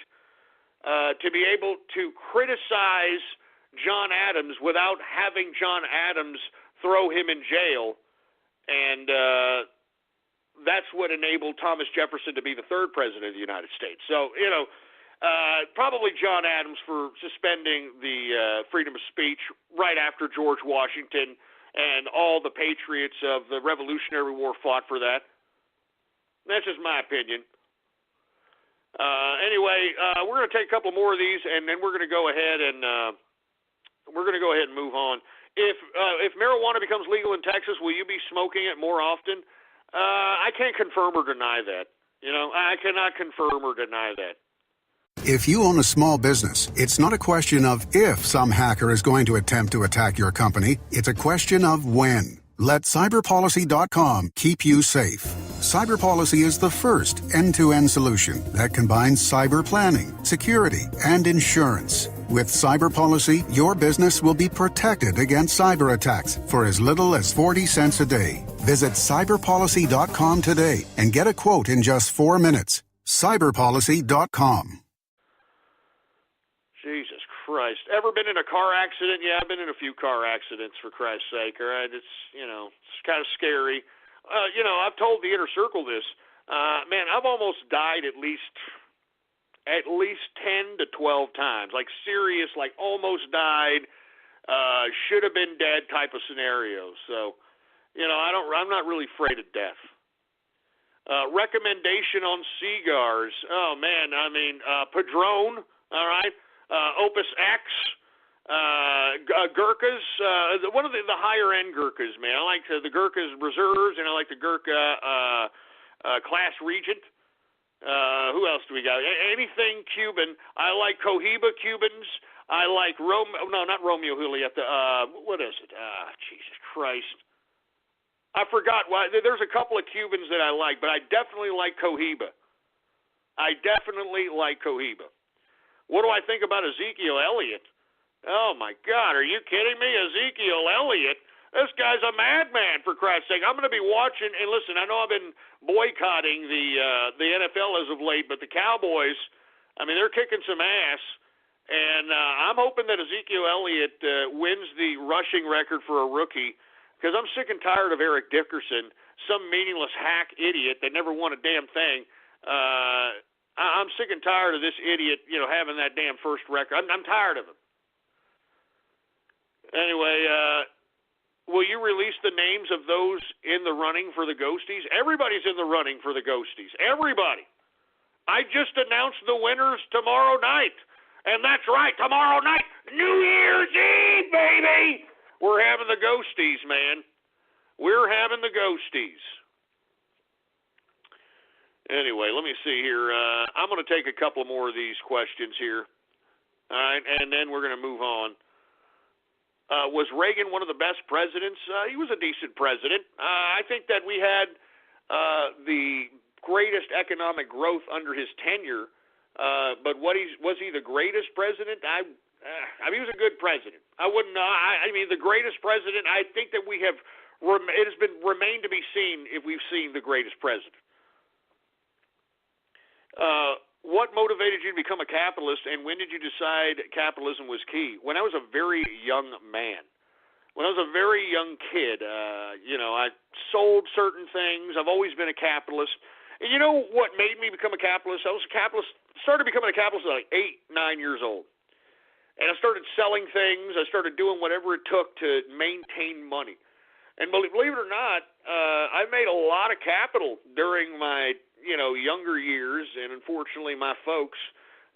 Speaker 4: to be able to criticize John Adams without having John Adams throw him in jail. And that's what enabled Thomas Jefferson to be the third president of the United States. So, you know, probably John Adams for suspending the freedom of speech right after George Washington and all the patriots of the Revolutionary War fought for that. That's just my opinion. Anyway, we're going to take a couple more of these, and then we're going to go ahead and move on. If marijuana becomes legal in Texas, will you be smoking it more often? I can't confirm or deny that. You know, I cannot confirm or deny that.
Speaker 1: If you own a small business, it's not a question of if some hacker is going to attempt to attack your company. It's a question of when. Let cyberpolicy.com keep you safe. CyberPolicy is the first end-to-end solution that combines cyber planning, security, and insurance. With CyberPolicy, your business will be protected against cyber attacks for as little as 40 cents a day. Visit cyberpolicy.com today and get a quote in just 4 minutes. cyberpolicy.com.
Speaker 4: Jesus Christ. Ever been in a car accident? Yeah, I've been in a few car accidents, for Christ's sake, all right? It's kind of scary. I've told the Inner Circle this. Man, I've almost died at least 10 to 12 times. Like serious, like almost died, should have been dead type of scenarios. So, I'm not really afraid of death. Recommendation on cigars. Oh, man, Padron, all right? Opus X, Gurkhas, one of the higher-end Gurkhas, man. I like the Gurkhas Reserves, and I like the Gurkha Class Regent. Who else do we got? Anything Cuban. I like Cohiba Cubans. I like not Romeo Juliet. What is it? Jesus Christ. I forgot why. There's a couple of Cubans that I like, but I definitely like Cohiba. What do I think about Ezekiel Elliott? Oh, my God, are you kidding me? Ezekiel Elliott? This guy's a madman, for Christ's sake. I'm going to be watching, and listen, I know I've been boycotting the NFL as of late, but the Cowboys, they're kicking some ass, and I'm hoping that Ezekiel Elliott wins the rushing record for a rookie, because I'm sick and tired of Eric Dickerson, some meaningless hack idiot that never won a damn thing. I'm sick and tired of this idiot, having that damn first record. I'm tired of him. Anyway, will you release the names of those in the running for the Ghosties? Everybody's in the running for the Ghosties. Everybody. I just announced the winners tomorrow night. And that's right, tomorrow night, New Year's Eve, baby! We're having the Ghosties, man. We're having the Ghosties. Anyway, let me see here. I'm going to take a couple more of these questions here. All right, and then we're going to move on. Was Reagan one of the best presidents? He was a decent president. I think that we had the greatest economic growth under his tenure, but was he the greatest president? He was a good president. The greatest president, I think that it has been remained to be seen if we've seen the greatest president. What motivated you to become a capitalist, and when did you decide capitalism was key? When I was a very young man. When I was a very young kid, I sold certain things. I've always been a capitalist. And you know what made me become a capitalist? I was a capitalist, started becoming a capitalist at like 8, 9 years old. And I started selling things. I started doing whatever it took to maintain money. And believe it or not, I made a lot of capital during my younger years, and unfortunately my folks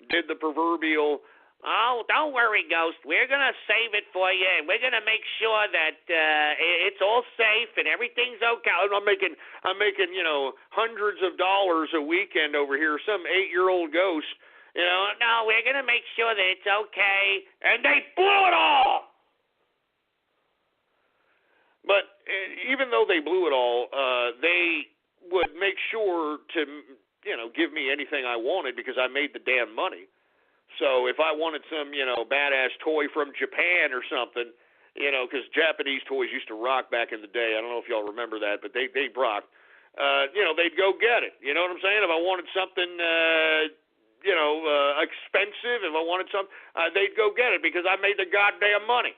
Speaker 4: did the proverbial, oh, don't worry, Ghost, we're going to save it for you, and we're going to make sure that it's all safe and everything's okay. I'm making hundreds of dollars a weekend over here, some 8-year-old ghost, no, we're going to make sure that it's okay, and they blew it all. But even though they blew it all, they would make sure to, give me anything I wanted because I made the damn money. So if I wanted some, badass toy from Japan or something, because Japanese toys used to rock back in the day. I don't know if y'all remember that, but they rocked. They'd go get it. You know what I'm saying? If I wanted something, expensive, if I wanted something, they'd go get it because I made the goddamn money.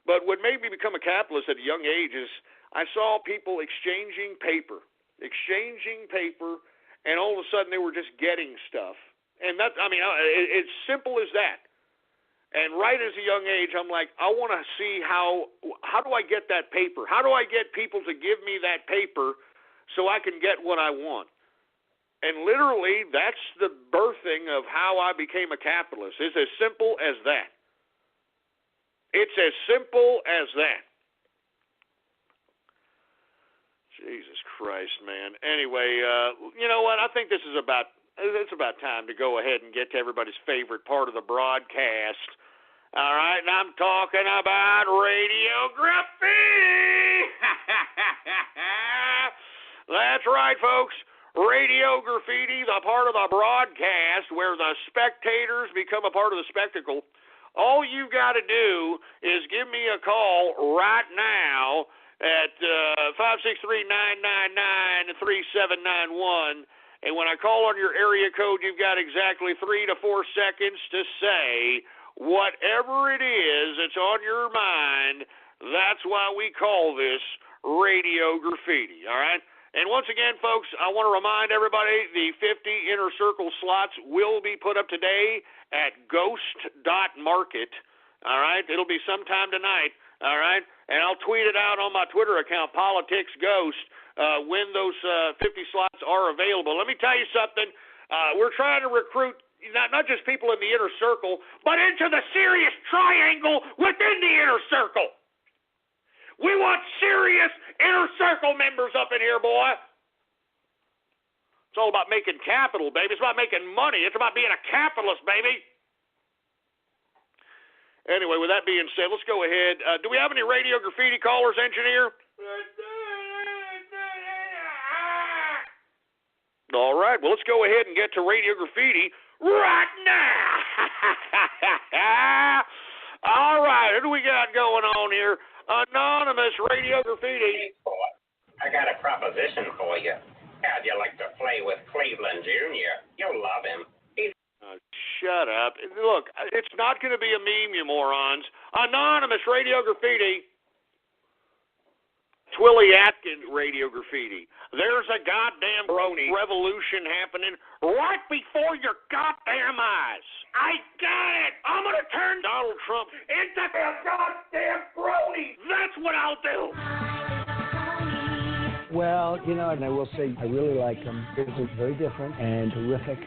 Speaker 4: But what made me become a capitalist at a young age is I saw people exchanging paper, and all of a sudden they were just getting stuff. And it's simple as that. And right as a young age, I'm like, I want to see how do I get that paper? How do I get people to give me that paper so I can get what I want? And literally, that's the birthing of how I became a capitalist. It's as simple as that. It's as simple as that. Jesus Christ, man. Anyway, you know what? I think it's about time to go ahead and get to everybody's favorite part of the broadcast. All right, and I'm talking about radiography. That's right, folks. Radio graffiti, the part of the broadcast where the spectators become a part of the spectacle. All you got to do is give me a call right now, at 563-999-3791. And when I call on your area code, you've got exactly 3 to 4 seconds to say whatever it is that's on your mind. That's why we call this Radio Graffiti, all right? And once again, folks, I want to remind everybody the 50 Inner Circle slots will be put up today at ghost.market, all right? It'll be sometime tonight, all right? And I'll tweet it out on my Twitter account, Politics Ghost, when those 50 slots are available. Let me tell you something. We're trying to recruit not just people in the inner circle, but into the serious triangle within the inner circle. We want serious inner circle members up in here, boy. It's all about making capital, baby. It's about making money. It's about being a capitalist, baby. Anyway, with that being said, let's go ahead. Do we have any Radio Graffiti callers, engineer? All right, well, let's go ahead and get to Radio Graffiti right now. All right, who do we got going on here? Anonymous Radio Graffiti.
Speaker 10: Hey, boy, I got a proposition for you. How'd you like to play with Cleveland Jr.? You'll love him.
Speaker 4: Shut up. Look, it's not going to be a meme, you morons. Anonymous Radio Graffiti. Twilly Atkins Radio Graffiti. There's a goddamn brony revolution happening right before your goddamn eyes. I got it. I'm going to turn Donald Trump into a goddamn brony. That's what I'll do.
Speaker 11: Well, you know, and I will say I really like him. This is very different and terrific.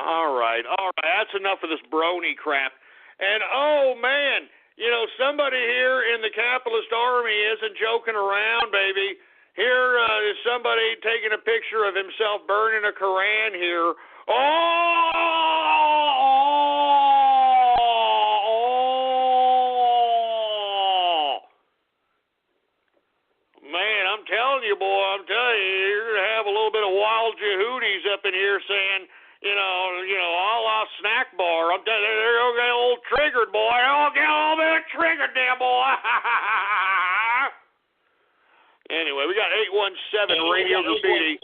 Speaker 4: All right. That's enough of this brony crap. And, oh, man, you know, somebody here in the capitalist army isn't joking around, baby. Here is somebody taking a picture of himself burning a Koran here. Man, I'm telling you, you're going to have a little bit of wild Jehudis up in here saying, you know, Allah snack bar. I'm telling you, they're going to get a little triggered, boy. They'll get a little bit triggered there, boy. Anyway, we got 817 Radio Graffiti.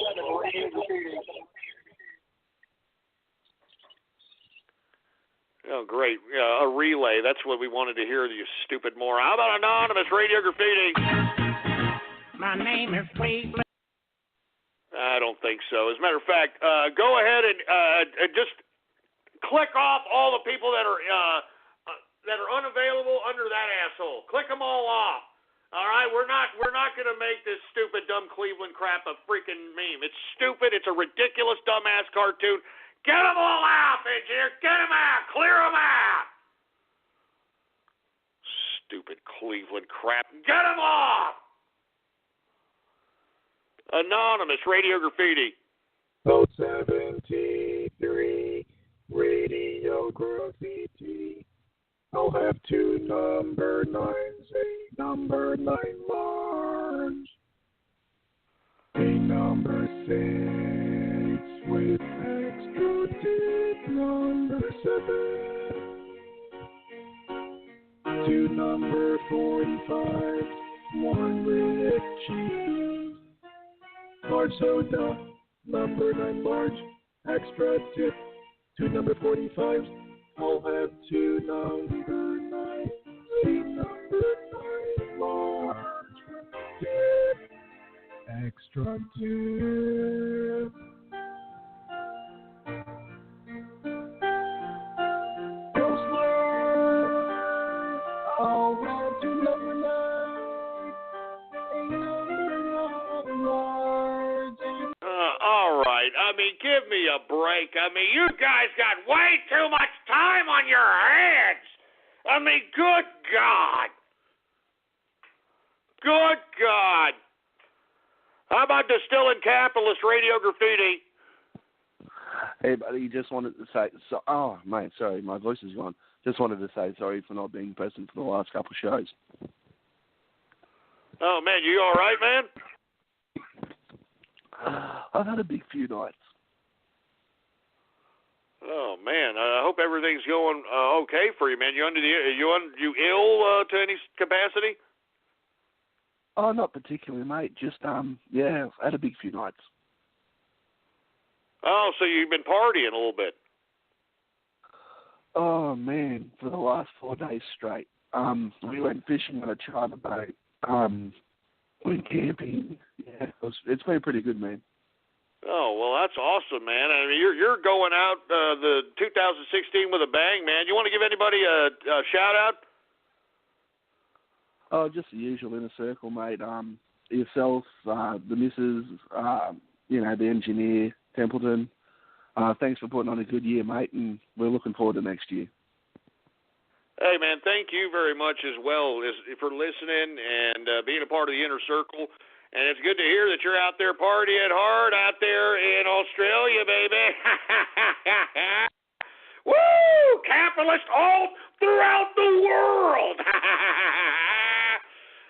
Speaker 4: Oh, great. A relay. That's what we wanted to hear, you stupid moron. How about Anonymous Radio Graffiti?
Speaker 12: My name is Cleveland.
Speaker 4: I don't think so. As a matter of fact, go ahead and just click off all the people that are unavailable under that asshole. Click them all off. All right, we're not going to make this stupid, dumb Cleveland crap a freaking meme. It's stupid. It's a ridiculous, dumbass cartoon. Get them all out, engineer. Get them out. Clear them out. Stupid Cleveland crap. Get them off. Anonymous Radio Graffiti.
Speaker 13: 073 Radio Graffiti. I'll have 2 number 9s, a number 9 large, a number 6 with extra tip, number 7, 2 number 45s, 1 with cheese, large soda, number 9 large, extra tip, 2 number 45s. I'll have 2 number 9, 3 number 9 large, dip, extra dip. I'll have 2 number 9, a number 9 large.
Speaker 4: All right. I mean, give me a break. I mean, you guys got way too much time on your hands. I mean, good God. Good God. How about Distilling Capitalist Radio Graffiti?
Speaker 14: Hey, buddy, just wanted to say, sorry, my voice is gone. Just wanted to say sorry for not being present for the last couple shows.
Speaker 4: Oh, man, you all right, man?
Speaker 14: I've had a big few nights.
Speaker 4: Oh man, I hope everything's going okay for you, man. You ill to any capacity?
Speaker 14: Oh, not particularly, mate. Just yeah, I've had a big few nights.
Speaker 4: Oh, so you've been partying a little bit.
Speaker 14: Oh man, for the last 4 days straight. We went fishing on a charter boat. Went camping. Yeah, it's been pretty good, man.
Speaker 4: Oh, well, that's awesome, man. I mean, you're going out the 2016 with a bang, man. You want to give anybody a shout out?
Speaker 14: Oh, just the usual inner circle, mate. Yourself, the missus, the engineer, Templeton. Thanks for putting on a good year, mate, and we're looking forward to next year.
Speaker 4: Hey, man, thank you very much as well for listening and being a part of the inner circle. And it's good to hear that you're out there partying hard out there in Australia, baby. Woo! Capitalists all throughout the world.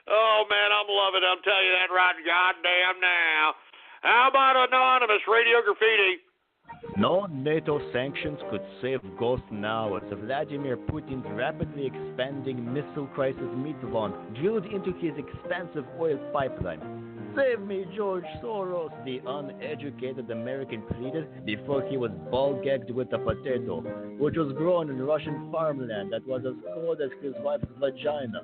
Speaker 4: Oh, man, I'm loving it. I'm telling you that right goddamn now. How about anonymous radio graffiti?
Speaker 15: No NATO sanctions could save Ghost now as Vladimir Putin's rapidly expanding missile crisis Mitvon drilled into his expansive oil pipeline. Save me, George Soros, the uneducated American pleaded before he was ball-gagged with a potato, which was grown in Russian farmland that was as cold as his wife's vagina,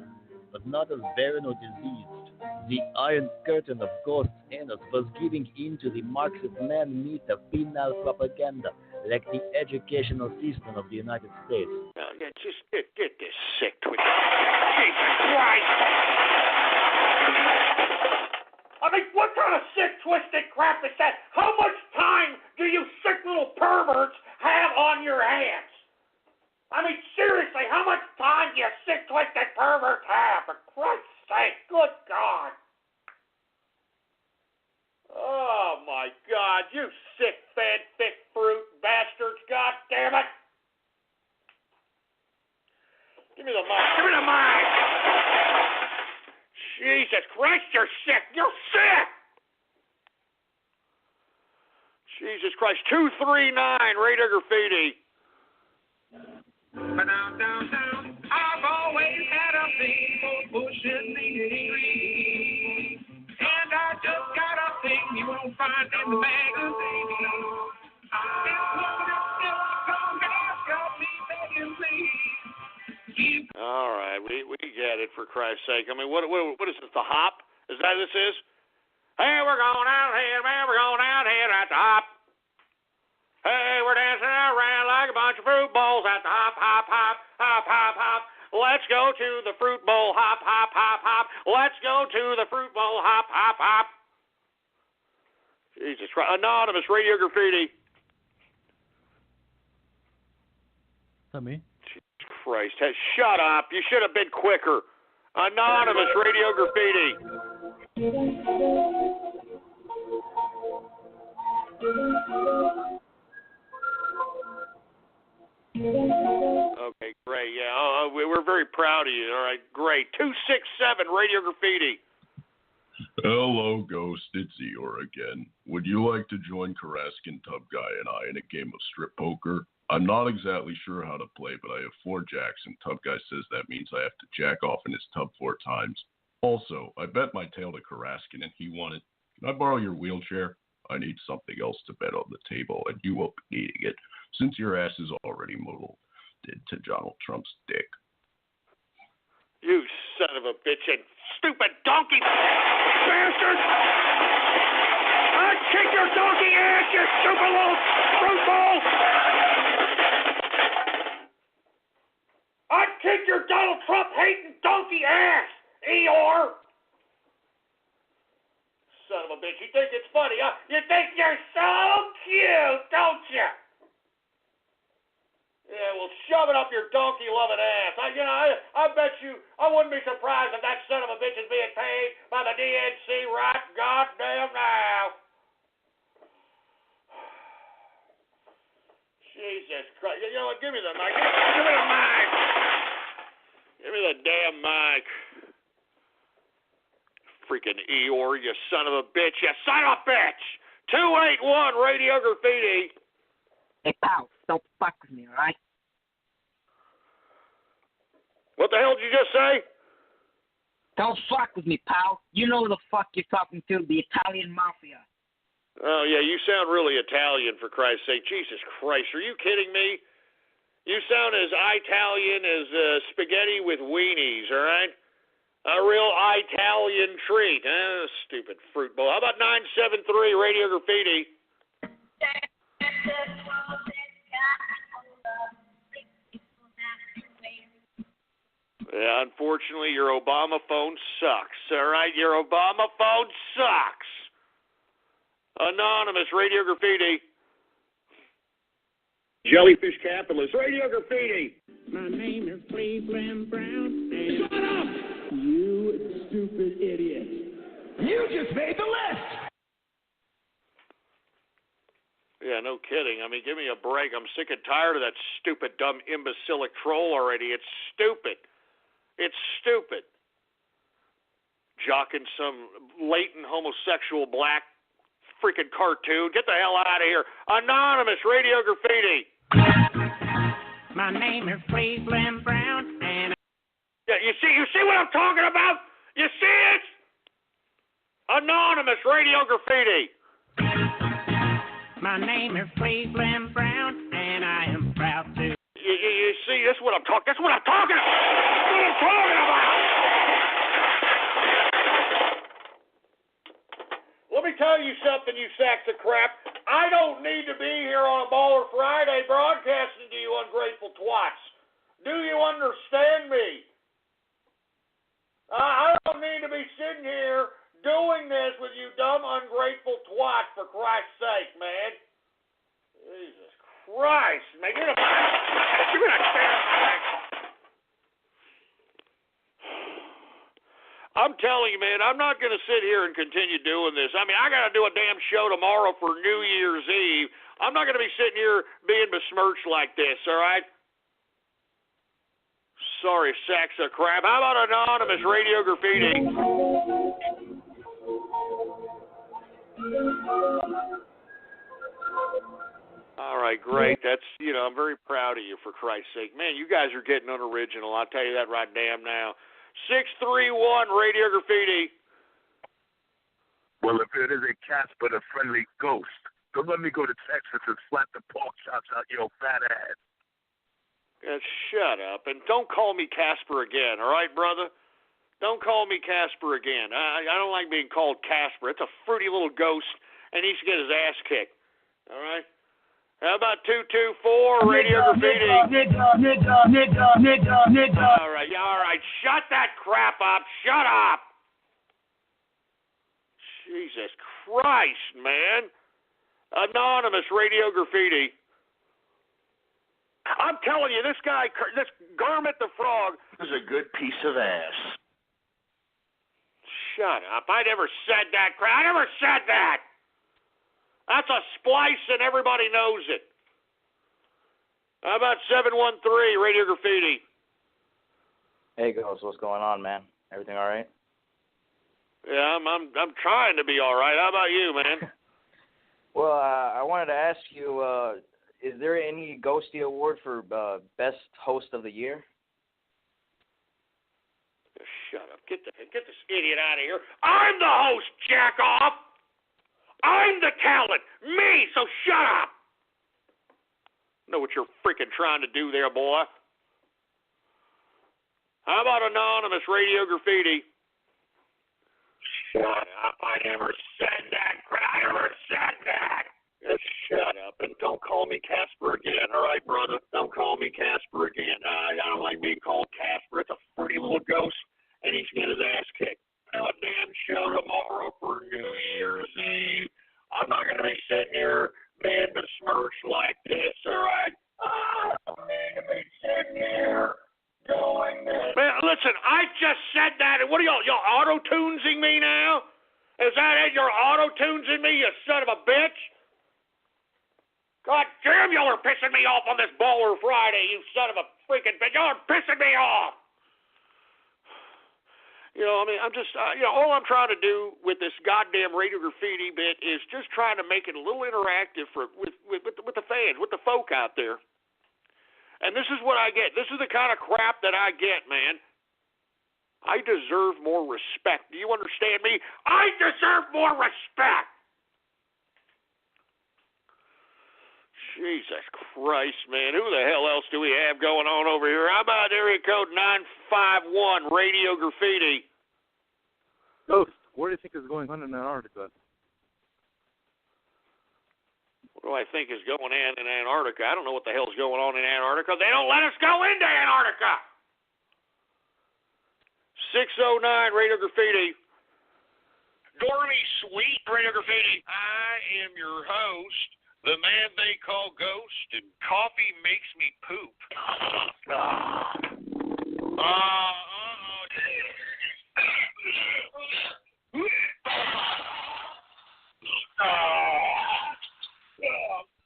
Speaker 15: but not as barren or diseased. The Iron Curtain of Ghost's anus was giving in to the Marxist man-meat of penal propaganda, like the educational system of the United States.
Speaker 4: Now, just get this sick twitch. Jesus Christ! I mean, what kind of sick, twisted crap is that? How much time do you sick little perverts have on your hands? I mean, seriously, how much time do you sick, twisted perverts have? For Christ's sake, good God. Oh, my God, you sick, fed, thick fruit bastards, God damn it. Give me the mic. Give me the mic. Jesus Christ, you're sick. You're sick. Jesus Christ. 239, Radio Graffiti.
Speaker 13: Down. I've always had a thing for pushing these streets. And I just got a thing you won't find in the magazine.
Speaker 4: All right, we get it, for Christ's sake. I mean, what is this, the hop? Is that what this is? Hey, we're going out here, man, we're going out here at the hop. Hey, we're dancing around like a bunch of fruit bowls at the hop, hop, hop, hop, hop, hop. Let's go to the fruit bowl, hop, hop, hop, hop. Let's go to the fruit bowl, hop, hop, hop. Jesus Christ. Anonymous Radio Graffiti.
Speaker 15: Is that me?
Speaker 4: Christ. Hey, shut up. You should have been quicker. Anonymous Radio Graffiti. Okay, great. Yeah, we're very proud of you. All right, great. 267 Radio Graffiti.
Speaker 16: Hello, Ghost. It's Eeyore again. Would you like to join Karaskin, Tub Guy, and I in a game of strip poker? I'm not exactly sure how to play, but I have 4 jacks, and Tub Guy says that means I have to jack off in his tub 4 times. Also, I bet my tail to Karaskin, and he won it. Can I borrow your wheelchair? I need something else to bet on the table, and you won't be needing it, since your ass is already molded to Donald Trump's dick.
Speaker 4: You son of a bitch and stupid donkey bastard! I'd kick your donkey ass, you stupid little fruit bowl! I'd kick your Donald Trump hating donkey ass, Eeyore! Son of a bitch, you think it's funny, huh? You think you're so cute, don't you? Yeah, well, shove it up your donkey-loving ass. I bet you, I wouldn't be surprised if that son of a bitch is being paid by the DNC right goddamn now. Jesus Christ. You know what, give me the mic. Give me the mic. Give me the damn mic. Freaking Eeyore, you son of a bitch. You son of a bitch. 281 Radio Graffiti.
Speaker 9: Hey, pal, don't fuck with me, all right?
Speaker 4: What the hell did you just say?
Speaker 9: Don't fuck with me, pal. You know who the fuck you're talking to, the Italian Mafia.
Speaker 4: Oh, yeah, you sound really Italian, for Christ's sake. Jesus Christ, are you kidding me? You sound as Italian as spaghetti with weenies, all right? A real Italian treat. Stupid fruit bowl. How about 973 Radio Graffiti? Yeah, unfortunately, your Obama phone sucks, all right? Your Obama phone sucks. Anonymous Radio Graffiti. Jellyfish Capitalist Radio Graffiti.
Speaker 12: My name is Cleveland Brown. And shut up! You stupid idiot. You just made the list!
Speaker 4: Yeah, no kidding. I mean, give me a break. I'm sick and tired of that stupid, dumb, imbecilic troll already. It's stupid. It's stupid. Jocking some latent homosexual black freaking cartoon. Get the hell out of here. Anonymous Radio Graffiti.
Speaker 12: My name is Cleveland Brown, and
Speaker 4: yeah, you see what I'm talking about? You see it? Anonymous Radio Graffiti.
Speaker 12: My name is Cleveland Brown, and I am proud to.
Speaker 4: You see, that's what I'm talking. That's what I'm talking about. That's what I'm talking about. Let me tell you something, you sacks of crap. I don't need to be here on a Baller Friday broadcasting to you ungrateful twats. Do you understand me? I don't need to be sitting here doing this with you dumb ungrateful twats, for Christ's sake, man. Jesus Christ, man. You're gonna stand back. I'm telling you, man, I'm not going to sit here and continue doing this. I mean, I got to do a damn show tomorrow for New Year's Eve. I'm not going to be sitting here being besmirched like this, all right? Sorry, sacks of crap. How about Anonymous Radio Graffiti? All right, great. That's, I'm very proud of you, for Christ's sake. Man, you guys are getting unoriginal. I'll tell you that right damn now. 631 Radio Graffiti.
Speaker 17: Well, if it is a Casper the Friendly Ghost, don't let me go to Texas and slap the pork chops out your fat ass.
Speaker 4: Shut up, and don't call me Casper again, all right, brother? Don't call me Casper again. I don't like being called Casper. It's a fruity little ghost, and he should get his ass kicked, all right? How about 224 Radio Graffiti? Nigga. All right. Shut that crap up. Shut up. Jesus Christ, man. Anonymous Radio Graffiti. I'm telling you, this guy, this Garment the Frog, is a good piece of ass. Shut up. I never said that crap. I never said that. That's a splice, and everybody knows it. How about 713 Radio Graffiti?
Speaker 18: Hey, Ghost, what's going on, man? Everything all right?
Speaker 4: Yeah, I'm trying to be all right. How about you, man?
Speaker 18: Well, I wanted to ask you, is there any Ghosty Award for Best Host of the Year?
Speaker 4: Shut up. Get this idiot out of here. I'm the host, jack off. I'm the talent. Me, so shut up. Know what you're freaking trying to do there, boy. How about Anonymous Radio Graffiti? Shut up. I never said that. I never said that. Just shut up and don't call me Casper again, all right, brother? Don't call me Casper again. I don't like being called Casper. It's a pretty little ghost, and he's getting his ass kicked. Have a damn show tomorrow for New Year's Eve. I'm not going to be sitting here being besmirched like this, all right? I don't need to be sitting here doing this. Man, listen, I just said that, and what are y'all auto-tunesing me now? Is that it? You're auto-tunesing me, you son of a bitch? God damn, y'all are pissing me off on this Baller Friday, you son of a freaking bitch. Y'all are pissing me off. I'm just, all I'm trying to do with this goddamn radio graffiti bit is just trying to make it a little interactive with the fans, with the folk out there. And this is what I get. This is the kind of crap that I get, man. I deserve more respect. Do you understand me? I deserve more respect. Jesus Christ, man. Who the hell else do we have going on over here? How about area code 951, Radio Graffiti?
Speaker 19: Ghost, what do you think is going on in Antarctica?
Speaker 4: What do I think is going on in Antarctica? I don't know what the hell's going on in Antarctica. They don't let us go into Antarctica. 609 Radio Graffiti.
Speaker 20: Dormy Sweet Radio Graffiti. I am your host, the man they call Ghost, and coffee makes me poop.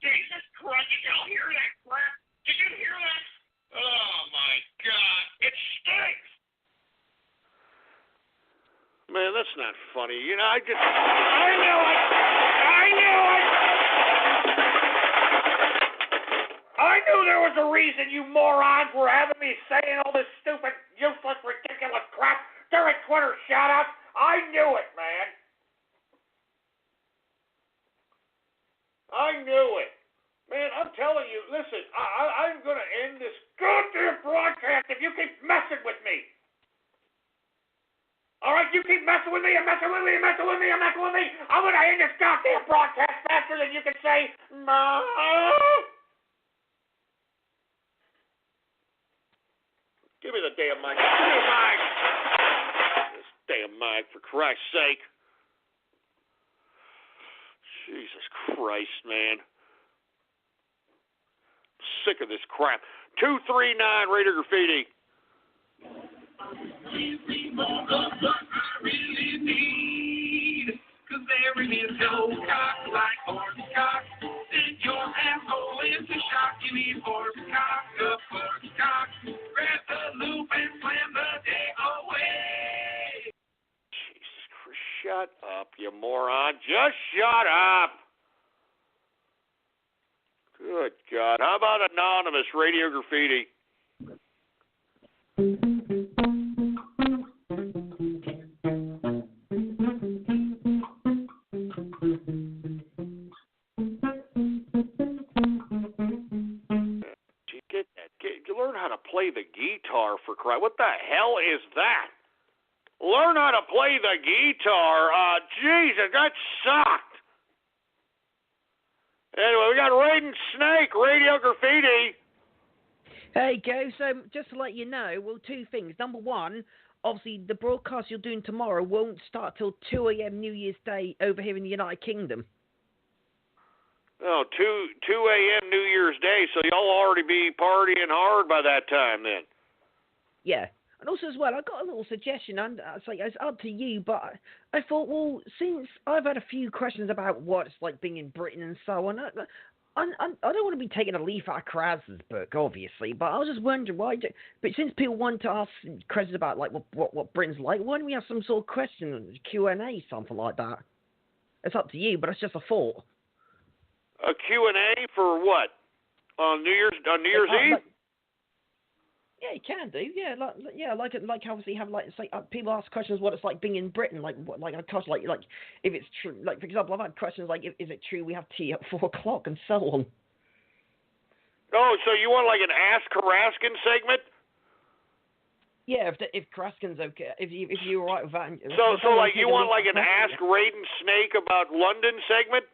Speaker 13: Jesus Christ, did you hear that crap? Did you hear that? Oh, my God. It stinks.
Speaker 4: Man, that's not funny. I knew it.
Speaker 13: I knew there was a reason you morons were having me saying all this stupid, useless, ridiculous crap during Twitter shout-outs. I knew it, man. I knew it. Man, I'm telling you, listen, I'm going to end this goddamn broadcast if you keep messing with me. All right, you keep messing with me and messing with me and messing with me and messing with me. I'm going to end this goddamn broadcast faster than you can say, no.
Speaker 4: Give me the damn mic. Give me the mic. This damn mic, for Christ's sake. Jesus Christ, man. Sick of this crap. 239 Radio Graffiti.
Speaker 13: Cause there is no cock like horse cock. Send your asshole into shock. You need horse cock, a horse cock. Grab the loop and slam the day away.
Speaker 4: Jesus Christ, shut up, you moron. Just shut up. Good God. How about Anonymous Radio Graffiti? Learn how to play the guitar, for Christ. What the hell is that? Learn how to play the guitar. Jesus, that sucked. Anyway, we got Raiden Snake, Radio Graffiti.
Speaker 21: Hey, Go. So, just to let you know, well, two things. Number one, obviously, the broadcast you're doing tomorrow won't start till 2 a.m. New Year's Day over here in the United Kingdom.
Speaker 4: Oh, 2 a.m. New Year's Day, so y'all already be partying hard by that time then.
Speaker 21: Yeah. And also as well, I got a little suggestion, and it's up to you, but I thought, well, since I've had a few questions about what it's like being in Britain and so on, I don't want to be taking a leaf out of Kras's book, obviously, but I was just wondering but since people want to ask questions about like what Britain's like, why don't we have some sort of question, Q&A, something like that? It's up to you, but it's just a thought.
Speaker 4: A Q&A for what? On New Year's Eve?
Speaker 21: Yeah, you can do. Yeah, like obviously have people ask questions what it's like being in Britain, like of course, like if it's true. Like for example, I've had questions like, is it true we have tea at 4:00 and so on.
Speaker 4: Oh, so you want like an Ask Karaskin segment?
Speaker 21: Yeah, if Karaskin's okay, if you're all right with that.
Speaker 4: So like you want like an Ask Raiden Snake about London segment?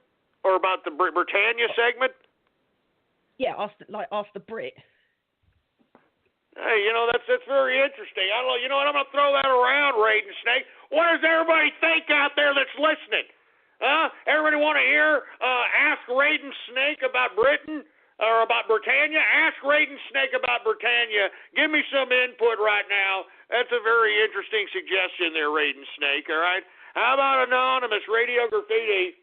Speaker 4: Or about the Britannia segment?
Speaker 21: Yeah, ask the Brit.
Speaker 4: Hey, that's very interesting. I don't know. You know what? I'm going to throw that around, Raiden Snake. What does everybody think out there that's listening? Everybody want to hear Ask Raiden Snake about Britain or about Britannia? Ask Raiden Snake about Britannia. Give me some input right now. That's a very interesting suggestion there, Raiden Snake, all right? How about Anonymous Radio Graffiti?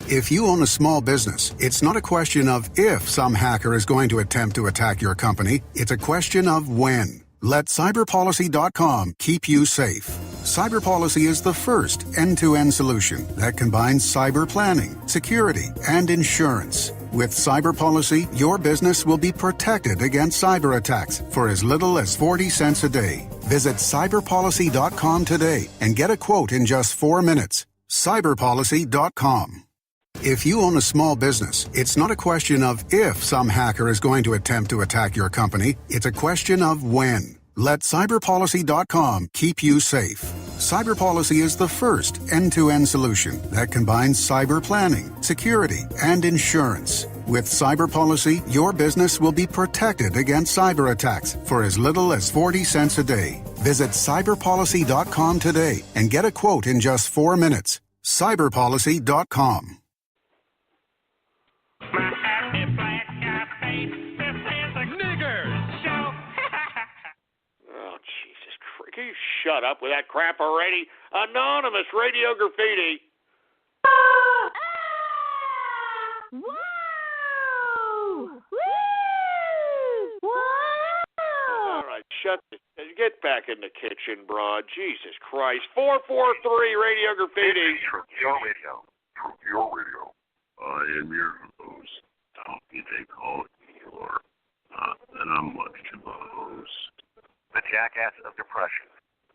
Speaker 1: If you own a small business, it's not a question of if some hacker is going to attempt to attack your company. It's a question of when. Let cyberpolicy.com keep you safe. CyberPolicy is the first end-to-end solution that combines cyber planning, security, and insurance. With CyberPolicy, your business will be protected against cyber attacks for as little as 40 cents a day. Visit cyberpolicy.com today and get a quote in just 4 minutes. cyberpolicy.com. If you own a small business, it's not a question of if some hacker is going to attempt to attack your company, it's a question of when. Let cyberpolicy.com keep you safe. CyberPolicy is the first end-to-end solution that combines cyber planning, security, and insurance. With CyberPolicy, your business will be protected against cyber attacks for as little as 40 cents a day. Visit cyberpolicy.com today and get a quote in just 4 minutes. cyberpolicy.com.
Speaker 4: Can you shut up with that crap already? Anonymous Radio Graffiti.
Speaker 12: Whoa! Woo!
Speaker 4: All right, get back in the kitchen, broad. Jesus Christ. 443 Radio Graffiti.
Speaker 17: Your radio. Your radio. I am your host. How can they call me your? And I'm much to the host. The jackass of depression.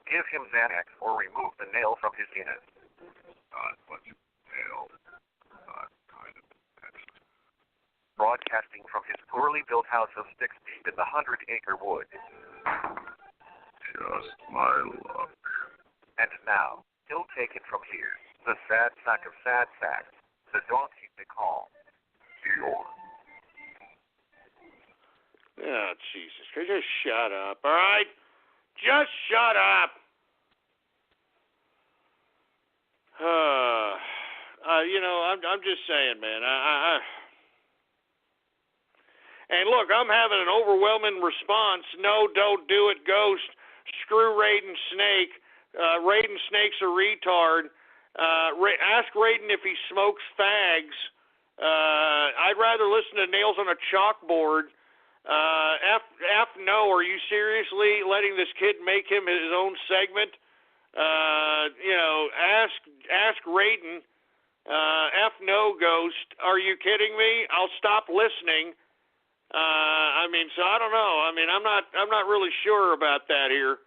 Speaker 17: Give him Xanax or remove the nail from his penis. Not much nail. Not kind of next. Broadcasting from his poorly built house of sticks deep in the 100-acre wood. Just my luck. And now, he'll take it from here. The sad sack of sad sacks. The donkey they call Dior.
Speaker 4: Oh, Jesus. Just shut up, all right? Just shut up. I'm just saying, man. And look, I'm having an overwhelming response. No, don't do it, Ghost. Screw Raiden Snake. Raiden Snake's a retard. Ask Raiden if he smokes fags. I'd rather listen to Nails on a Chalkboard. No, are you seriously letting this kid make him his own segment? Ask Raiden. No, Ghost. Are you kidding me? I'll stop listening. So I don't know. I'm not really sure about that here.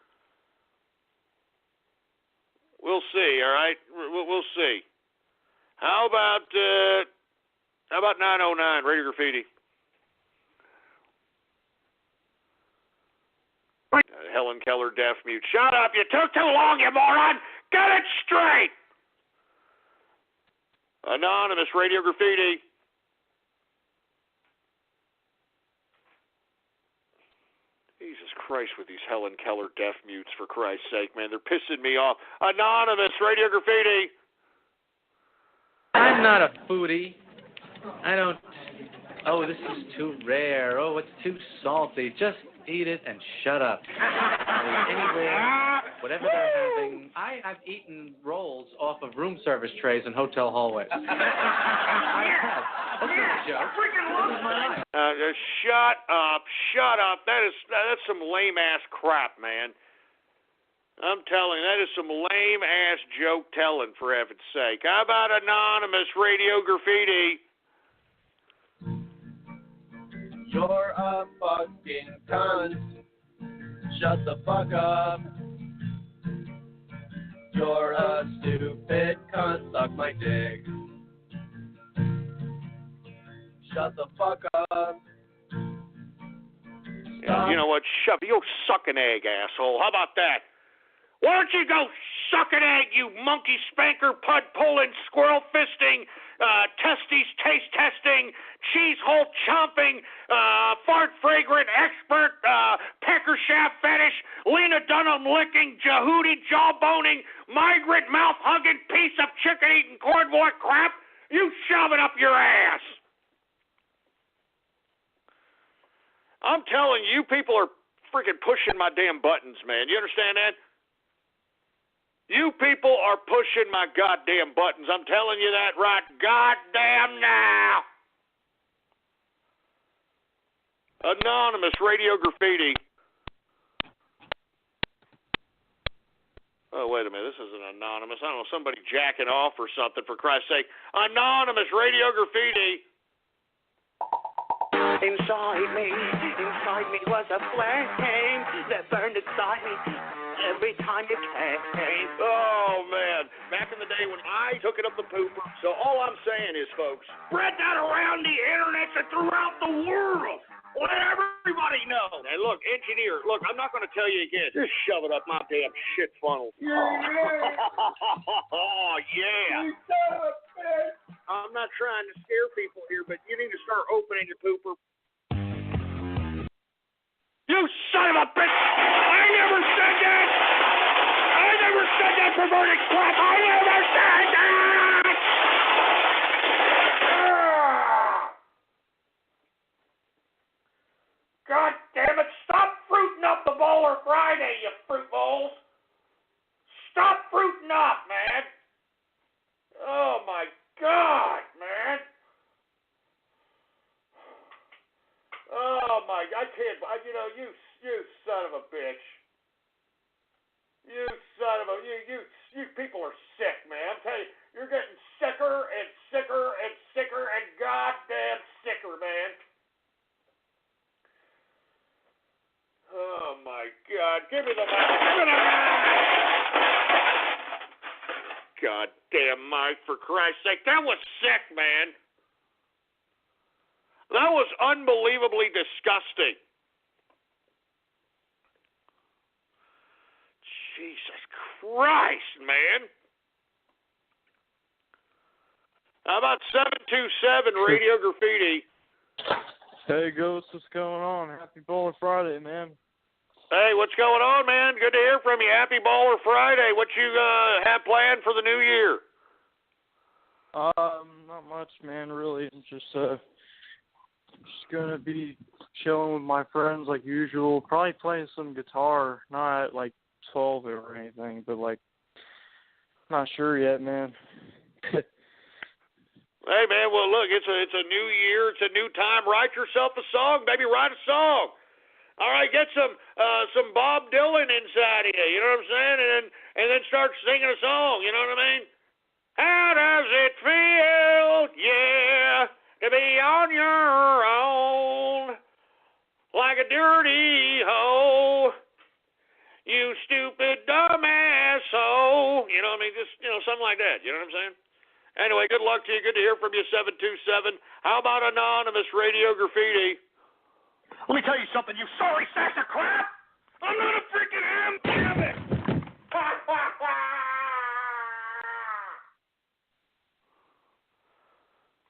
Speaker 4: We'll see. All right, we'll see. How about 909 Radio Graffiti? Helen Keller, deaf mute. Shut up! You took too long, you moron! Get it straight! Anonymous Radio Graffiti. Jesus Christ with these Helen Keller deaf mutes, for Christ's sake, man. They're pissing me off. Anonymous Radio Graffiti.
Speaker 2: I'm not a foodie. I don't... Oh, this is too rare. Oh, it's too salty. Just eat it and shut up. Anywhere, whatever they're having. I've eaten rolls off of room service trays in hotel hallways. I have. That's not a joke.
Speaker 4: Shut up. That's some lame-ass crap, man. I'm telling you, that is some lame-ass joke telling, for heaven's sake. How about Anonymous Radio Graffiti?
Speaker 22: You're a fucking cunt. Shut the fuck up. You're a stupid cunt. Suck my dick. Shut the fuck up.
Speaker 4: You know what? You'll suck an egg, asshole. How about that? Why don't you go suck an egg, you monkey spanker, pud pulling, squirrel fisting, testes taste testing, cheese hole chomping, fart fragrant expert, pecker shaft fetish, Lena Dunham licking, Jehudi jawboning, migrant mouth hugging piece of chicken eating cornbread crap? You shove it up your ass. I'm telling you, people are freaking pushing my damn buttons, man. You understand that? You people are pushing my goddamn buttons. I'm telling you that right goddamn now. Anonymous Radio Graffiti. Oh, wait a minute. This isn't anonymous. I don't know, somebody jacking off or something, for Christ's sake. Anonymous radio graffiti.
Speaker 13: Inside me was a flame that burned inside me every time you came.
Speaker 4: Oh, man. Back in the day when I took it up the pooper. So all I'm saying is, folks, spread that around the internet and throughout the world. Let everybody know. And look, engineer, look, I'm not going to tell you again. Just shove it up my damn shit funnel.
Speaker 13: Yeah.
Speaker 4: Oh, yeah.
Speaker 13: You son of a bitch.
Speaker 4: I'm not trying to scare people here, but you need to start opening your pooper. You son of a bitch! I never said that! I never said that, perverted crap! I never said that! God damn it! Stop fruiting up the Bowler Friday, you fruit bowls! Stop fruiting up, man! Oh my God, man! Oh my! I can't. You son of a bitch! You son of a you people are sick, man! I'm telling you, you're getting sicker and sicker and sicker and goddamn sicker, man! Oh my God! Give me the mic! Give me the mic! Goddamn mic, for Christ's sake! That was sick, man! That was unbelievably disgusting. Jesus Christ, man! How about 727 Radio Graffiti?
Speaker 19: Hey, Ghost, what's going on? Happy Bowler Friday, man.
Speaker 4: Hey, what's going on, man? Good to hear from you. Happy Bowler Friday. What you have planned for the new year?
Speaker 19: Not much, man, really. Just gonna be chilling with my friends like usual. Probably playing some guitar. Not at like 12 or anything, but like, not sure yet, man.
Speaker 4: Hey, man, well, look, it's a new year. It's a new time. Write yourself a song. Baby, write a song. All right, get some Bob Dylan inside of you. You know what I'm saying? And then start singing a song. You know what I mean? How does it feel? Yeah, to be on your own, like a dirty hoe. You stupid dumb asshole. You know what I mean? Just something like that. You know what I'm saying? Anyway, good luck to you. Good to hear from you, 727. How about Anonymous Radio Graffiti?
Speaker 13: Let me tell you something, you sorry sack of crap! I'm not a freaking damn it!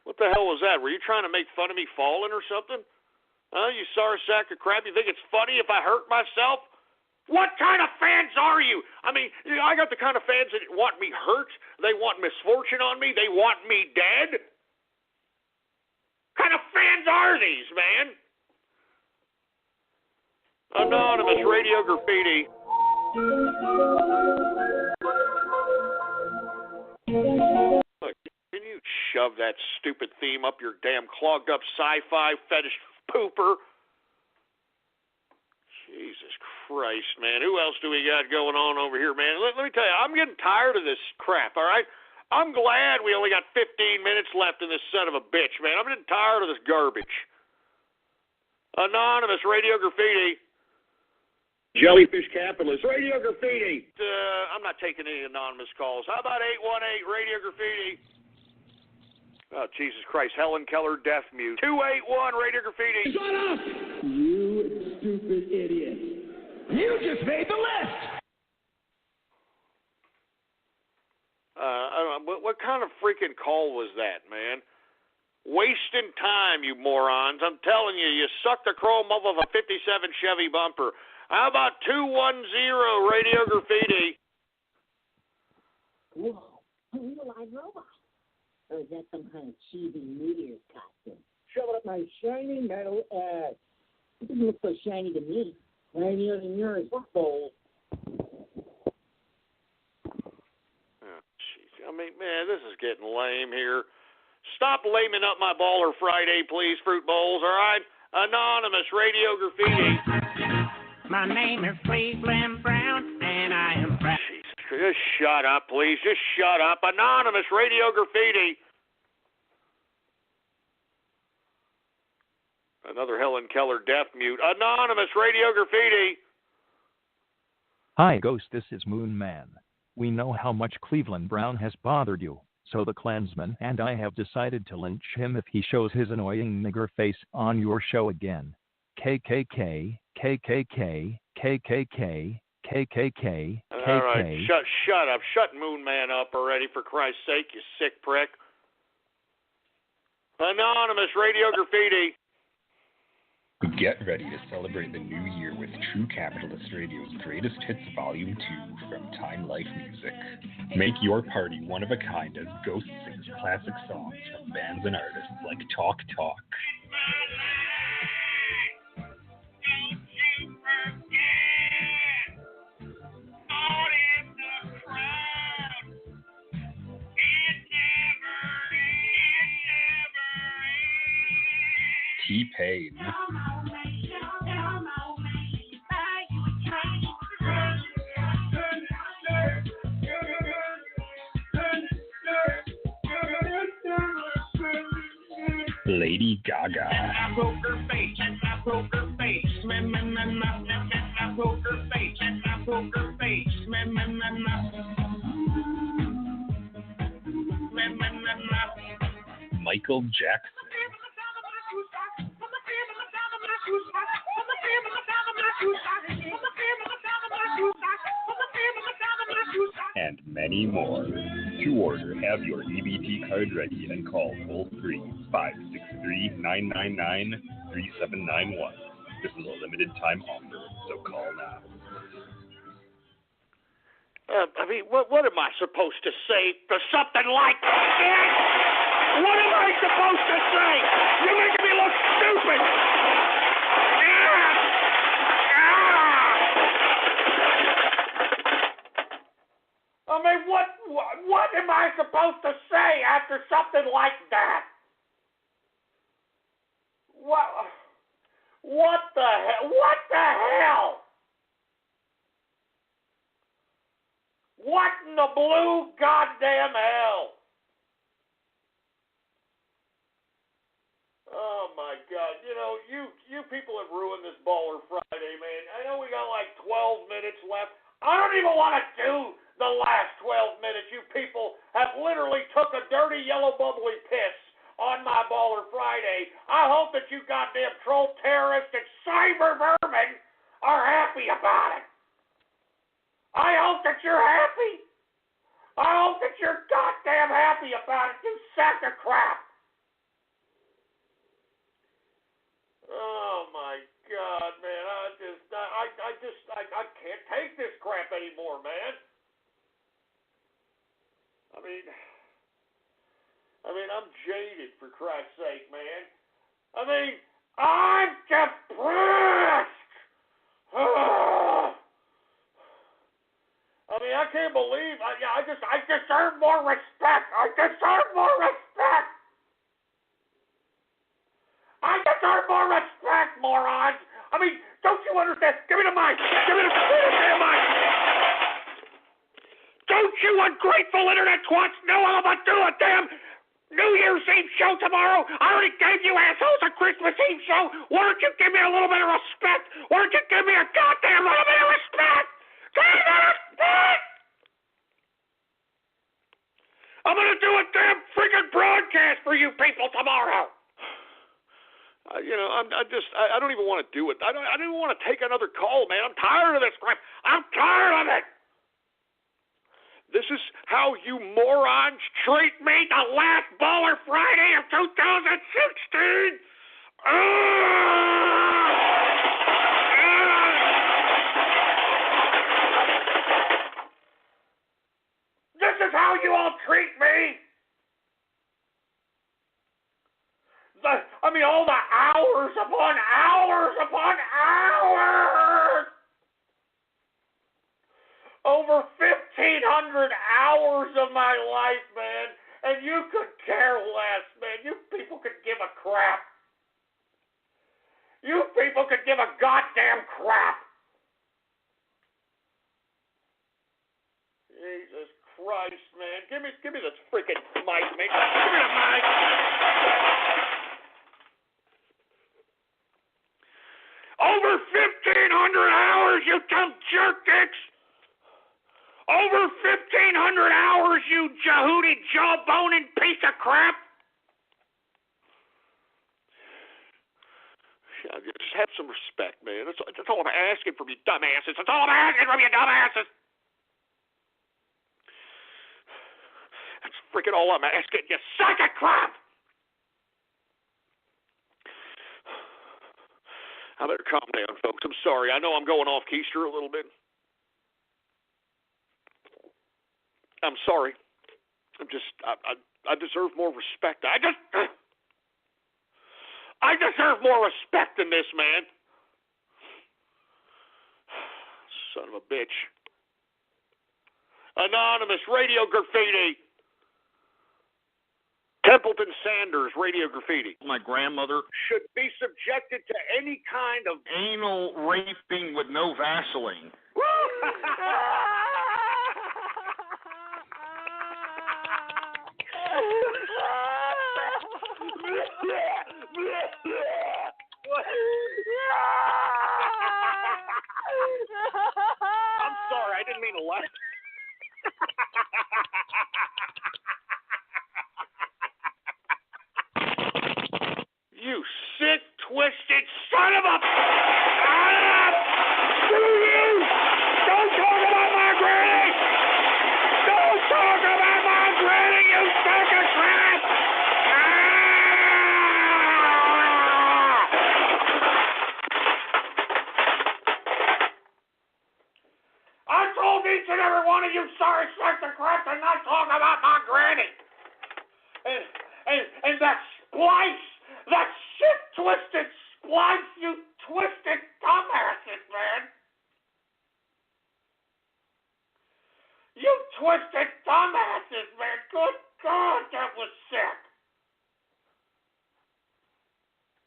Speaker 4: What the hell was that? Were you trying to make fun of me falling or something? Huh, you sorry sack of crap? You think it's funny if I hurt myself? What kind of fans are you? I mean, I got the kind of fans that want me hurt. They want misfortune on me. They want me dead. What kind of fans are these, man? Anonymous Radio Graffiti. Look, can you shove that stupid theme up your damn clogged up sci-fi fetish pooper? Jesus Christ, man. Who else do we got going on over here, man? Let me tell you, I'm getting tired of this crap, all right? I'm glad we only got 15 minutes left in this son of a bitch, man. I'm getting tired of this garbage. Anonymous Radio Graffiti.
Speaker 20: Jellyfish Capitalist Radio Graffiti.
Speaker 4: I'm not taking any anonymous calls. How about 818 Radio Graffiti? Oh, Jesus Christ. Helen Keller Death Mute. 281 Radio Graffiti.
Speaker 12: Shut up! You stupid idiot. You just made the list!
Speaker 4: What kind of freaking call was that, man? Wasting time, you morons. I'm telling you, you sucked the chrome off of a 57 Chevy bumper. How about 210 Radio Graffiti?
Speaker 3: Whoa, a real live robot. Or is that some kind of cheesy New Year's costume? Shove it up my shiny metal ass. It doesn't look so shiny to me. Shinier than yours. What bowl?
Speaker 4: Oh, jeez. I mean, man, this is getting lame here. Stop laming up my Baller Friday, please, Fruit Bowls, all right? Anonymous Radio Graffiti.
Speaker 13: My name is Cleveland Brown, and I am proud.
Speaker 4: Jesus Christ. Just shut up, please. Just shut up. Anonymous Radio Graffiti. Another Helen Keller death mute. Anonymous Radio Graffiti.
Speaker 5: Hi, Ghost. This is Moon Man. We know how much Cleveland Brown has bothered you, so the Klansman and I have decided to lynch him if he shows his annoying nigger face on your show again. KKK, KKK, KKK, KKK,
Speaker 4: All right,
Speaker 5: KK.
Speaker 4: shut up. Shut Moon Man up already, for Christ's sake, you sick prick. Anonymous Radio Graffiti.
Speaker 6: Get ready to celebrate the new year with True Capitalist Radio's Greatest Hits Volume 2 from Time Life Music. Make your party one of a kind as Ghost sings classic songs from bands and artists like Talk Talk. T-Pain. Lady Gaga.
Speaker 13: Poker face, poker face, poker face, poker face,
Speaker 6: Michael Jackson. And many more. To order, have your EBT card ready and call toll-free 563-999-3791. This is a limited time offer, so call now.
Speaker 4: What am I supposed to say for something like that? What am I supposed to say? You're making me look stupid. I mean, what am I supposed to say after something like that? What the hell? What the hell? What in the blue goddamn hell? Oh my God! You know, you people have ruined this Baller Friday, man. I know we got like 12 minutes left. I don't even want to do the last 12 minutes. You people have literally took a dirty yellow bubbly piss on my Baller Friday. I hope that you goddamn troll terrorists and cyber vermin are happy about it. I hope that you're happy. I hope that you're goddamn happy about it, you sack of crap. Oh my God, man! I can't take this crap anymore, man. I mean, I'm jaded, for Christ's sake, man. I mean, I'm depressed. I mean, I can't believe. I deserve more respect. I deserve more respect. I deserve more respect, morons. I mean, don't you understand? Give me the mic. Give me the damn mic. Don't you ungrateful internet twats know I'm about to do a damn New Year's Eve show tomorrow? I already gave you assholes a Christmas Eve show. Why don't you give me a little bit of respect? Why don't you give me a goddamn little bit of respect? Give me respect! I'm going to do a damn freaking broadcast for you people tomorrow. I don't even want to do it. I don't even want to take another call, man. I'm tired of this crap. I'm tired of it. This is how you morons treat me the last Baller Friday of 2016. This is how you all treat me. All the hours upon hours upon hours. Over 1,500 hours of my life, man. And you could care less, man. You people could give a crap. You people could give a goddamn crap. Jesus Christ, man. Give me this freaking mic, man. Give me the mic. Over 1,500 hours, you dumb jerk dicks. Over 1,500 hours, you jahooty jawboning piece of crap. Just have some respect, man. That's all I'm asking from you dumbasses. That's all I'm asking from you dumbasses. That's freaking all I'm asking. You sack of crap. I better calm down, folks. I'm sorry. I know I'm going off keister a little bit. I'm sorry. I deserve more respect. I deserve more respect than this, man. Son of a bitch. Anonymous radio graffiti. Templeton Sanders radio graffiti.
Speaker 7: My grandmother
Speaker 4: Should be subjected to any kind of
Speaker 7: anal raping with no Vaseline.
Speaker 4: I'm sorry, I didn't mean to laugh. You sick, twisted son of a... Don't talk about my granny! Don't talk about my granny, you sack of crap! I told each and every one of you sorry sacks of crap to not talk about my granny! And that splice! That shit-twisted splice, you twisted dumbasses, man! You twisted dumbasses, man! Good God, that was sick!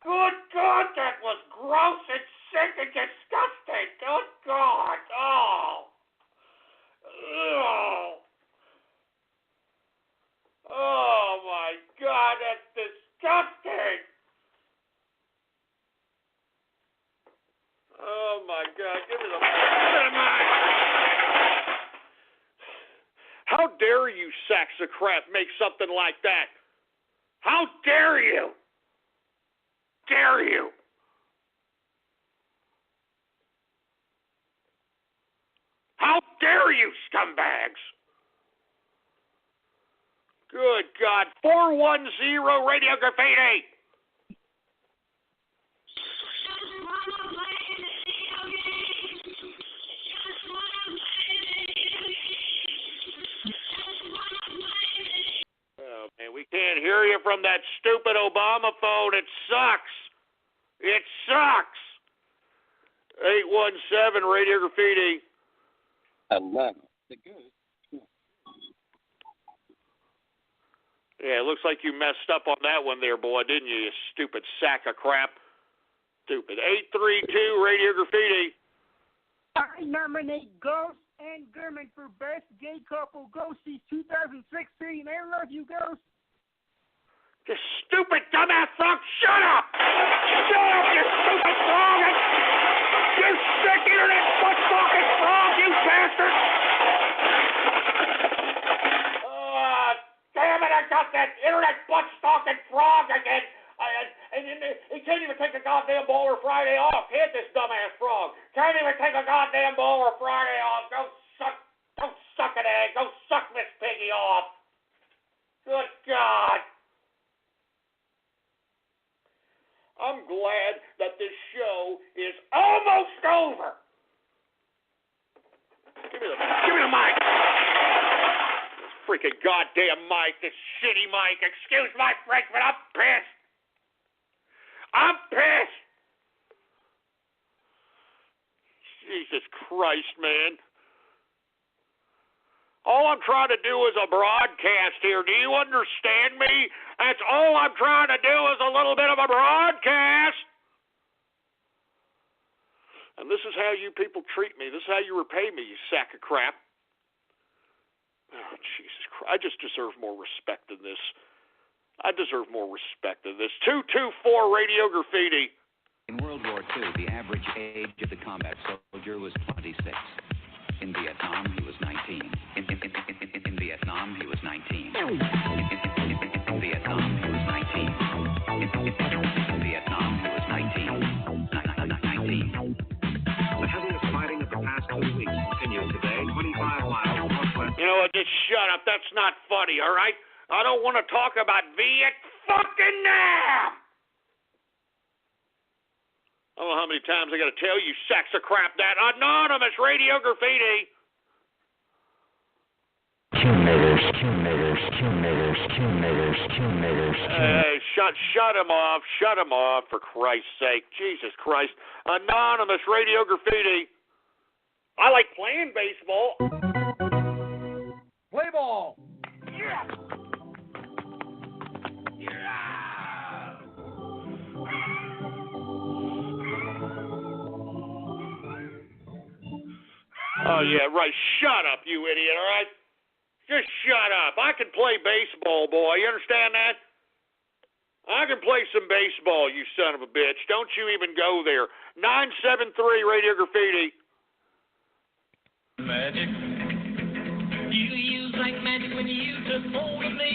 Speaker 4: Good God, that was gross and sick and disgusting! Good God! Oh! Ew. Oh, my God, that's disgusting! Oh, my God, give me the mic! How dare you, sacks of crap, make something like that? How dare you? Dare you? How dare you, scumbags? Good God. 410 Radio Graffiti. Oh, man, we can't hear you from that stupid Obama phone. It sucks. It sucks. 817 Radio Graffiti.
Speaker 8: Hello. The ghost.
Speaker 4: Yeah, it looks like you messed up on that one there, boy, didn't you, you stupid sack of crap? Stupid. 832 Radio Graffiti.
Speaker 12: I nominate Ghost and Gurman for Best Gay Couple Ghosties 2016. I love you, Ghost.
Speaker 4: You stupid dumbass frog, shut up! Shut up, you stupid frog! You sick internet butt-fucking frog, you bastard! Damn it, I got that internet butt-stalking frog again! And he can't even take a goddamn Baller Friday off. Hit this dumbass frog. Can't even take a goddamn Baller Friday off. Go suck an egg. Go suck Miss Piggy off. Good God. I'm glad that this show is almost over. Give me the mic. This freaking goddamn mic. This shitty mic. Excuse my French, but I'm pissed. I'm pissed. Jesus Christ, man. All I'm trying to do is a broadcast here. Do you understand me? That's all I'm trying to do is a little bit of a broadcast. And this is how you people treat me. This is how you repay me, you sack of crap. I just deserve more respect than this. I deserve more respect than this. 224 Radio Graffiti.
Speaker 10: In World War II, the average age of the combat soldier was 26. In Vietnam, he was 19. In Vietnam, he was 19. In Vietnam, he was 19. In Vietnam, he was 19.
Speaker 11: The heaviest fighting of the past 2 weeks continues today, 25 miles northwest.
Speaker 4: You know what? Just shut up. That's not funny, all right? I don't want to talk about Vietnam. I don't know how many times I got to tell you sacks of crap that anonymous Radio Graffiti. Hey, shut him off. Shut him off, for Christ's sake. Jesus Christ. Anonymous Radio Graffiti. I like playing baseball.
Speaker 12: Play ball.
Speaker 4: Yeah. Oh, yeah, right. Shut up, you idiot, all right? Just shut up. I can play baseball, boy. You understand that? I can play some baseball, you son of a bitch. Don't you even go there. 973 Radio Graffiti.
Speaker 13: Magic. You use like magic when you took hold of me.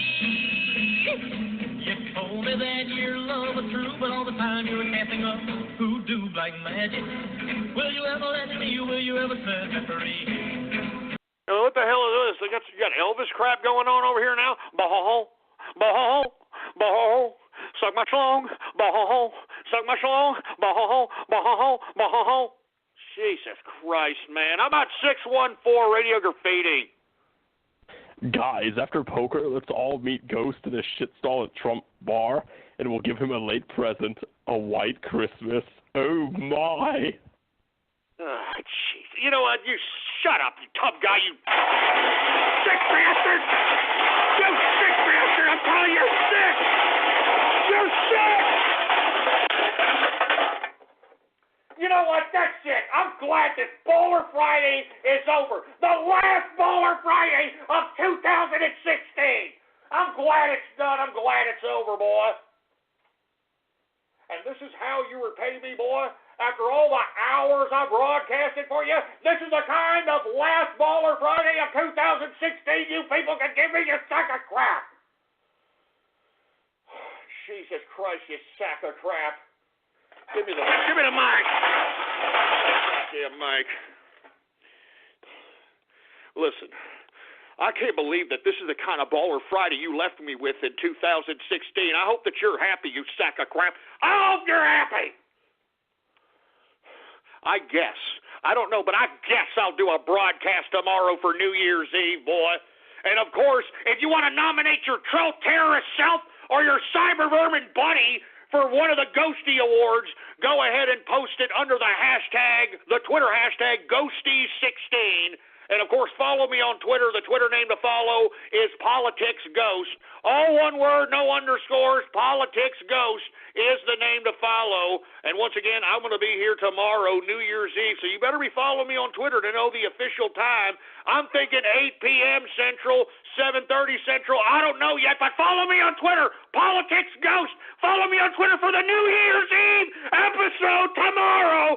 Speaker 13: You told me that your love was true, but all the time you were casting up hoodoo like magic. Will you ever let me? Will you ever set me free?
Speaker 4: Oh, what the hell is this? You got Elvis crap going on over here now? Bah-ho, bah-ho, bah-ho. Suck my schlong, bah-ho, suck my schlong, bah-ho, bah-ho, bah-ho. Jesus Christ, man. How about 614 Radio Graffiti?
Speaker 23: Guys, after poker, let's all meet Ghost in a shit stall at Trump Bar, and we'll give him a late present, a white Christmas. Oh, my.
Speaker 4: Jeez. You know what? You shut up, you tough guy, you sick bastard! You sick bastard! I'm telling you, you're sick! You're sick! You know what? That's it. I'm glad that Bowler Friday is over. The last Bowler Friday of 2016. I'm glad it's done. I'm glad it's over, boy. And this is how you repay me, boy? After all the hours I broadcasted for you, this is the kind of last Baller Friday of 2016 you people can give me, you sack of crap. Jesus Christ, you sack of crap. Give me the mic. Yeah, mic. Listen, I can't believe that this is the kind of Baller Friday you left me with in 2016. I hope that you're happy, you sack of crap. I hope you're happy. I guess. I don't know, but I guess I'll do a broadcast tomorrow for New Year's Eve, boy. And, of course, if you want to nominate your troll terrorist self or your cyber vermin buddy for one of the Ghosty Awards, go ahead and post it under the hashtag, the Twitter hashtag, Ghosty16. And, of course, follow me on Twitter. The Twitter name to follow is PoliticsGhost. All one word, no underscores. PoliticsGhost is the name to follow. And, once again, I'm going to be here tomorrow, New Year's Eve. So you better be following me on Twitter to know the official time. I'm thinking 8 p.m. Central, 7:30 Central. I don't know yet, but follow me on Twitter. PoliticsGhost. Follow me on Twitter for the New Year's Eve episode tomorrow.